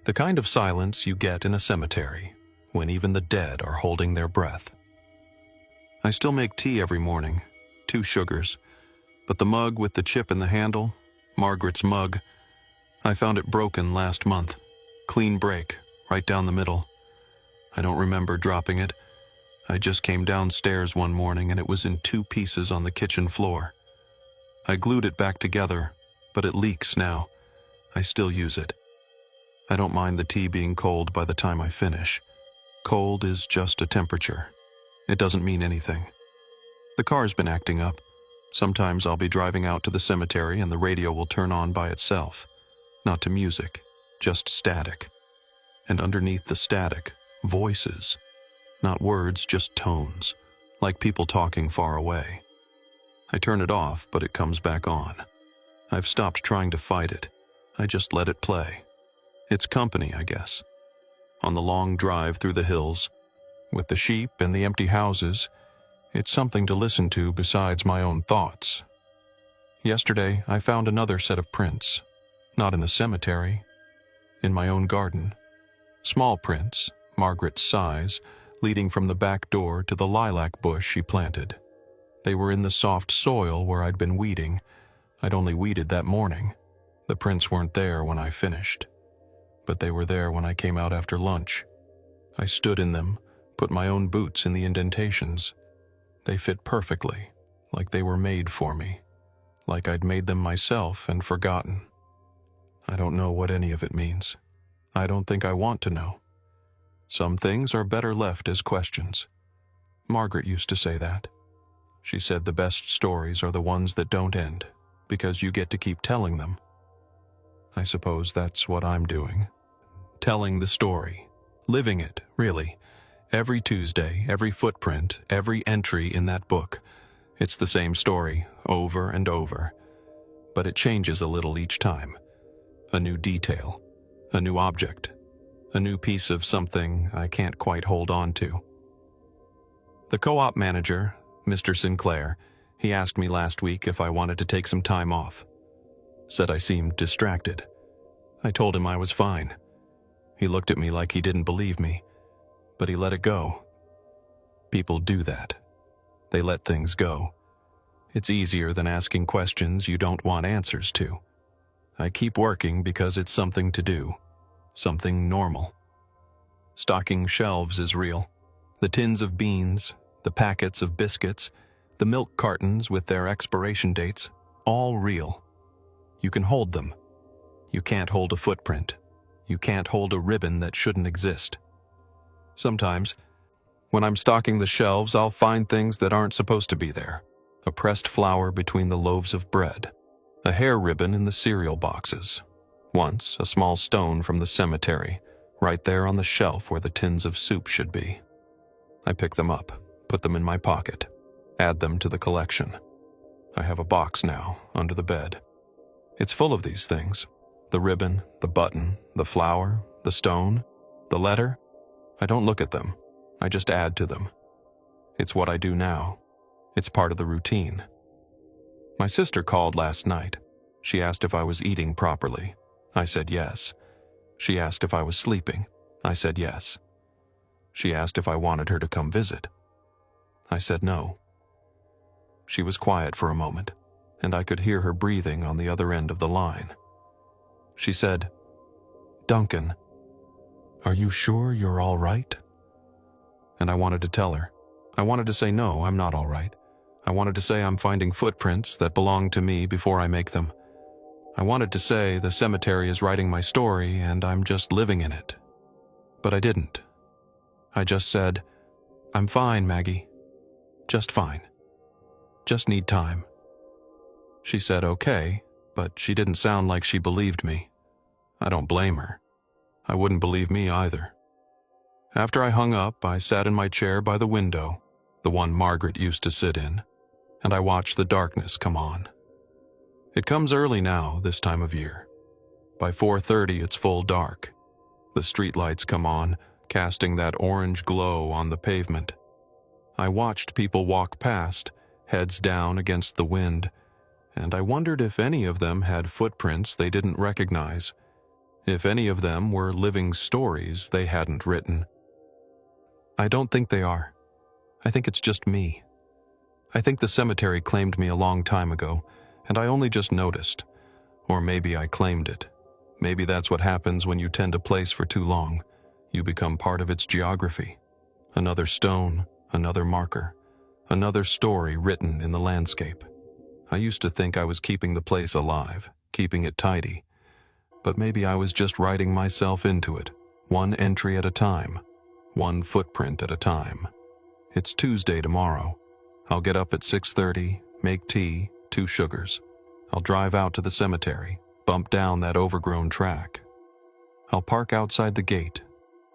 The kind of silence you get in a cemetery, when even the dead are holding their breath. I still make tea every morning, 2 sugars, but the mug with the chip in the handle, Margaret's mug, I found it broken last month. Clean break, right down the middle. I don't remember dropping it. I just came downstairs one morning and it was in 2 pieces on the kitchen floor. I glued it back together, but it leaks now. I still use it. I don't mind the tea being cold by the time I finish. Cold is just a temperature. It doesn't mean anything. The car's been acting up. Sometimes I'll be driving out to the cemetery and the radio will turn on by itself. Not to music, just static. And underneath the static, voices. Not words, just tones, like people talking far away. I turn it off, but it comes back on. I've stopped trying to fight it. I just let it play. It's company, I guess. On the long drive through the hills, with the sheep and the empty houses, it's something to listen to besides my own thoughts. Yesterday, I found another set of prints. Not in the cemetery. In my own garden. Small prints, Margaret's size, leading from the back door to the lilac bush she planted. They were in the soft soil where I'd been weeding. I'd only weeded that morning. The prints weren't there when I finished. But they were there when I came out after lunch. I stood in them, put my own boots in the indentations. They fit perfectly, like they were made for me. Like I'd made them myself and forgotten. I don't know what any of it means. I don't think I want to know. Some things are better left as questions. Margaret used to say that. She said the best stories are the ones that don't end, because you get to keep telling them. I suppose that's what I'm doing. Telling the story. Living it, really. Every Tuesday, every footprint, every entry in that book. It's the same story, over and over. But it changes a little each time. A new detail. A new object. A new piece of something I can't quite hold on to. The co-op manager, Mr. Sinclair, he asked me last week if I wanted to take some time off. Said I seemed distracted. I told him I was fine. He looked at me like he didn't believe me, but he let it go. People do that. They let things go. It's easier than asking questions you don't want answers to. I keep working because it's something to do. Something normal. Stocking shelves is real. The tins of beans, the packets of biscuits, the milk cartons with their expiration dates, all real. You can hold them. You can't hold a footprint. You can't hold a ribbon that shouldn't exist. Sometimes, when I'm stocking the shelves, I'll find things that aren't supposed to be there. A pressed flower between the loaves of bread. A hair ribbon in the cereal boxes. Once, a small stone from the cemetery, right there on the shelf where the tins of soup should be. I pick them up, put them in my pocket, add them to the collection. I have a box now, under the bed. It's full of these things. The ribbon, the button, the flower, the stone, the letter. I don't look at them. I just add to them. It's what I do now. It's part of the routine. My sister called last night. She asked if I was eating properly. I said yes. She asked if I was sleeping. I said yes. She asked if I wanted her to come visit. I said no. She was quiet for a moment, and I could hear her breathing on the other end of the line. She said, "Duncan, are you sure you're all right?" And I wanted to tell her. I wanted to say no, I'm not all right. I wanted to say I'm finding footprints that belong to me before I make them. I wanted to say the cemetery is writing my story and I'm just living in it. But I didn't. I just said, "I'm fine, Maggie. Just fine. Just need time." She said okay, but she didn't sound like she believed me. I don't blame her. I wouldn't believe me either. After I hung up, I sat in my chair by the window, the one Margaret used to sit in, and I watched the darkness come on. It comes early now, this time of year. By 4:30, it's full dark. The streetlights come on, casting that orange glow on the pavement. I watched people walk past, heads down against the wind, and I wondered if any of them had footprints they didn't recognize, if any of them were living stories they hadn't written. I don't think they are. I think it's just me. I think the cemetery claimed me a long time ago, and I only just noticed. Or maybe I claimed it. Maybe that's what happens when you tend a place for too long. You become part of its geography. Another stone, another marker, another story written in the landscape. I used to think I was keeping the place alive, keeping it tidy. But maybe I was just writing myself into it, one entry at a time, one footprint at a time. It's Tuesday tomorrow. I'll get up at 6:30, make tea, 2 sugars. I'll drive out to the cemetery, bump down that overgrown track. I'll park outside the gate,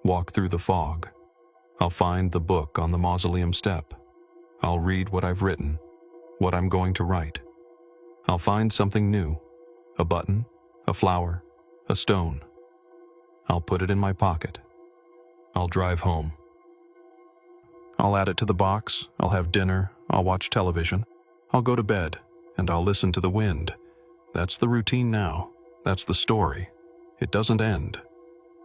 walk through the fog. I'll find the book on the mausoleum step. I'll read what I've written. what I'm going to write. I'll find something new, a button, a flower, a stone. I'll put it in my pocket. I'll drive home. I'll add it to the box, I'll have dinner, I'll watch television, I'll go to bed, and I'll listen to the wind. That's the routine now. That's the story. It doesn't end.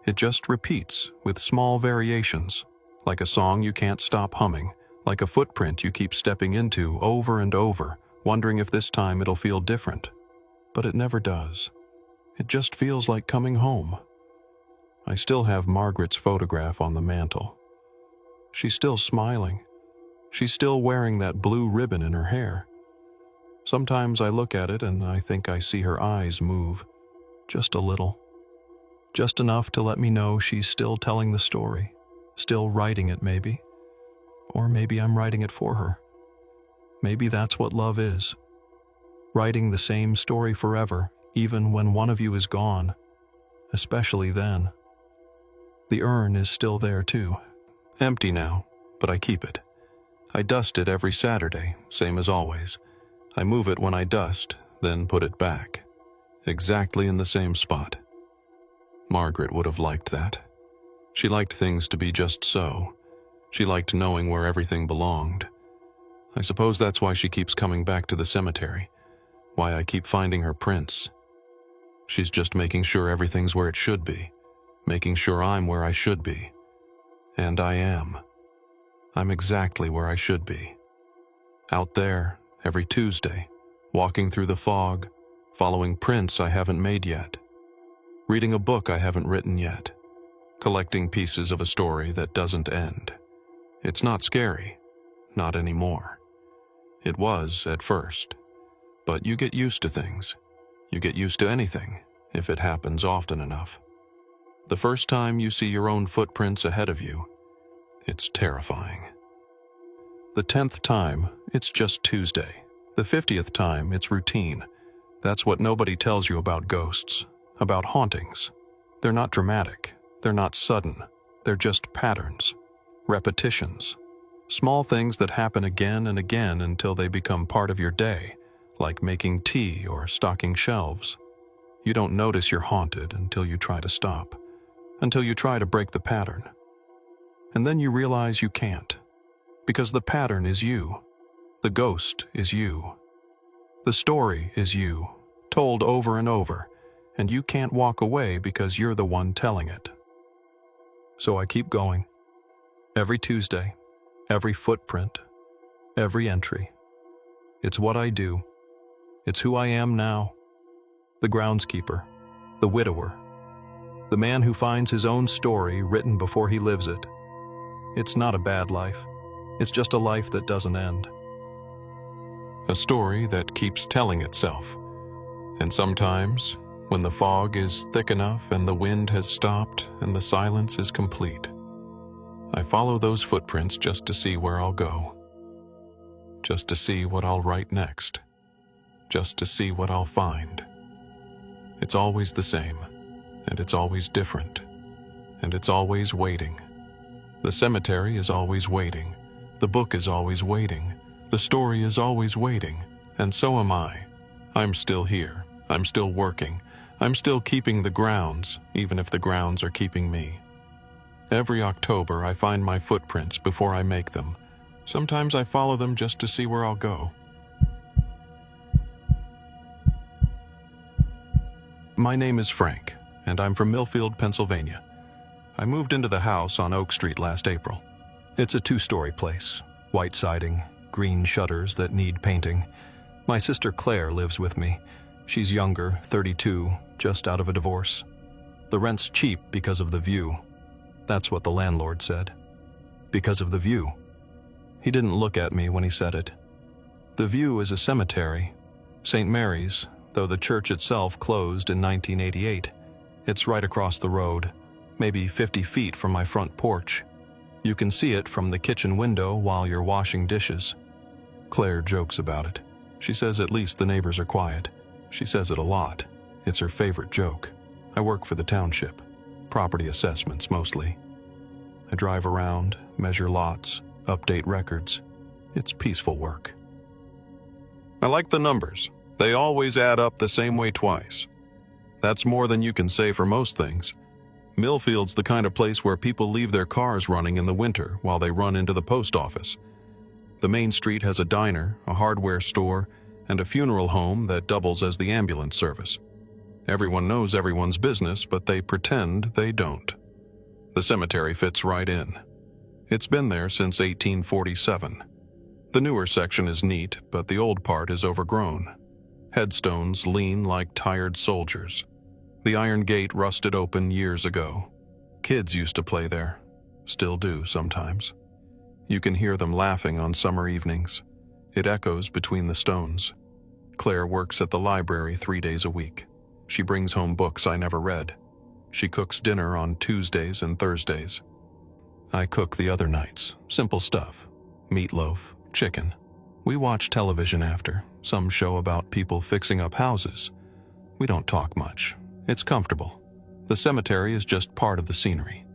It just repeats with small variations, like a song you can't stop humming, like a footprint you keep stepping into over and over, wondering if this time it'll feel different. But it never does. It just feels like coming home. I still have Margaret's photograph on the mantel. She's still smiling. She's still wearing that blue ribbon in her hair. Sometimes I look at it and I think I see her eyes move, just a little. Just enough to let me know she's still telling the story, still writing it maybe. Or maybe I'm writing it for her. Maybe that's what love is. Writing the same story forever, even when one of you is gone, especially then. The urn is still there too. Empty now, but I keep it. I dust it every Saturday, same as always. I move it when I dust, then put it back. Exactly in the same spot. Margaret would have liked that. She liked things to be just so. She liked knowing where everything belonged. I suppose that's why she keeps coming back to the cemetery, why I keep finding her prints. She's just making sure everything's where it should be, making sure I'm where I should be. And I am. I'm exactly where I should be. Out there, every Tuesday, walking through the fog, following prints I haven't made yet, reading a book I haven't written yet, collecting pieces of a story that doesn't end. It's not scary, not anymore. It was at first, but you get used to things. You get used to anything, if it happens often enough. The first time you see your own footprints ahead of you, it's terrifying. The 10th time, it's just Tuesday. The 50th time, it's routine. That's what nobody tells you about ghosts, about hauntings. They're not dramatic. They're not sudden. They're just patterns, repetitions, small things that happen again and again until they become part of your day, like making tea or stocking shelves. You don't notice you're haunted until you try to stop, until you try to break the pattern. And then you realize you can't, because the pattern is you. The ghost is you. The story is you, told over and over, and you can't walk away because you're the one telling it. So I keep going. Every Tuesday, every footprint, every entry. It's what I do. It's who I am now. The groundskeeper, the widower, the man who finds his own story written before he lives it. It's not a bad life. It's just a life that doesn't end. A story that keeps telling itself. And sometimes, when the fog is thick enough and the wind has stopped and the silence is complete, I follow those footprints just to see where I'll go. Just to see what I'll write next. Just to see what I'll find. It's always the same, and it's always different, and it's always waiting. The cemetery is always waiting. The book is always waiting. The story is always waiting, and so am I. I'm still here. I'm still working. I'm still keeping the grounds, even if the grounds are keeping me. Every October, I find my footprints before I make them. Sometimes I follow them just to see where I'll go. My name is Frank, and I'm from Millfield, Pennsylvania. I moved into the house on Oak Street last April. It's a 2-story place, white siding, green shutters that need painting. My sister Claire lives with me. She's younger, 32, just out of a divorce. The rent's cheap because of the view. That's what the landlord said. Because of the view. He didn't look at me when he said it. The view is a cemetery, St. Mary's, though the church itself closed in 1988. It's right across the road, maybe 50 feet from my front porch. You can see it from the kitchen window while you're washing dishes. Claire jokes about it. She says at least the neighbors are quiet. She says it a lot. It's her favorite joke. I work for the township. Property assessments, mostly. I drive around, measure lots, update records. It's peaceful work. I like the numbers. They always add up the same way twice. That's more than you can say for most things. Millfield's the kind of place where people leave their cars running in the winter while they run into the post office. The main street has a diner, a hardware store, and a funeral home that doubles as the ambulance service. Everyone knows everyone's business, but they pretend they don't. The cemetery fits right in. It's been there since 1847. The newer section is neat, but the old part is overgrown. Headstones lean like tired soldiers. The iron gate rusted open years ago. Kids used to play there. Still do sometimes. You can hear them laughing on summer evenings. It echoes between the stones. Claire works at the library 3 days a week. She brings home books I never read. She cooks dinner on Tuesdays and Thursdays. I cook the other nights. Simple stuff. Meatloaf, chicken. We watch television after, some show about people fixing up houses. We don't talk much. It's comfortable. The cemetery is just part of the scenery.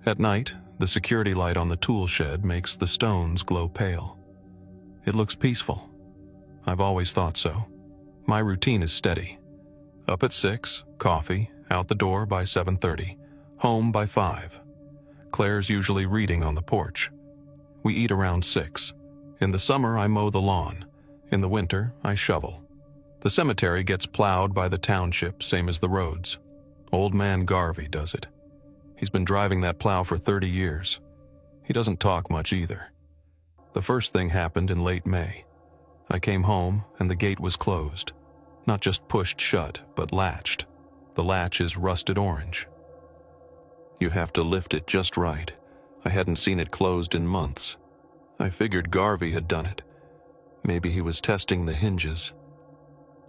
At night, the security light on the tool shed makes the stones glow pale. It looks peaceful. I've always thought so. My routine is steady. Up at 6, coffee, out the door by 7:30, home by 5. Claire's usually reading on the porch. We eat around 6. In the summer, I mow the lawn. In the winter, I shovel. The cemetery gets plowed by the township, same as the roads. Old man Garvey does it. He's been driving that plow for 30 years. He doesn't talk much either. The first thing happened in late May. I came home and the gate was closed. Not just pushed shut, but latched. The latch is rusted orange. You have to lift it just right. I hadn't seen it closed in months. I figured Garvey had done it. Maybe he was testing the hinges.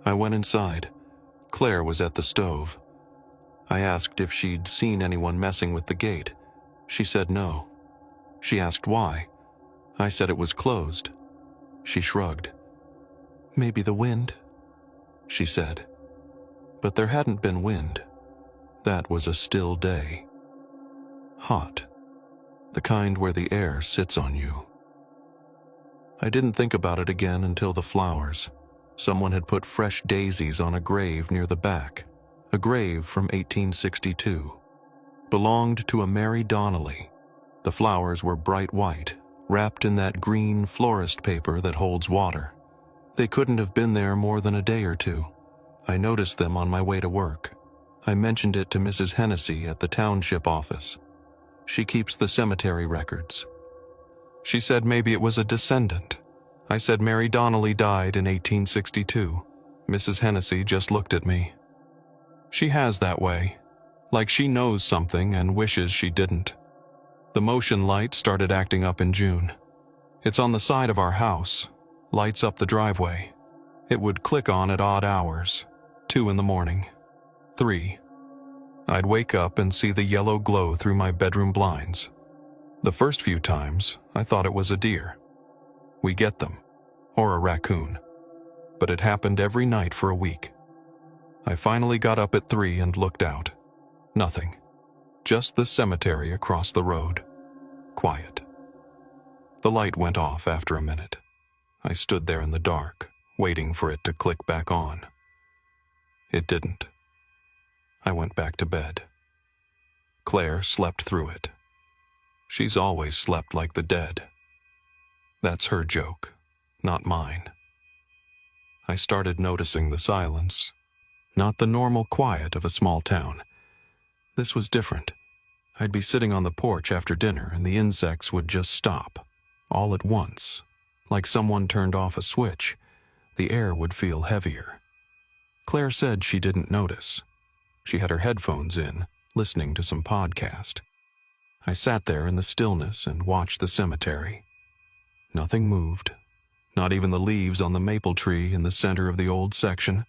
I went inside. Claire was at the stove. I asked if she'd seen anyone messing with the gate. She said no. She asked why. I said it was closed. She shrugged. Maybe the wind, she said. But there hadn't been wind. That was a still day. Hot. The kind where the air sits on you. I didn't think about it again until the flowers. Someone had put fresh daisies on a grave near the back. A grave from 1862. Belonged to a Mary Donnelly. The flowers were bright white, wrapped in that green florist paper that holds water. They couldn't have been there more than a day or two. I noticed them on my way to work. I mentioned it to Mrs. Hennessy at the township office. She keeps the cemetery records. She said maybe it was a descendant. I said Mary Donnelly died in 1862. Mrs. Hennessy just looked at me. She has that way, like she knows something and wishes she didn't. The motion light started acting up in June. It's on the side of our house, lights up the driveway. It would click on at odd hours, 2 in the morning, 3. I'd wake up and see the yellow glow through my bedroom blinds. The first few times, I thought it was a deer. We get them, or a raccoon. But it happened every night for a week. I finally got up at 3 and looked out. Nothing. Just the cemetery across the road. Quiet. The light went off after a minute. I stood there in the dark, waiting for it to click back on. It didn't. I went back to bed. Claire slept through it. She's always slept like the dead. That's her joke, not mine. I started noticing the silence, not the normal quiet of a small town. This was different. I'd be sitting on the porch after dinner and the insects would just stop, all at once, like someone turned off a switch. The air would feel heavier. Claire said she didn't notice. She had her headphones in, listening to some podcast. I sat there in the stillness and watched the cemetery. Nothing moved, not even the leaves on the maple tree in the center of the old section.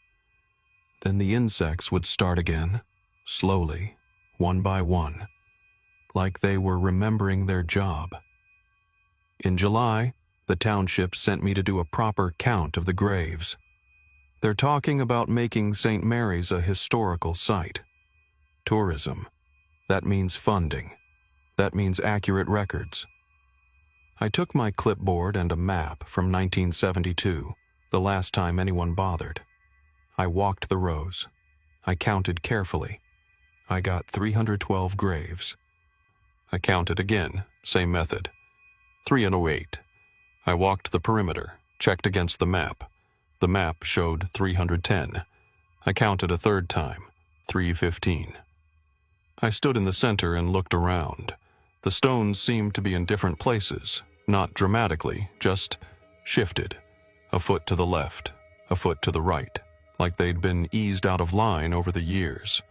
Then the insects would start again, slowly, one by one, like they were remembering their job. In July, the township sent me to do a proper count of the graves. They're talking about making St. Mary's a historical site. Tourism. That means funding. That means accurate records. I took my clipboard and a map from 1972, the last time anyone bothered. I walked the rows. I counted carefully. I got 312 graves. I counted again, same method. 308. I walked the perimeter, checked against the map. The map showed 310. I counted a third time, 315. I stood in the center and looked around. The stones seemed to be in different places, not dramatically, just shifted. A foot to the left, a foot to the right, like they'd been eased out of line over the years.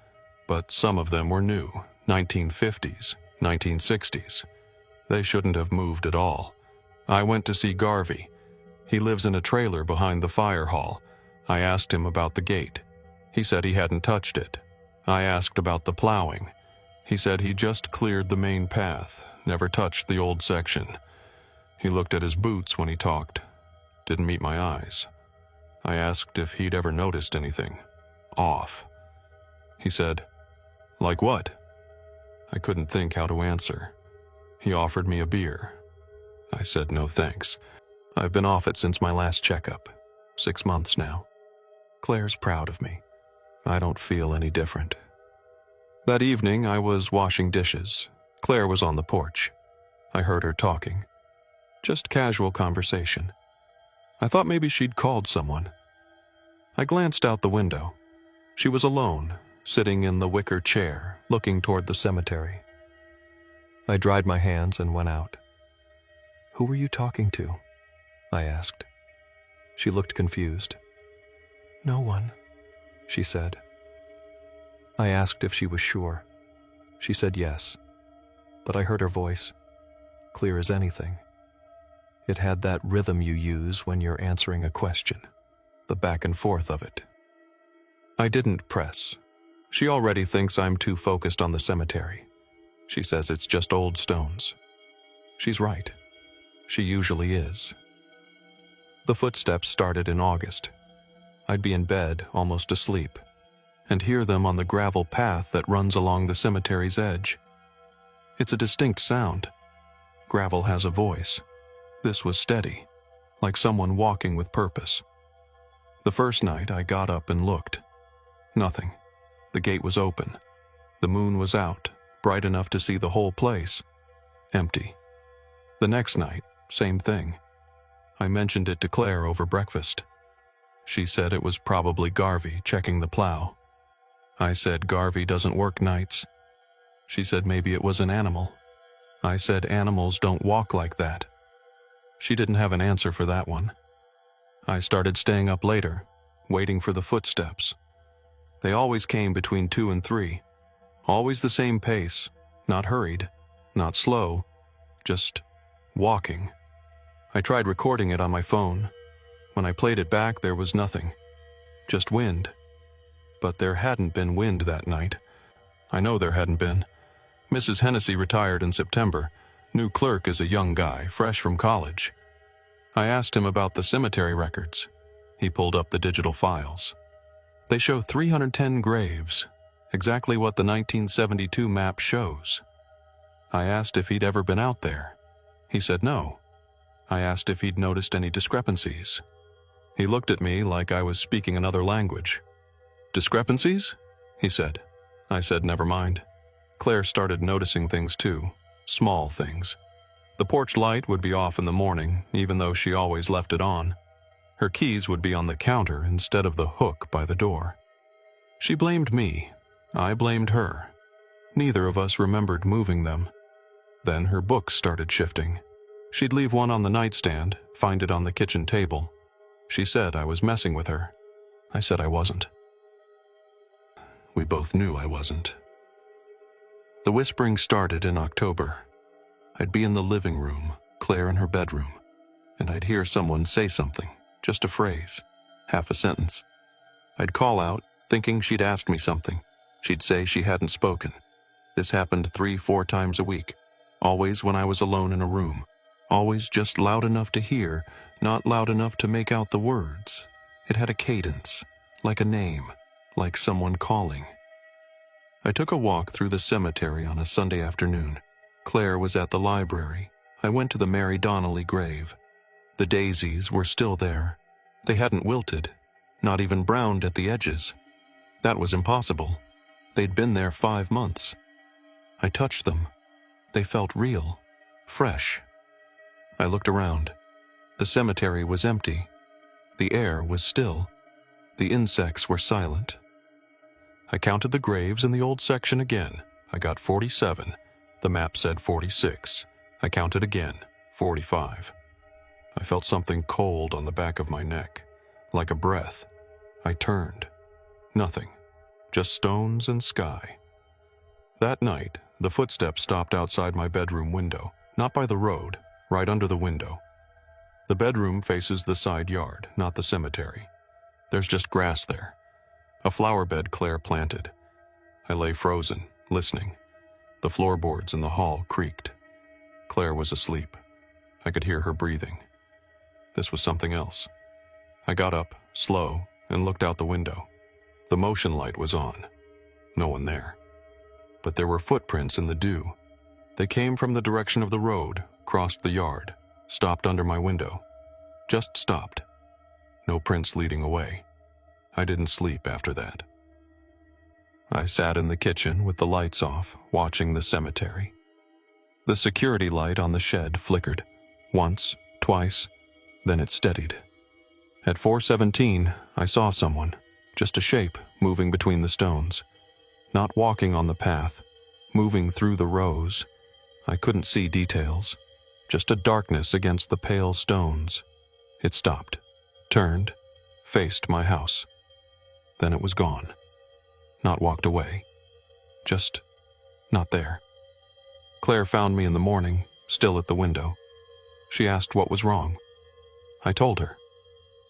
But some of them were new, 1950s, 1960s. They shouldn't have moved at all. I went to see Garvey. He lives in a trailer behind the fire hall. I asked him about the gate. He said he hadn't touched it. I asked about the plowing. He said he just cleared the main path, never touched the old section. He looked at his boots when he talked. Didn't meet my eyes. I asked if he'd ever noticed anything off. He said, "Like what?" I couldn't think how to answer. He offered me a beer. I said no thanks. I've been off it since my last checkup. 6 months now. Claire's proud of me. I don't feel any different. That evening, I was washing dishes. Claire was on the porch. I heard her talking. Just casual conversation. I thought maybe she'd called someone. I glanced out the window. She was alone, sitting in the wicker chair, looking toward the cemetery. I dried my hands and went out. "Who were you talking to?" I asked. She looked confused. "No one," she said. I asked if she was sure. She said yes, but I heard her voice, clear as anything. It had that rhythm you use when you're answering a question, the back and forth of it. I didn't press. She already thinks I'm too focused on the cemetery. She says it's just old stones. She's right. She usually is. The footsteps started in August. I'd be in bed, almost asleep, and hear them on the gravel path that runs along the cemetery's edge. It's a distinct sound. Gravel has a voice. This was steady, like someone walking with purpose. The first night, I got up and looked. Nothing. The gate was open. The moon was out, bright enough to see the whole place. Empty. The next night, same thing. I mentioned it to Claire over breakfast. She said it was probably Garvey checking the plow. I said Garvey doesn't work nights. She said maybe it was an animal. I said animals don't walk like that. She didn't have an answer for that one. I started staying up later, waiting for the footsteps. They always came between 2 and 3. Always the same pace, not hurried, not slow, just walking. I tried recording it on my phone. When I played it back, there was nothing. Just wind. But there hadn't been wind that night. I know there hadn't been. Mrs. Hennessy retired in September. New clerk is a young guy, fresh from college. I asked him about the cemetery records. He pulled up the digital files. They show 310 graves, exactly what the 1972 map shows. I asked if he'd ever been out there. He said no. I asked if he'd noticed any discrepancies. He looked at me like I was speaking another language. "Discrepancies?" he said. I said never mind. Claire started noticing things too, small things. The porch light would be off in the morning, even though she always left it on. Her keys would be on the counter instead of the hook by the door. She blamed me. I blamed her. Neither of us remembered moving them. Then her books started shifting. She'd leave one on the nightstand, find it on the kitchen table. She said I was messing with her. I said I wasn't. We both knew I wasn't. The whispering started in October. I'd be in the living room, Claire in her bedroom, and I'd hear someone say something, just a phrase, half a sentence. I'd call out, thinking she'd ask me something. She'd say she hadn't spoken. This happened 3-4 times a week, always when I was alone in a room, always just loud enough to hear, not loud enough to make out the words. It had a cadence, like a name, like someone calling. I took a walk through the cemetery on a Sunday afternoon. Claire was at the library. I went to the Mary Donnelly grave. The daisies were still there. They hadn't wilted, not even browned at the edges. That was impossible. They'd been there 5 months. I touched them. They felt real, fresh. I looked around. The cemetery was empty. The air was still. The insects were silent. I counted the graves in the old section again. I got 47. The map said 46. I counted again, 45. I felt something cold on the back of my neck, like a breath. I turned. Nothing. Just stones and sky. That night, the footsteps stopped outside my bedroom window, not by the road, right under the window. The bedroom faces the side yard, not the cemetery. There's just grass there. A flower bed Claire planted. I lay frozen, listening. The floorboards in the hall creaked. Claire was asleep. I could hear her breathing. This was something else. I got up, slow, and looked out the window. The motion light was on. No one there. But there were footprints in the dew. They came from the direction of the road, crossed the yard, stopped under my window. Just stopped. No prints leading away. I didn't sleep after that. I sat in the kitchen with the lights off, watching the cemetery. The security light on the shed flickered. Once, twice, then it steadied. At 4:17, I saw someone, just a shape moving between the stones. Not walking on the path, moving through the rows. I couldn't see details, just a darkness against the pale stones. It stopped, turned, faced my house. Then it was gone. Not walked away. Just not there. Claire found me in the morning, still at the window. She asked what was wrong. I told her.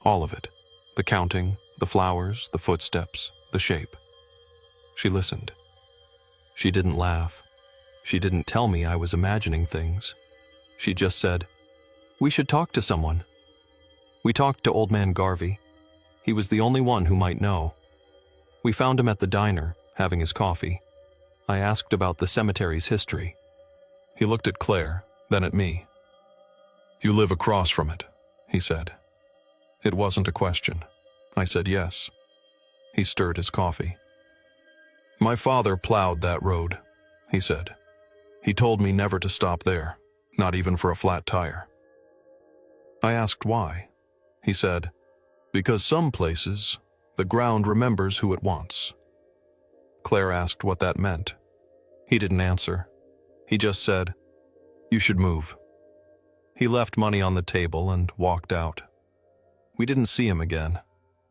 All of it. The counting, the flowers, the footsteps, the shape. She listened. She didn't laugh. She didn't tell me I was imagining things. She just said, "We should talk to someone." We talked to Old Man Garvey. He was the only one who might know. We found him at the diner, having his coffee. I asked about the cemetery's history. He looked at Claire, then at me. "You live across from it," he said. It wasn't a question. I said yes. He stirred his coffee. "My father plowed that road," he said. "He told me never to stop there, not even for a flat tire." I asked why. He said, "Because some places, the ground remembers who it wants." Claire asked what that meant. He didn't answer. He just said, "You should move." He left money on the table and walked out. We didn't see him again.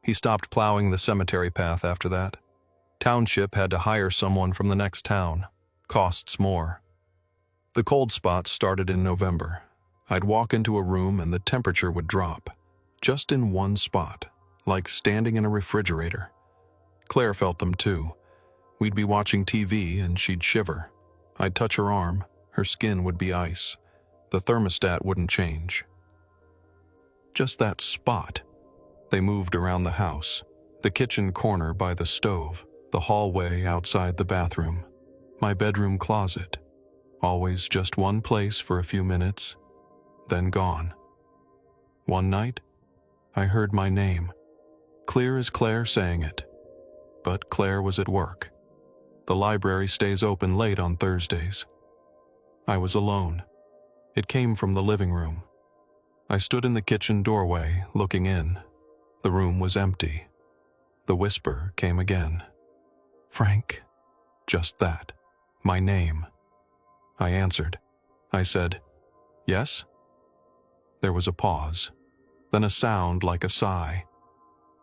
He stopped plowing the cemetery path after that. Township had to hire someone from the next town. Costs more. The cold spots started in November. I'd walk into a room and the temperature would drop. Just in one spot, like standing in a refrigerator. Claire felt them too. We'd be watching TV and she'd shiver. I'd touch her arm. Her skin would be ice. The thermostat wouldn't change. Just that spot. They moved around the house. The kitchen corner by the stove. The hallway outside the bathroom. My bedroom closet. Always just one place for a few minutes, then gone. One night, I heard my name. Clear as Claire saying it. But Claire was at work. The library stays open late on Thursdays. I was alone. It came from the living room. I stood in the kitchen doorway, looking in. The room was empty. The whisper came again. "Frank." Just that. My name. I answered. I said, "Yes?" There was a pause, then a sound like a sigh.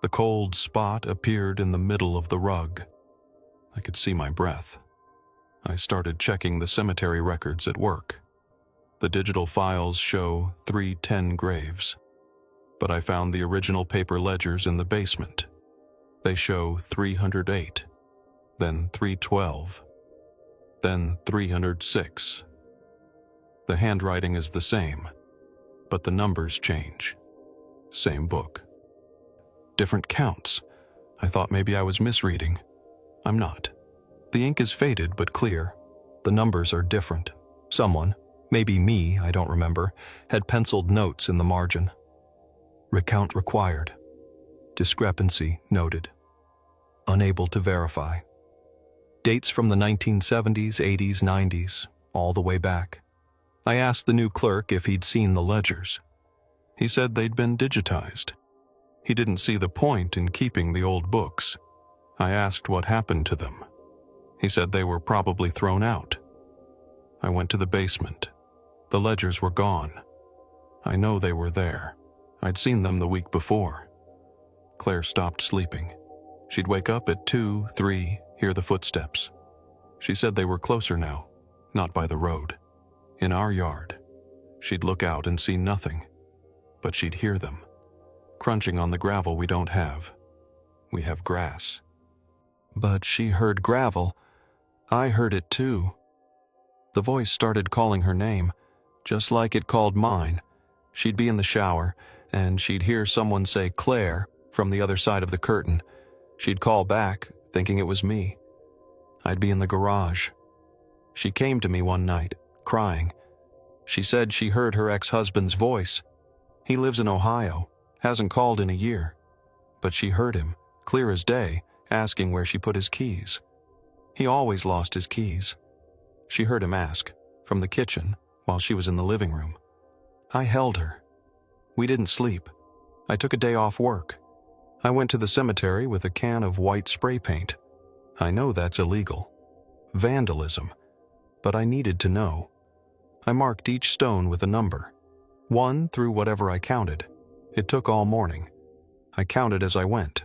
The cold spot appeared in the middle of the rug. I could see my breath. I started checking the cemetery records at work. The digital files show 310 graves, but I found the original paper ledgers in the basement. They show 308, then 312, then 306. The handwriting is the same, but the numbers change. Same book. Different counts. I thought maybe I was misreading. I'm not. The ink is faded but clear. The numbers are different. Someone, maybe me, I don't remember, had penciled notes in the margin. "Recount required," Discrepancy noted. Unable to verify. Dates from the 1970s, 80s, 90s, all the way back. I asked the new clerk if he'd seen the ledgers. He said they'd been digitized. He didn't see the point in keeping the old books. I asked what happened to them. He said they were probably thrown out. I went to the basement. The ledgers were gone. I know they were there. I'd seen them the week before. Claire stopped sleeping. She'd wake up at 2, 3, hear the footsteps. She said they were closer now, not by the road. In our yard. She'd look out and see nothing, but she'd hear them, crunching on the gravel we don't have. We have grass. But she heard gravel. I heard it too. The voice started calling her name, just like it called mine. She'd be in the shower, and she'd hear someone say Claire from the other side of the curtain. She'd call back, thinking it was me. I'd be in the garage. She came to me one night, crying. She said she heard her ex-husband's voice. He lives in Ohio, hasn't called in a year. But she heard him, clear as day, asking where she put his keys. He always lost his keys. She heard him ask, from the kitchen, while she was in the living room. I held her. We didn't sleep. I took a day off work. I went to the cemetery with a can of white spray paint. I know that's illegal. Vandalism. But I needed to know. I marked each stone with a number. 1 through whatever I counted. It took all morning. I counted as I went.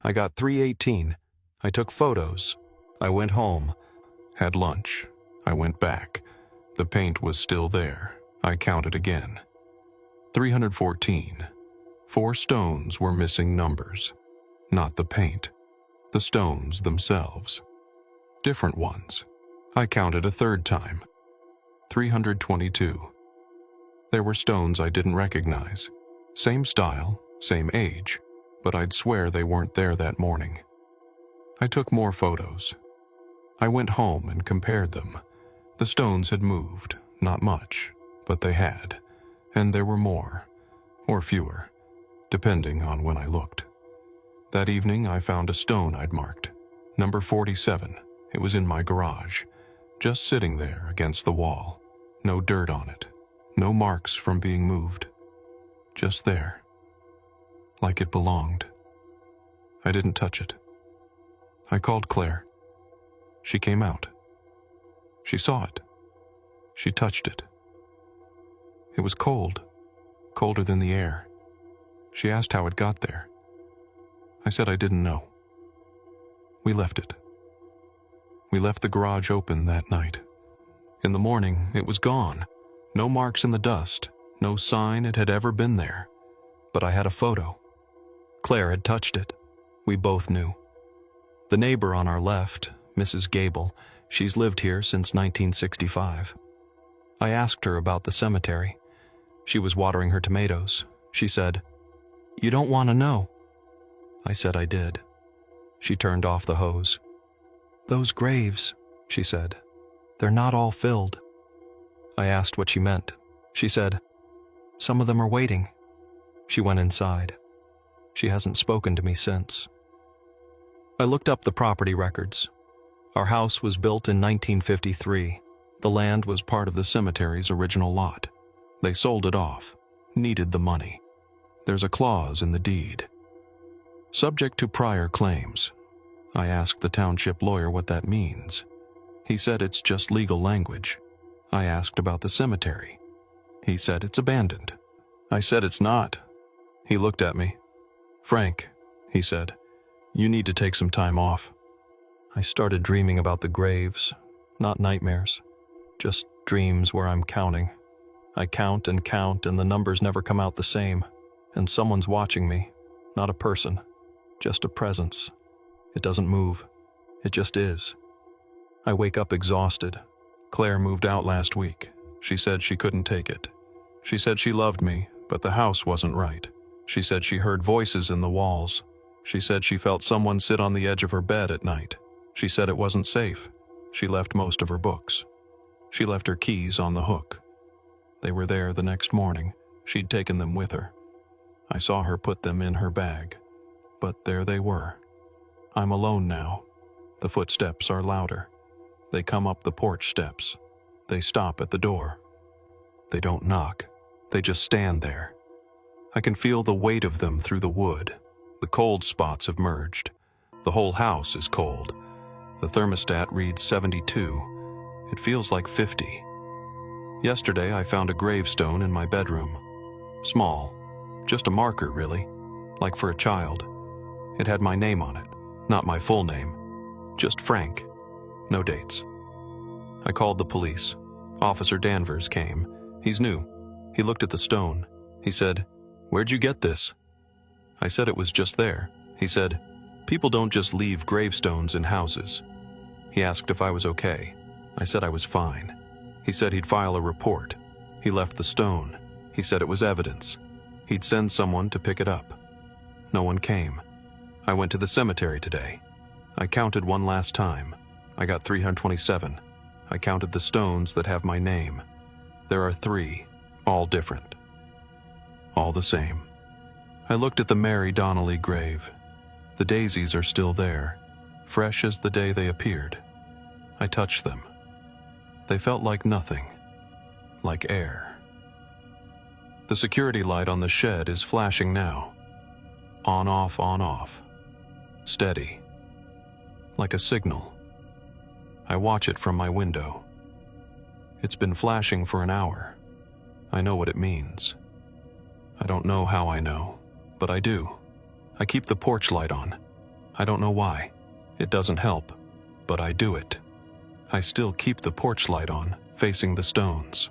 I got 318. I took photos. I went home. Had lunch. I went back. The paint was still there. I counted again. 314. 4 stones were missing numbers. Not the paint. The stones themselves. Different ones. I counted a third time. 322. There were stones I didn't recognize. Same style, same age, but I'd swear they weren't there that morning. I took more photos. I went home and compared them. The stones had moved, not much, but they had, and there were more, or fewer, depending on when I looked. That evening I found a stone I'd marked, number 47. It was in my garage, just sitting there against the wall. No dirt on it, no marks from being moved. Just there, like it belonged. I didn't touch it. I called Claire. She came out. She saw it. She touched it. It was cold, colder than the air. She asked how it got there. I said I didn't know. We left it. We left the garage open that night. In the morning, it was gone. No marks in the dust, no sign it had ever been there. But I had a photo. Claire had touched it. We both knew. The neighbor on our left, Mrs. Gable, she's lived here since 1965. I asked her about the cemetery. She was watering her tomatoes. She said, "You don't want to know." I said I did. She turned off the hose. "Those graves," she said, "they're not all filled." I asked what she meant. She said, "Some of them are waiting." She went inside. She hasn't spoken to me since. I looked up the property records. Our house was built in 1953. The land was part of the cemetery's original lot. They sold it off, needed the money. There's a clause in the deed. Subject to prior claims. I asked the township lawyer what that means. He said it's just legal language. I asked about the cemetery. He said it's abandoned. I said it's not. He looked at me. "Frank," he said, "you need to take some time off." I started dreaming about the graves, not nightmares, just dreams where I'm counting. I count and the numbers never come out the same, and someone's watching me, not a person, just a presence. It doesn't move. It just is. I wake up exhausted. Claire moved out last week. She said she couldn't take it. She said she loved me, but the house wasn't right. She said she heard voices in the walls. She said she felt someone sit on the edge of her bed at night. She said it wasn't safe. She left most of her books. She left her keys on the hook. They were there the next morning. She'd taken them with her. I saw her put them in her bag, but there they were. I'm alone now. The footsteps are louder. They come up the porch steps. They stop at the door. They don't knock. They just stand there. I can feel the weight of them through the wood. The cold spots have merged. The whole house is cold. The thermostat reads 72. It feels like 50. Yesterday, I found a gravestone in my bedroom. Small. Just a marker, really. Like for a child. It had my name on it. Not my full name. Just Frank. No dates. I called the police. Officer Danvers came. He's new. He looked at the stone. He said, "Where'd you get this?" I said it was just there. He said, "People don't just leave gravestones in houses." He asked if I was okay. I said I was fine. He said he'd file a report. He left the stone. He said it was evidence. He'd send someone to pick it up. No one came. I went to the cemetery today. I counted one last time. I got 327. I counted the stones that have my name. There are 3, all different. All the same. I looked at the Mary Donnelly grave. The daisies are still there, fresh as the day they appeared. I touched them. They felt like nothing, like air. The security light on the shed is flashing now. On, off. Steady. Like a signal. I watch it from my window. It's been flashing for an hour. I know what it means. I don't know how I know, but I do. I keep the porch light on. I don't know why. It doesn't help, but I do it. I still keep the porch light on, facing the stones.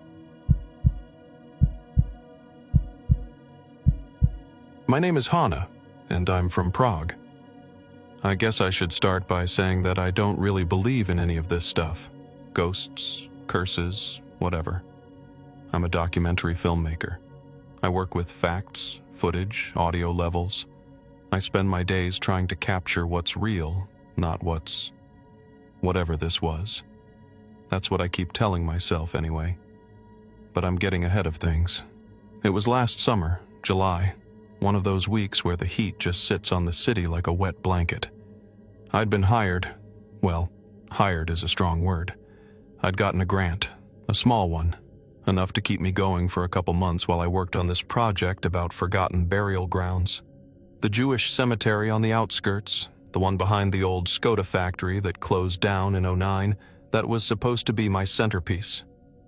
My name is Hanna, and I'm from Prague. I guess I should start by saying that I don't really believe in any of this stuff. Ghosts, curses, whatever. I'm a documentary filmmaker. I work with facts, footage, audio levels. I spend my days trying to capture what's real, not what's... whatever this was. That's what I keep telling myself anyway. But I'm getting ahead of things. It was last summer, July, one of those weeks where the heat just sits on the city like a wet blanket. I'd been hired. Well, hired is a strong word. I'd gotten a grant, a small one, enough to keep me going for a couple months while I worked on this project about forgotten burial grounds. The Jewish cemetery on the outskirts, the one behind the old Skoda factory that closed down in '09, that was supposed to be my centerpiece.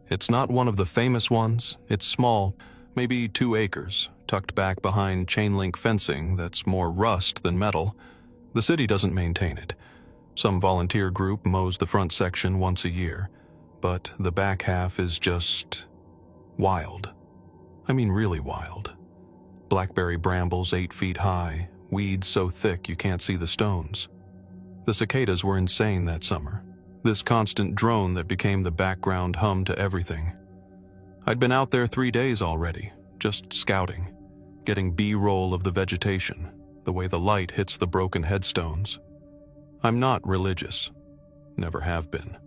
It's not one of the famous ones. It's small, maybe 2 acres, tucked back behind chain-link fencing that's more rust than metal. The city doesn't maintain it. Some volunteer group mows the front section once a year, but the back half is just wild. I mean really wild. Blackberry brambles 8 feet high, weeds so thick you can't see the stones. The cicadas were insane that summer. This constant drone that became the background hum to everything. I'd been out there 3 days already, just scouting, getting B-roll of the vegetation, the way the light hits the broken headstones. I'm not religious. Never have been.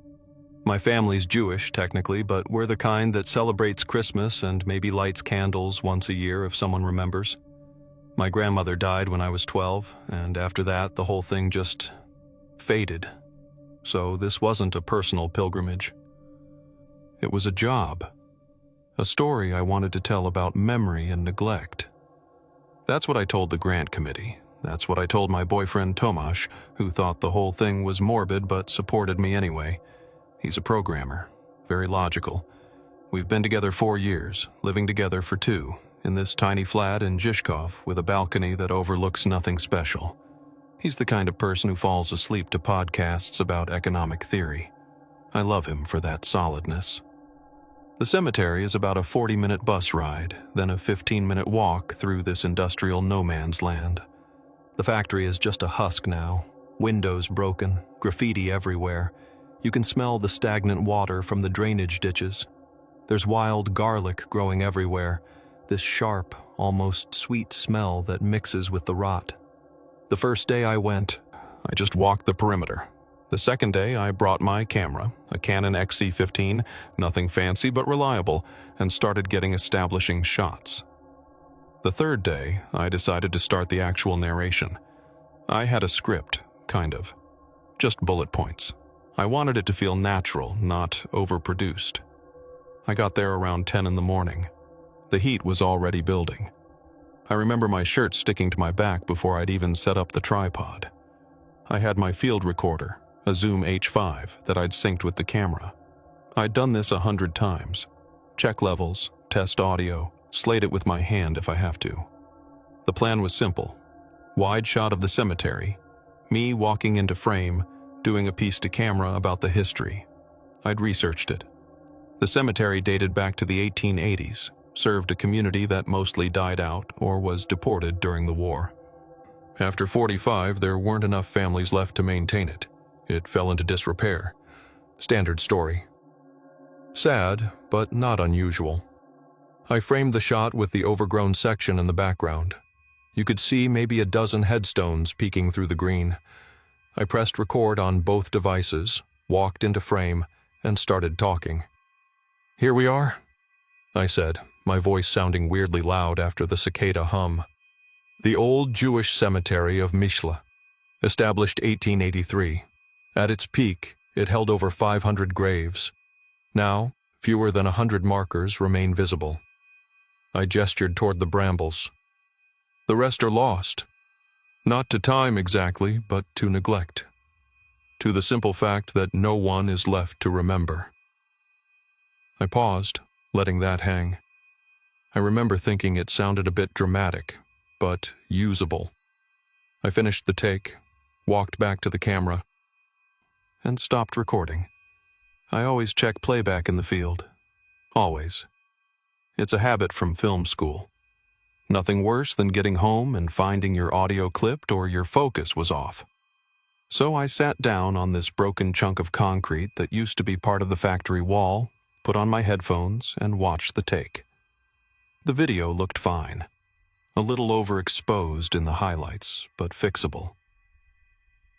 My family's Jewish, technically, but we're the kind that celebrates Christmas and maybe lights candles once a year if someone remembers. My grandmother died when I was 12, and after that, the whole thing just faded. So this wasn't a personal pilgrimage. It was a job. A story I wanted to tell about memory and neglect. That's what I told the grant committee. That's what I told my boyfriend Tomasz, who thought the whole thing was morbid but supported me anyway. He's a programmer, very logical. We've been together 4 years, living together for 2, in this tiny flat in Zhishkov with a balcony that overlooks nothing special. He's the kind of person who falls asleep to podcasts about economic theory. I love him for that solidness. The cemetery is about a 40-minute bus ride, then a 15-minute walk through this industrial no-man's land. The factory is just a husk now, windows broken, graffiti everywhere. You can smell the stagnant water from the drainage ditches. There's wild garlic growing everywhere, this sharp, almost sweet smell that mixes with the rot. The first day I went, I just walked the perimeter. The second day, I brought my camera, a Canon XC15, nothing fancy but reliable, and started getting establishing shots. The third day, I decided to start the actual narration. I had a script, kind of. Just bullet points. I wanted it to feel natural, not overproduced. I got there around 10 in the morning. The heat was already building. I remember my shirt sticking to my back before I'd even set up the tripod. I had my field recorder, a Zoom H5 that I'd synced with the camera. I'd done this 100 times. Check levels, test audio, slate it with my hand if I have to. The plan was simple. Wide shot of the cemetery, me walking into frame, doing a piece to camera about the history. I'd researched it. The cemetery dated back to the 1880s, served a community that mostly died out or was deported during the war. After 45, there weren't enough families left to maintain it. It fell into disrepair. Standard story. Sad, but not unusual. I framed the shot with the overgrown section in the background. You could see maybe a dozen headstones peeking through the green. I pressed record on both devices, walked into frame, and started talking. "Here we are," I said, my voice sounding weirdly loud after the cicada hum. "The old Jewish cemetery of Mishla, established 1883. At its peak, it held over 500 graves. Now, fewer than 100 markers remain visible." I gestured toward the brambles. "The rest are lost. Not to time exactly, but to neglect. To the simple fact that no one is left to remember." I paused, letting that hang. I remember thinking it sounded a bit dramatic, but usable. I finished the take, walked back to the camera, and stopped recording. I always check playback in the field. Always. It's a habit from film school. Nothing worse than getting home and finding your audio clipped or your focus was off. So I sat down on this broken chunk of concrete that used to be part of the factory wall, put on my headphones, and watched the take. The video looked fine. A little overexposed in the highlights, but fixable.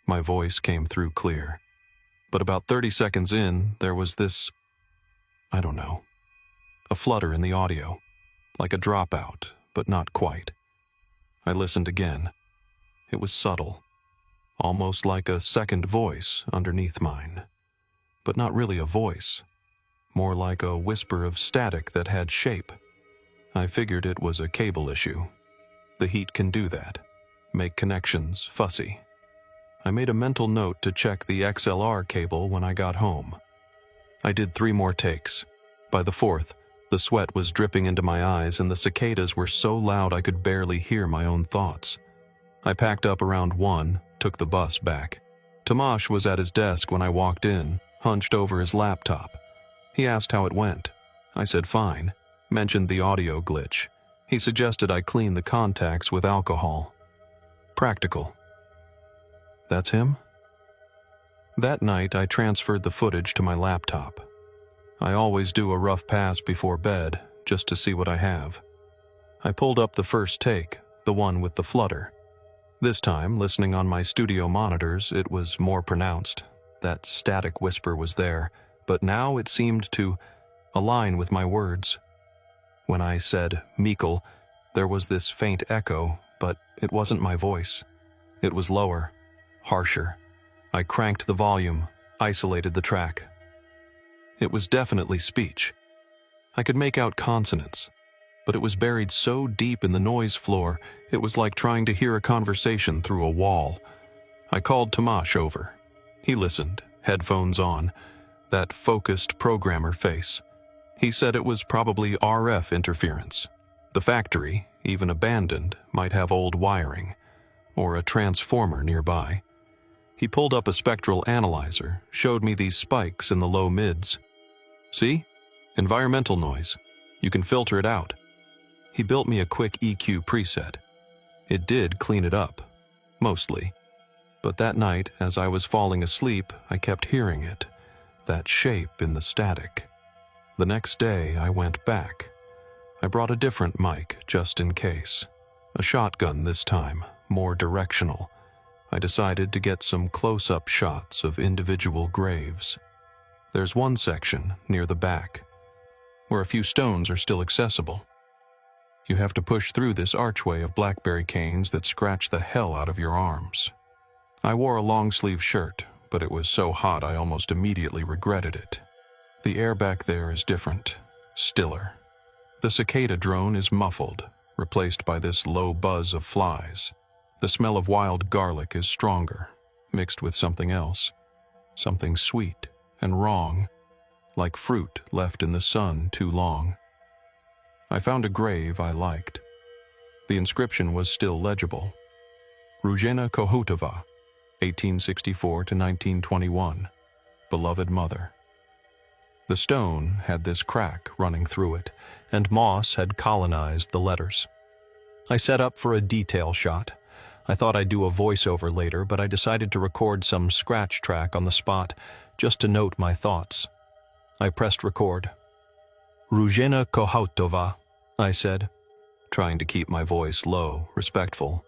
My voice came through clear. But about 30 seconds in, there was this, I don't know, a flutter in the audio, like a dropout, but not quite. I listened again. It was subtle, almost like a second voice underneath mine. But not really a voice, more like a whisper of static that had shape. I figured it was a cable issue. The heat can do that, make connections fussy. I made a mental note to check the XLR cable when I got home. I did 3 more takes. By the 4th, the sweat was dripping into my eyes and the cicadas were so loud I could barely hear my own thoughts. I packed up around 1, took the bus back. Tomasz was at his desk when I walked in, hunched over his laptop. He asked how it went. I said fine, mentioned the audio glitch. He suggested I clean the contacts with alcohol. Practical. That's him? That night, I transferred the footage to my laptop. I always do a rough pass before bed, just to see what I have. I pulled up the first take, the one with the flutter. This time, listening on my studio monitors, it was more pronounced. That static whisper was there, but now it seemed to align with my words. When I said Mikkel, there was this faint echo, but it wasn't my voice. It was lower, harsher. I cranked the volume, isolated the track. It was definitely speech. I could make out consonants, but it was buried so deep in the noise floor, it was like trying to hear a conversation through a wall. I called Tomasz over. He listened, headphones on, that focused programmer face. He said it was probably RF interference. The factory, even abandoned, might have old wiring, or a transformer nearby. He pulled up a spectral analyzer, showed me these spikes in the low mids. See? Environmental noise. You can filter it out. He built me a quick EQ preset. It did clean it up, mostly. But that night, as I was falling asleep, I kept hearing it, that shape in the static. The next day, I went back. I brought a different mic, just in case. A shotgun this time, more directional. I decided to get some close-up shots of individual graves. There's one section, near the back, where a few stones are still accessible. You have to push through this archway of blackberry canes that scratch the hell out of your arms. I wore a long-sleeve shirt, but it was so hot I almost immediately regretted it. The air back there is different, stiller. The cicada drone is muffled, replaced by this low buzz of flies. The smell of wild garlic is stronger, mixed with something else, something sweet and wrong, like fruit left in the sun too long. I found a grave I liked. The inscription was still legible. Ruzhena Kohutova, 1864 to 1921, beloved mother. The stone had this crack running through it, and moss had colonized the letters. I set up for a detail shot. I thought I'd do a voiceover later, but I decided to record some scratch track on the spot, just to note my thoughts. I pressed record. Ruzhena Kohutova, I said, trying to keep my voice low, respectful.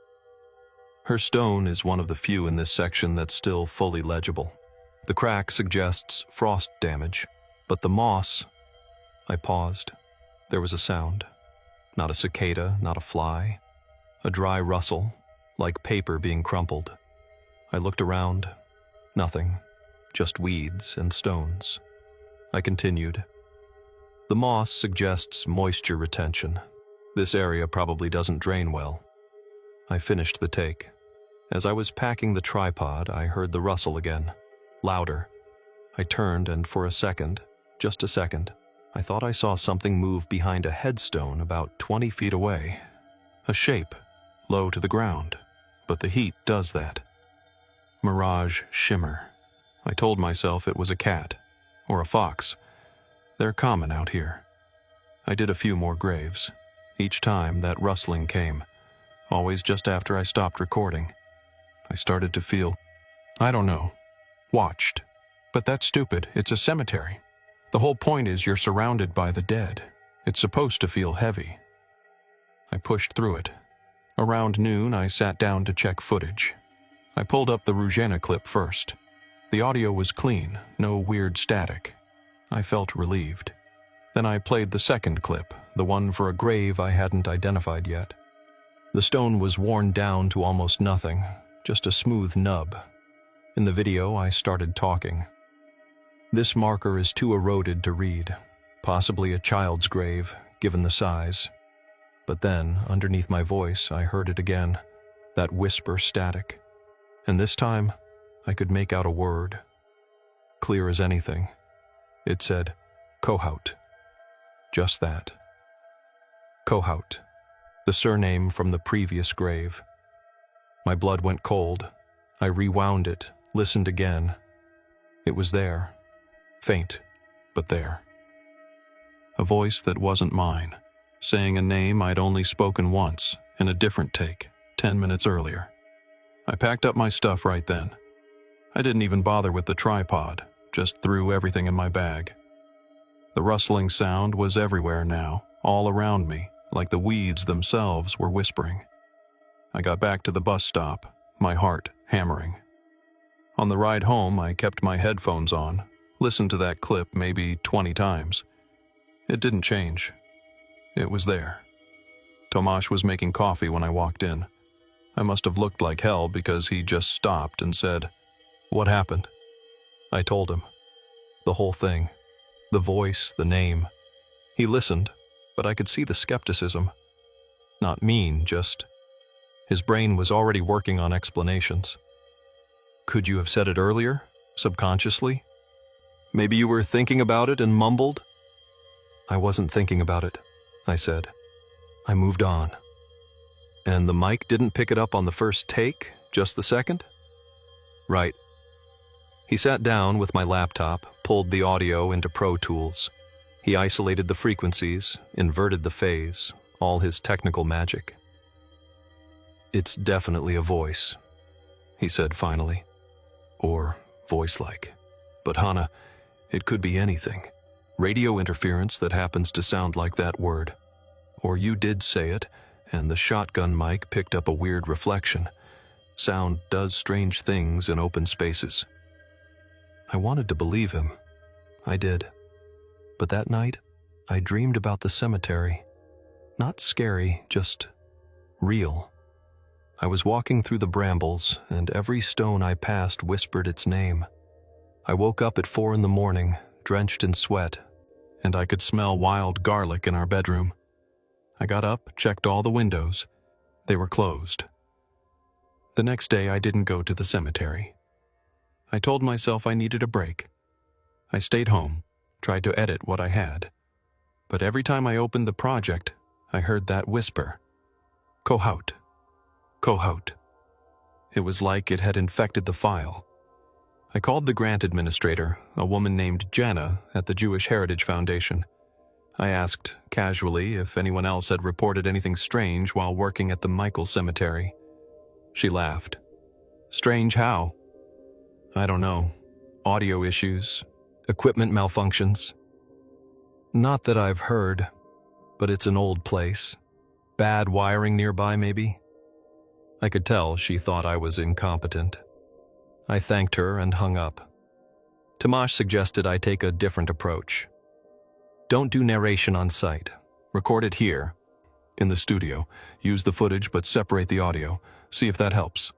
Her stone is one of the few in this section that's still fully legible. The crack suggests frost damage, but the moss... I paused. There was a sound. Not a cicada, not a fly. A dry rustle, like paper being crumpled. I looked around. Nothing. Just weeds and stones. I continued. The moss suggests moisture retention. This area probably doesn't drain well. I finished the take. As I was packing the tripod, I heard the rustle again, louder. I turned, and for a second, just a second, I thought I saw something move behind a headstone about 20 feet away. A shape, low to the ground, but the heat does that. Mirage shimmer. I told myself it was a cat, or a fox. They're common out here. I did a few more graves. Each time that rustling came, always just after I stopped recording. I started to feel, I don't know, watched. But that's stupid, it's a cemetery. The whole point is you're surrounded by the dead. It's supposed to feel heavy. I pushed through it. Around noon, I sat down to check footage. I pulled up the Ruzhena clip first. The audio was clean, no weird static. I felt relieved. Then I played the second clip, the one for a grave I hadn't identified yet. The stone was worn down to almost nothing, just a smooth nub. In the video, I started talking. This marker is too eroded to read, possibly a child's grave, given the size. But then, underneath my voice, I heard it again, that whisper static. And this time, I could make out a word. Clear as anything. It said, Kohout. Just that. Kohout, the surname from the previous grave. My blood went cold. I rewound it, listened again. It was there. Faint, but there. A voice that wasn't mine, saying a name I'd only spoken once, in a different take, 10 minutes earlier. I packed up my stuff right then. I didn't even bother with the tripod, just threw everything in my bag. The rustling sound was everywhere now, all around me, like the weeds themselves were whispering. I got back to the bus stop, my heart hammering. On the ride home, I kept my headphones on, listened to that clip maybe 20 times. It didn't change. It was there. Tomasz was making coffee when I walked in. I must have looked like hell because he just stopped and said, "What happened?" I told him. The whole thing. The voice, the name. He listened, but I could see the skepticism. Not mean, just... His brain was already working on explanations. Could you have said it earlier? Subconsciously? Maybe you were thinking about it and mumbled? I wasn't thinking about it, I said. I moved on. And the mic didn't pick it up on the first take, just the second? Right. He sat down with my laptop, pulled the audio into Pro Tools. He isolated the frequencies, inverted the phase, all his technical magic. It's definitely a voice, he said finally. Or voice-like. But Hannah, it could be anything. Radio interference that happens to sound like that word. Or you did say it, and the shotgun mic picked up a weird reflection. Sound does strange things in open spaces. I wanted to believe him. I did. But that night, I dreamed about the cemetery. Not scary, just real. I was walking through the brambles, and every stone I passed whispered its name. I woke up at 4 in the morning, drenched in sweat, and I could smell wild garlic in our bedroom. I got up, checked all the windows. They were closed. The next day, I didn't go to the cemetery. I told myself I needed a break. I stayed home, tried to edit what I had. But every time I opened the project, I heard that whisper. Kohout. Kohout. It was like it had infected the file. I called the grant administrator, a woman named Jenna at the Jewish Heritage Foundation. I asked, casually, if anyone else had reported anything strange while working at the Michael Cemetery. She laughed. Strange how? I don't know. Audio issues, equipment malfunctions. Not that I've heard, but it's an old place. Bad wiring nearby, maybe? I could tell she thought I was incompetent. I thanked her and hung up. Tomasz suggested I take a different approach. Don't do narration on site. Record it here, in the studio. Use the footage but separate the audio. See if that helps.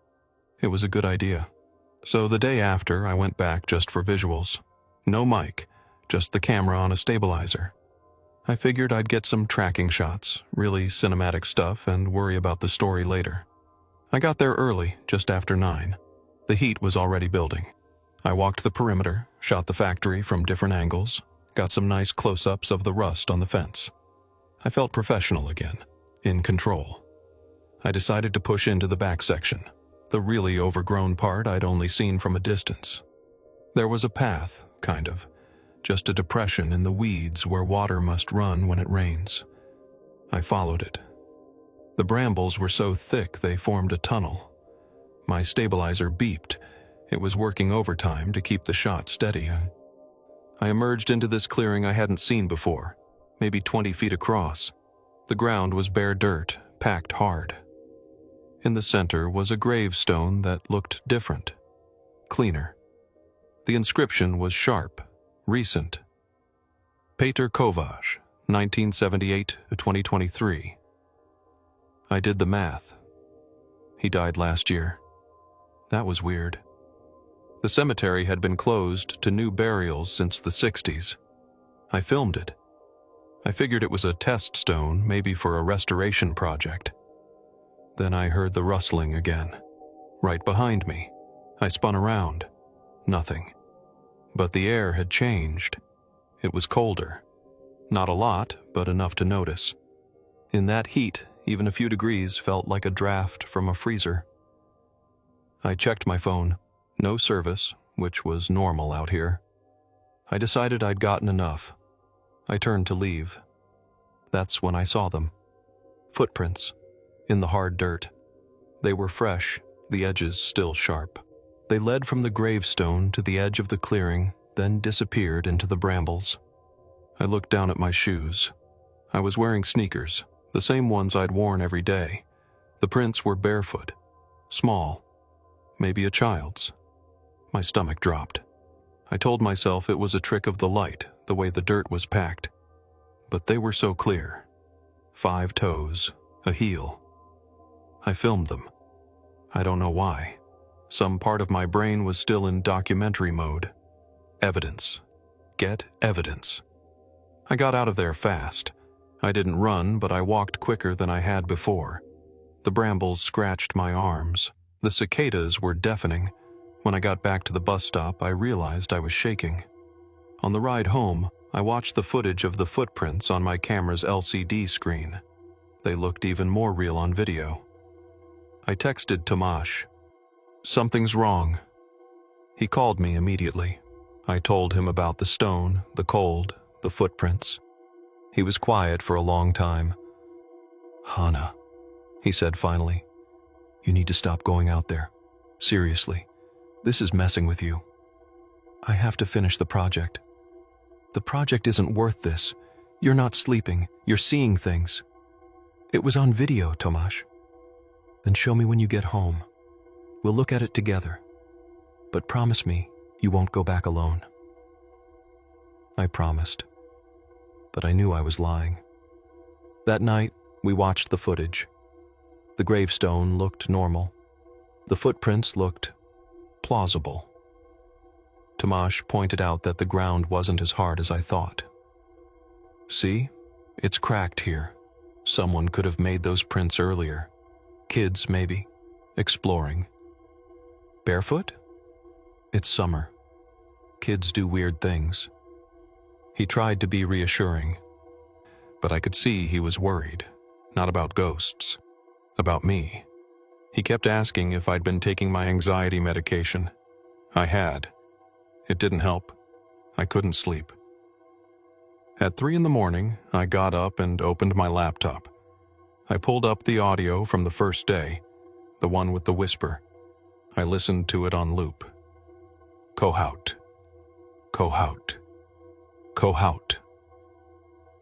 It was a good idea. So the day after, I went back just for visuals. No mic, just the camera on a stabilizer. I figured I'd get some tracking shots, really cinematic stuff, and worry about the story later. I got there early, just after 9. The heat was already building. I walked the perimeter, shot the factory from different angles, got some nice close-ups of the rust on the fence. I felt professional again, in control. I decided to push into the back section, the really overgrown part I'd only seen from a distance. There was a path, kind of, just a depression in the weeds where water must run when it rains. I followed it. The brambles were so thick they formed a tunnel. My stabilizer beeped. It was working overtime to keep the shot steady. I emerged into this clearing I hadn't seen before, maybe 20 feet across. The ground was bare dirt, packed hard. In the center was a gravestone that looked different, cleaner. The inscription was sharp, recent. Peter Kovacs, 1978 to 2023. I did the math. He died last year. That was weird. The cemetery had been closed to new burials since the 60s. I filmed it. I figured it was a test stone, maybe for a restoration project. Then I heard the rustling again, right behind me. I spun around. Nothing. But the air had changed. It was colder. Not a lot, but enough to notice. In that heat, even a few degrees felt like a draft from a freezer. I checked my phone. No service, which was normal out here. I decided I'd gotten enough. I turned to leave. That's when I saw them. Footprints. In the hard dirt. They were fresh, the edges still sharp. They led from the gravestone to the edge of the clearing, then disappeared into the brambles. I looked down at my shoes. I was wearing sneakers, the same ones I'd worn every day. The prints were barefoot, small, maybe a child's. My stomach dropped. I told myself it was a trick of the light, the way the dirt was packed. But they were so clear. 5 toes, a heel. I filmed them. I don't know why. Some part of my brain was still in documentary mode. Evidence. Get evidence. I got out of there fast. I didn't run, but I walked quicker than I had before. The brambles scratched my arms. The cicadas were deafening. When I got back to the bus stop, I realized I was shaking. On the ride home, I watched the footage of the footprints on my camera's LCD screen. They looked even more real on video. I texted Tomasz. Something's wrong. He called me immediately. I told him about the stone, the cold, the footprints. He was quiet for a long time. Hannah, he said finally, you need to stop going out there. Seriously, this is messing with you. I have to finish the project. The project isn't worth this. You're not sleeping. You're seeing things. It was on video, Tomasz. Then show me when you get home. We'll look at it together. But promise me you won't go back alone. I promised. But I knew I was lying. That night, we watched the footage. The gravestone looked normal. The footprints looked plausible. Tomasz pointed out that the ground wasn't as hard as I thought. See? It's cracked here. Someone could have made those prints earlier. Kids, maybe. Exploring. Barefoot? It's summer. Kids do weird things. He tried to be reassuring, but I could see he was worried. Not about ghosts. About me. He kept asking if I'd been taking my anxiety medication. I had. It didn't help. I couldn't sleep. At 3 a.m, I got up and opened my laptop. I pulled up the audio from the first day, the one with the whisper. I listened to it on loop. Kohout. Kohout. Kohout.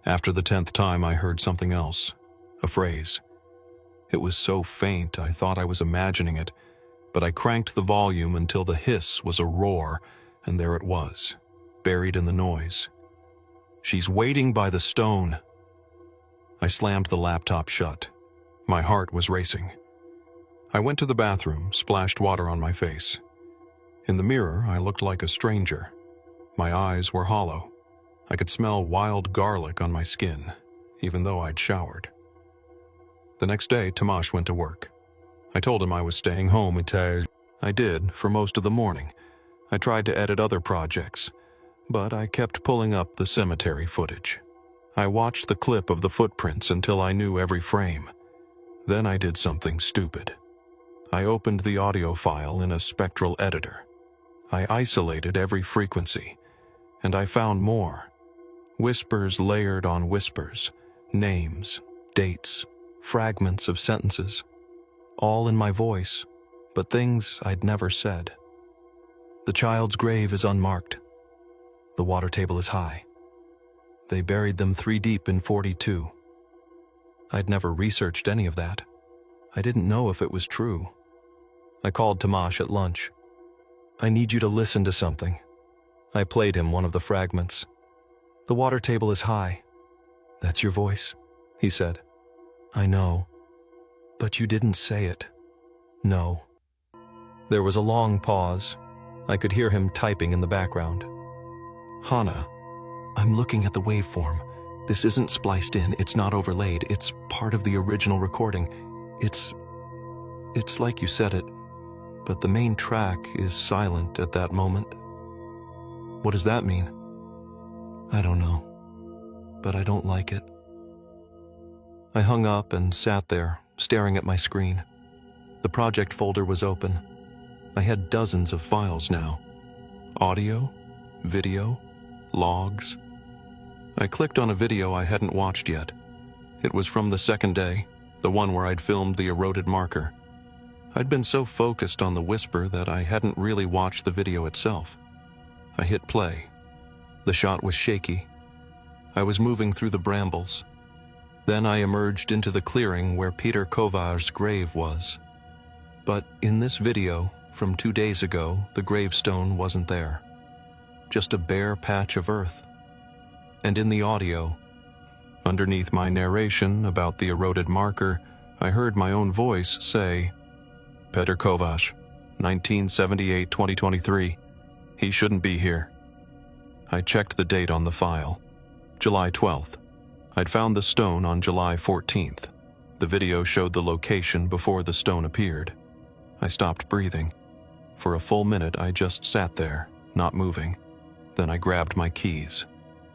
After the 10th time, I heard something else, a phrase. It was so faint I thought I was imagining it, but I cranked the volume until the hiss was a roar, and there it was, buried in the noise. She's waiting by the stone. I slammed the laptop shut. My heart was racing. I went to the bathroom, splashed water on my face. In the mirror, I looked like a stranger. My eyes were hollow. I could smell wild garlic on my skin, even though I'd showered. The next day, Tomasz went to work. I told him I was staying home until I did for most of the morning. I tried to edit other projects, but I kept pulling up the cemetery footage. I watched the clip of the footprints until I knew every frame. Then I did something stupid. I opened the audio file in a spectral editor. I isolated every frequency, and I found more. Whispers layered on whispers, names, dates, fragments of sentences, all in my voice, but things I'd never said. The child's grave is unmarked. The water table is high. They buried them 3 deep in 42. I'd never researched any of that. I didn't know if it was true. I called Tomasz at lunch. I need you to listen to something. I played him one of the fragments. The water table is high. That's your voice, he said. I know, but you didn't say it. No. There was a long pause. I could hear him typing in the background. Hannah, I'm looking at the waveform. This isn't spliced in, it's not overlaid, it's part of the original recording. It's like you said it, but the main track is silent at that moment. What does that mean? I don't know, but I don't like it. I hung up and sat there, staring at my screen. The project folder was open. I had dozens of files now. Audio, video, logs. I clicked on a video I hadn't watched yet. It was from the second day, the one where I'd filmed the eroded marker. I'd been so focused on the whisper that I hadn't really watched the video itself. I hit play. The shot was shaky. I was moving through the brambles. Then I emerged into the clearing where Peter Kovács's grave was. But in this video, from 2 days ago, the gravestone wasn't there. Just a bare patch of earth. And in the audio, underneath my narration about the eroded marker, I heard my own voice say, Peter Kovács, 1978-2023. He shouldn't be here. I checked the date on the file. July 12th. I'd found the stone on July 14th. The video showed the location before the stone appeared. I stopped breathing. For a full minute, I just sat there, not moving. Then I grabbed my keys.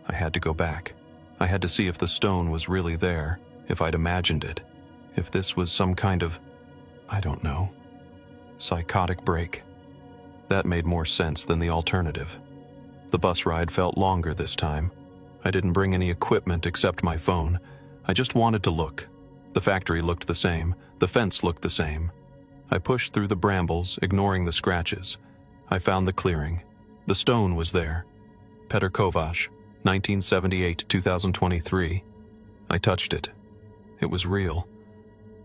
I had to go back. I had to see if the stone was really there, if I'd imagined it, if this was some kind of, I don't know, psychotic break. That made more sense than the alternative. The bus ride felt longer this time. I didn't bring any equipment except my phone. I just wanted to look. The factory looked the same. The fence looked the same. I pushed through the brambles, ignoring the scratches. I found the clearing. The stone was there. Peter Kovács, 1978-2023. I touched it. It was real.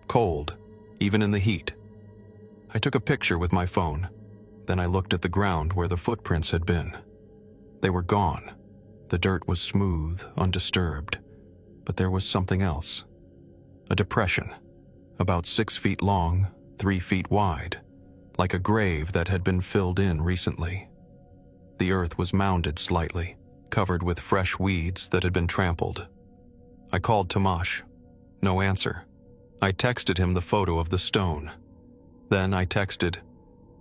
Cold, even in the heat. I took a picture with my phone. Then I looked at the ground where the footprints had been. They were gone. The dirt was smooth, undisturbed. But there was something else. A depression. about 6 feet long, 3 feet wide, like a grave that had been filled in recently. The earth was mounded slightly, covered with fresh weeds that had been trampled. I called Tomasz. No answer. I texted him the photo of the stone. Then I texted,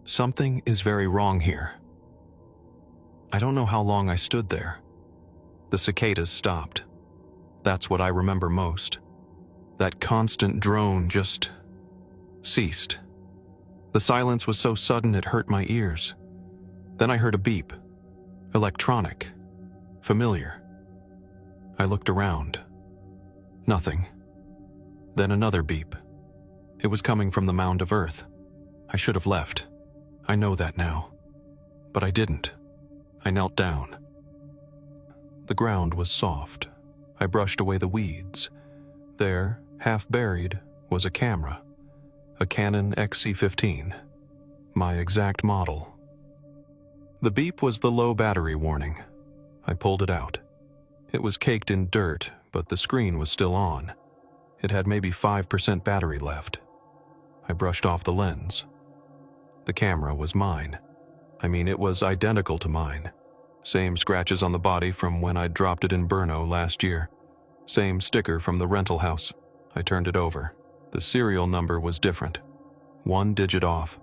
"Something is very wrong here." I don't know how long I stood there. The cicadas stopped. That's what I remember most. That constant drone just ceased. The silence was so sudden it hurt my ears. Then I heard a beep. Electronic. Familiar. I looked around. Nothing. Then another beep. It was coming from the mound of earth. I should have left. I know that now. But I didn't. I knelt down. The ground was soft. I brushed away the weeds. There, half buried, was a camera. A Canon XC15. My exact model. The beep was the low battery warning. I pulled it out. It was caked in dirt, but the screen was still on. It had maybe 5% battery left. I brushed off the lens. The camera was mine. I mean, it was identical to mine. Same scratches on the body from when I dropped it in Brno last year. Same sticker from the rental house. I turned it over. The serial number was different. 1 digit off.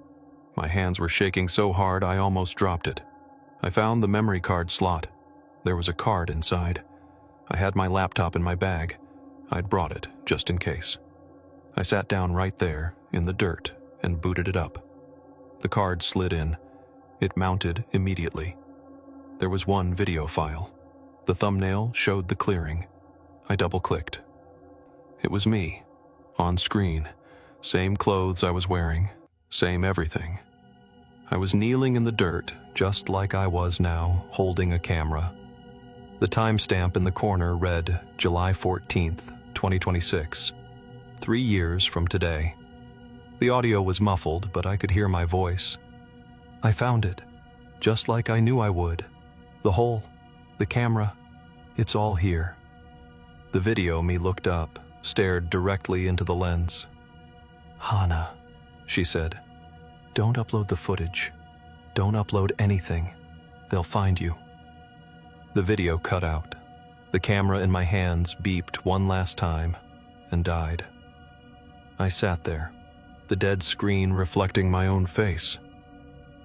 My hands were shaking so hard I almost dropped it. I found the memory card slot. There was a card inside. I had my laptop in my bag. I'd brought it, just in case. I sat down right there, in the dirt, and booted it up. The card slid in. It mounted immediately. There was one video file. The thumbnail showed the clearing. I double-clicked. It was me, on screen. Same clothes I was wearing, same everything. I was kneeling in the dirt, just like I was now, holding a camera. The timestamp in the corner read July 14th, 2026. 3 years from today. The audio was muffled, but I could hear my voice. I found it, just like I knew I would. The hole, the camera, it's all here. The video me looked up, stared directly into the lens. "Hannah," she said, "don't upload the footage. Don't upload anything. They'll find you." The video cut out. The camera in my hands beeped one last time and died. I sat there, the dead screen reflecting my own face.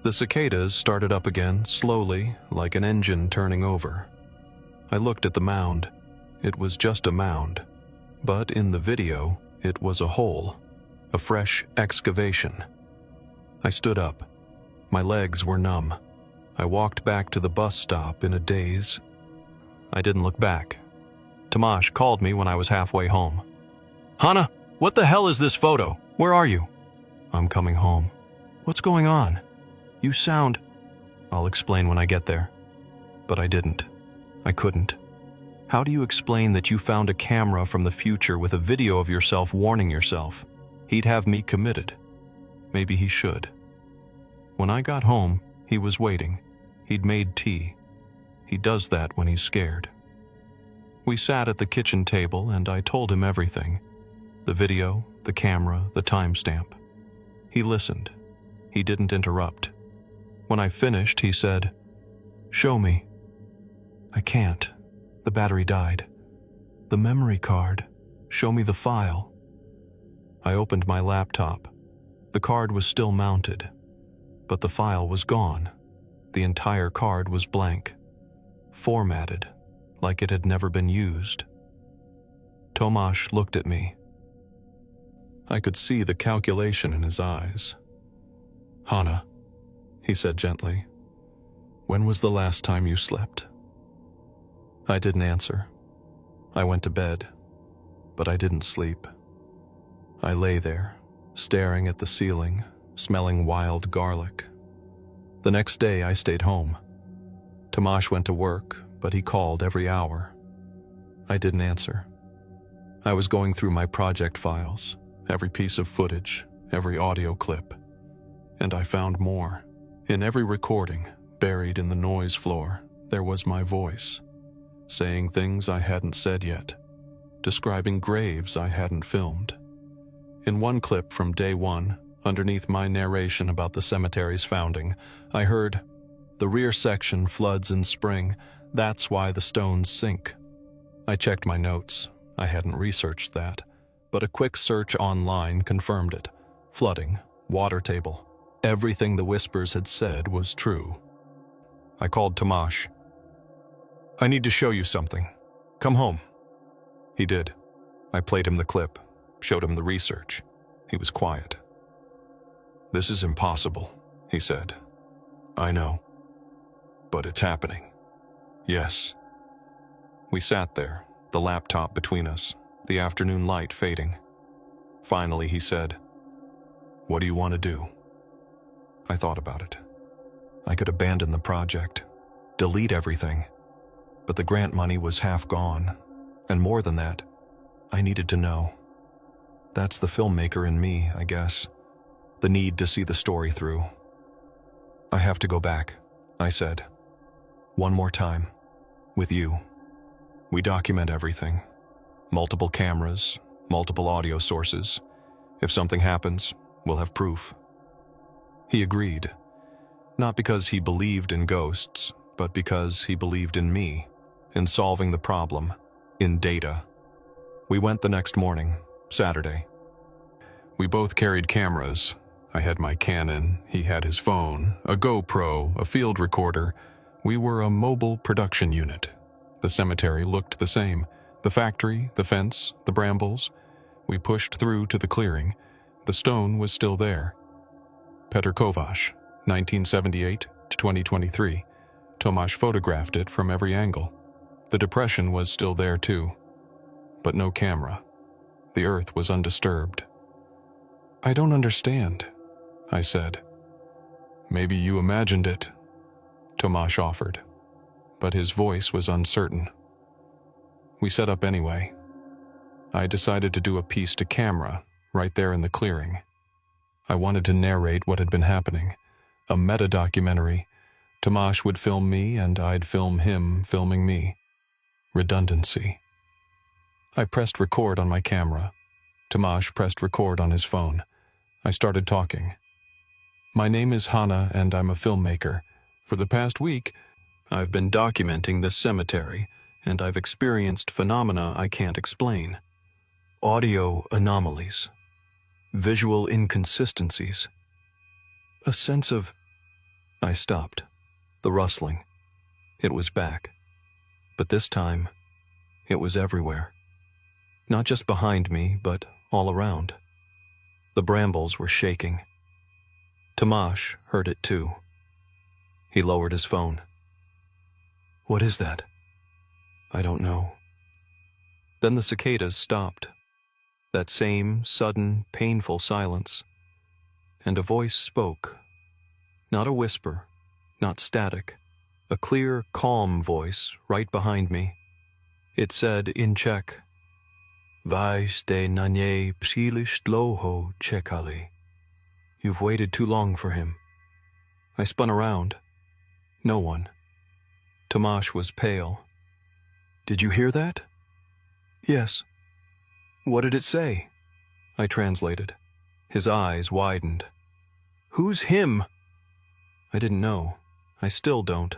The cicadas started up again, slowly, like an engine turning over. I looked at the mound. It was just a mound. But in the video, it was a hole, a fresh excavation. I stood up. My legs were numb. I walked back to the bus stop in a daze. I didn't look back. Tomasz called me when I was halfway home. "Hannah, what the hell is this photo? Where are you?" "I'm coming home." "What's going on? You sound—" "I'll explain when I get there." But I didn't. I couldn't. How do you explain that you found a camera from the future with a video of yourself warning yourself? He'd have me committed. Maybe he should. When I got home, he was waiting. He'd made tea. He does that when he's scared. We sat at the kitchen table and I told him everything. The video, the camera, the timestamp. He listened. He didn't interrupt. When I finished, he said, "Show me." "I can't. The battery died." "The memory card. Show me the file." I opened my laptop. The card was still mounted, but the file was gone. The entire card was blank, formatted, like it had never been used. Tomasz looked at me. I could see the calculation in his eyes. "Hannah," he said gently, "when was the last time you slept?" I didn't answer. I went to bed, but I didn't sleep. I lay there, staring at the ceiling, smelling wild garlic. The next day I stayed home. Tomasz went to work, but he called every hour. I didn't answer. I was going through my project files, every piece of footage, every audio clip, and I found more. In every recording, buried in the noise floor, there was my voice, saying things I hadn't said yet, describing graves I hadn't filmed. In one clip from day one, underneath my narration about the cemetery's founding, I heard, "The rear section floods in spring. That's why the stones sink." I checked my notes. I hadn't researched that, but a quick search online confirmed it. Flooding, water table. Everything the whispers had said was true. I called Tomasz. "I need to show you something. Come home." He did. I played him the clip, showed him the research. He was quiet. "This is impossible," he said. "I know. But it's happening." "Yes." We sat there, the laptop between us, the afternoon light fading. Finally, he said, "What do you want to do?" I thought about it. I could abandon the project, delete everything, but the grant money was half gone, and more than that, I needed to know. That's the filmmaker in me, I guess. The need to see the story through. "I have to go back," I said. "One more time. With you. We document everything. Multiple cameras, multiple audio sources. If something happens, we'll have proof." He agreed. Not because he believed in ghosts, but because he believed in me, in solving the problem, in data. We went the next morning, Saturday. We both carried cameras. I had my Canon, he had his phone, a GoPro, a field recorder. We were a mobile production unit. The cemetery looked the same. The factory, the fence, the brambles. We pushed through to the clearing. The stone was still there. Petr Kovács, 1978 to 2023. Tomasz photographed it from every angle. The depression was still there too. But no camera. The earth was undisturbed. "I don't understand," I said. "Maybe you imagined it," Tomasz offered, but his voice was uncertain. We set up anyway. I decided to do a piece to camera, right there in the clearing. I wanted to narrate what had been happening, a meta-documentary. Tomasz would film me and I'd film him filming me. Redundancy. I pressed record on my camera. Tomasz pressed record on his phone. I started talking. "My name is Hanna and I'm a filmmaker. For the past week, I've been documenting this cemetery, and I've experienced phenomena I can't explain. Audio anomalies. Visual inconsistencies. A sense of..." I stopped. The rustling. It was back. But this time, it was everywhere. Not just behind me, but all around. The brambles were shaking. Tomasz heard it too. He lowered his phone. "What is that?" "I don't know." Then the cicadas stopped. That same sudden, painful silence. And a voice spoke. Not a whisper, not static. A clear, calm voice right behind me. It said in Czech, "Vy ste na něj příliš dlouho čekali." "You've waited too long for him." I spun around. No one. Tomasz was pale. "Did you hear that?" "Yes." "What did it say?" I translated. His eyes widened. "Who's him?" I didn't know. I still don't.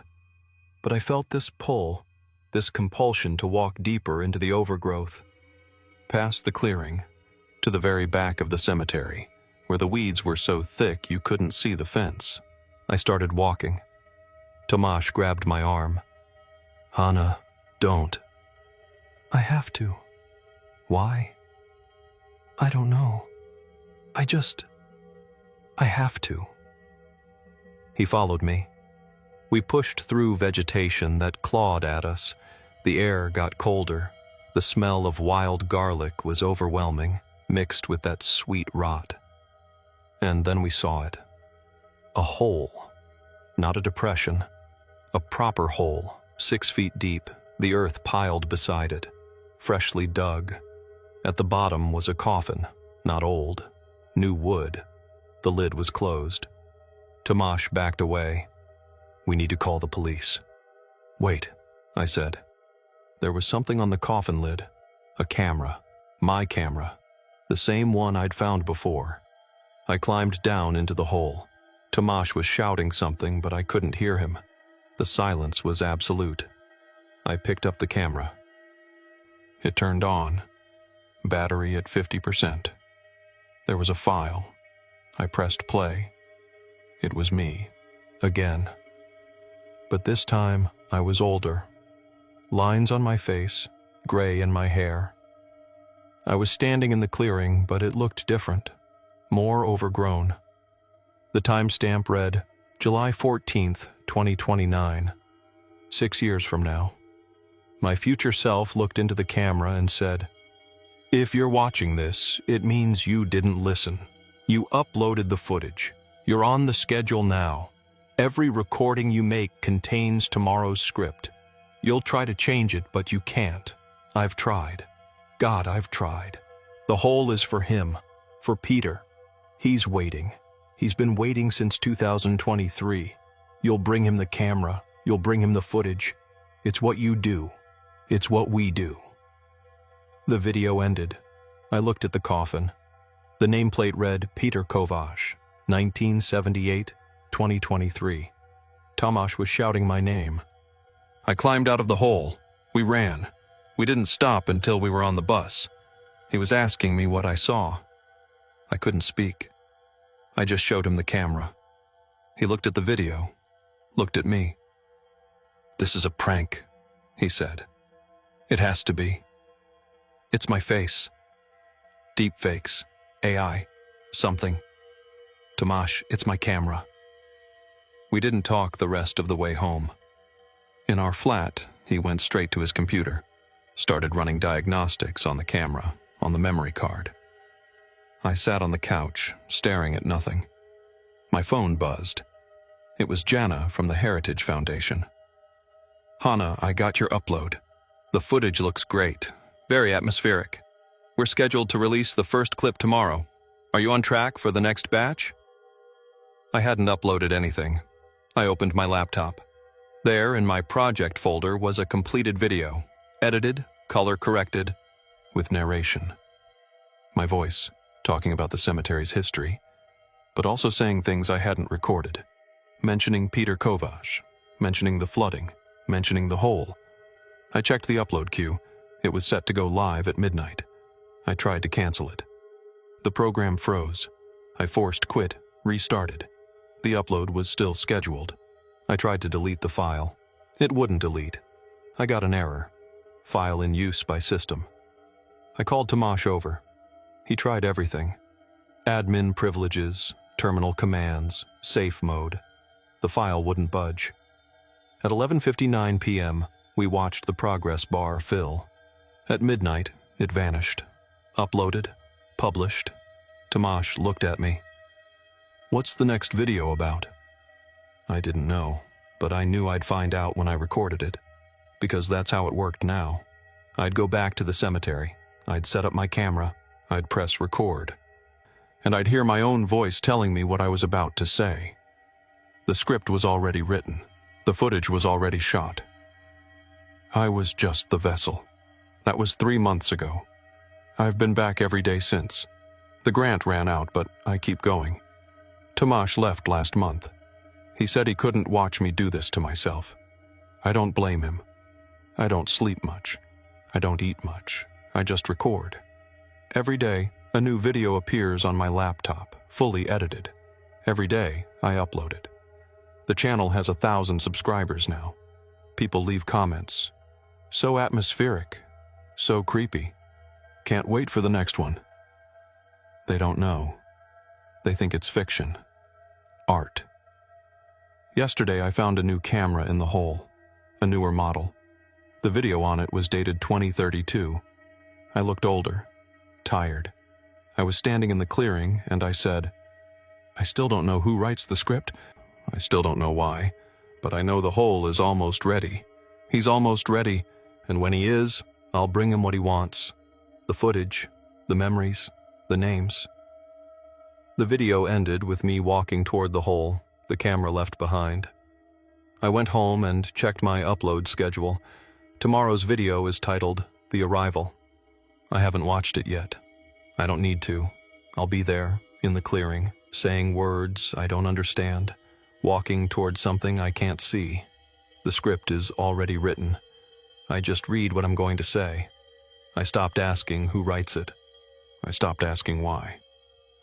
But I felt this pull, this compulsion to walk deeper into the overgrowth. Past the clearing, to the very back of the cemetery, where the weeds were so thick you couldn't see the fence. I started walking. Tomasz grabbed my arm. "Hanna, don't." "I have to." "Why?" "I don't know. I have to." He followed me. We pushed through vegetation that clawed at us. The air got colder. The smell of wild garlic was overwhelming, mixed with that sweet rot. And then we saw it. A hole. Not a depression. A proper hole, 6 feet deep, the earth piled beside it, freshly dug. At the bottom was a coffin, not old, new wood. The lid was closed. Tomasz backed away. "We need to call the police." "Wait," I said. There was something on the coffin lid. A camera. My camera. the same one I'd found before. I climbed down into the hole. Tomasz was shouting something, but I couldn't hear him. The silence was absolute. I picked up the camera. It turned on. Battery at 50%. There was a file. I pressed play. It was me. Again. But this time, I was older. Lines on my face, gray in my hair. I was standing in the clearing, but it looked different. More overgrown. The timestamp read, July 14th, 2029. 6 years from now. My future self looked into the camera and said, "If you're watching this, it means you didn't listen. You uploaded the footage. You're on the schedule now. Every recording you make contains tomorrow's script. You'll try to change it, but you can't. I've tried. God, I've tried. The hole is for him, for Peter. He's waiting. He's been waiting since 2023. You'll bring him the camera. You'll bring him the footage. It's what you do. It's what we do." The video ended. I looked at the coffin. The nameplate read Peter Kovacs, 1978-2023. Tomasz was shouting my name. I climbed out of the hole. We ran. We didn't stop until we were on the bus. He was asking me what I saw. I couldn't speak. I just showed him the camera. He looked at the video, looked at me. "This is a prank," he said. "It has to be. It's my face. Deep fakes, AI, something. Tomasz, it's my camera." We didn't talk the rest of the way home. In our flat, he went straight to his computer, started running diagnostics on the camera, on the memory card. I sat on the couch, staring at nothing. My phone buzzed. It was Jana from the Heritage Foundation. "Hannah, I got your upload. The footage looks great, very atmospheric. We're scheduled to release the first clip tomorrow. Are you on track for the next batch?" I hadn't uploaded anything. I opened my laptop. There, in my project folder, was a completed video, edited, color-corrected, with narration. My voice, talking about the cemetery's history, but also saying things I hadn't recorded. Mentioning Peter Kovacs, mentioning the flooding, mentioning the hole. I checked the upload queue. It was set to go live at midnight. I tried to cancel it. The program froze. I forced quit, restarted. The upload was still scheduled. I tried to delete the file. It wouldn't delete. I got an error. File in use by system. I called Tomasz over. He tried everything. Admin privileges, terminal commands, safe mode. The file wouldn't budge. At 11:59 p.m., we watched the progress bar fill. At midnight, it vanished. Uploaded. Published. Tomasz looked at me. "What's the next video about?" I didn't know, but I knew I'd find out when I recorded it, because that's how it worked now. I'd go back to the cemetery. I'd set up my camera. I'd press record. And I'd hear my own voice telling me what I was about to say. The script was already written. The footage was already shot. I was just the vessel. That was 3 months ago. I've been back every day since. The grant ran out, but I keep going. Tomasz left last month. He said he couldn't watch me do this to myself. I don't blame him. I don't sleep much. I don't eat much. I just record. Every day, a new video appears on my laptop, fully edited. Every day, I upload it. The channel has 1,000 subscribers now. People leave comments. So atmospheric. So creepy. Can't wait for the next one. They don't know. They think it's fiction. Art. Yesterday, I found a new camera in the hole. A newer model. The video on it was dated 2032. I looked older. Tired. I was standing in the clearing, and I said, "I still don't know who writes the script. I still don't know why, but I know the hole is almost ready. He's almost ready, and when he is, I'll bring him what he wants. The footage, the memories, the names." The video ended with me walking toward the hole, the camera left behind. I went home and checked my upload schedule. Tomorrow's video is titled The Arrival. I haven't watched it yet. I don't need to. I'll be there, in the clearing, saying words I don't understand, walking towards something I can't see. The script is already written. I just read what I'm going to say. I stopped asking who writes it. I stopped asking why.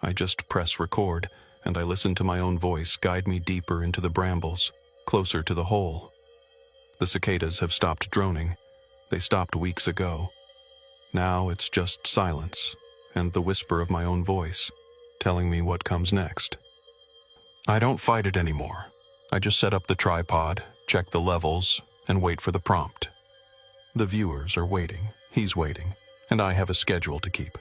I just press record, and I listen to my own voice guide me deeper into the brambles, closer to the hole. The cicadas have stopped droning. They stopped weeks ago. Now it's just silence, and the whisper of my own voice, telling me what comes next. I don't fight it anymore. I just set up the tripod, check the levels, and wait for the prompt. The viewers are waiting, he's waiting, and I have a schedule to keep.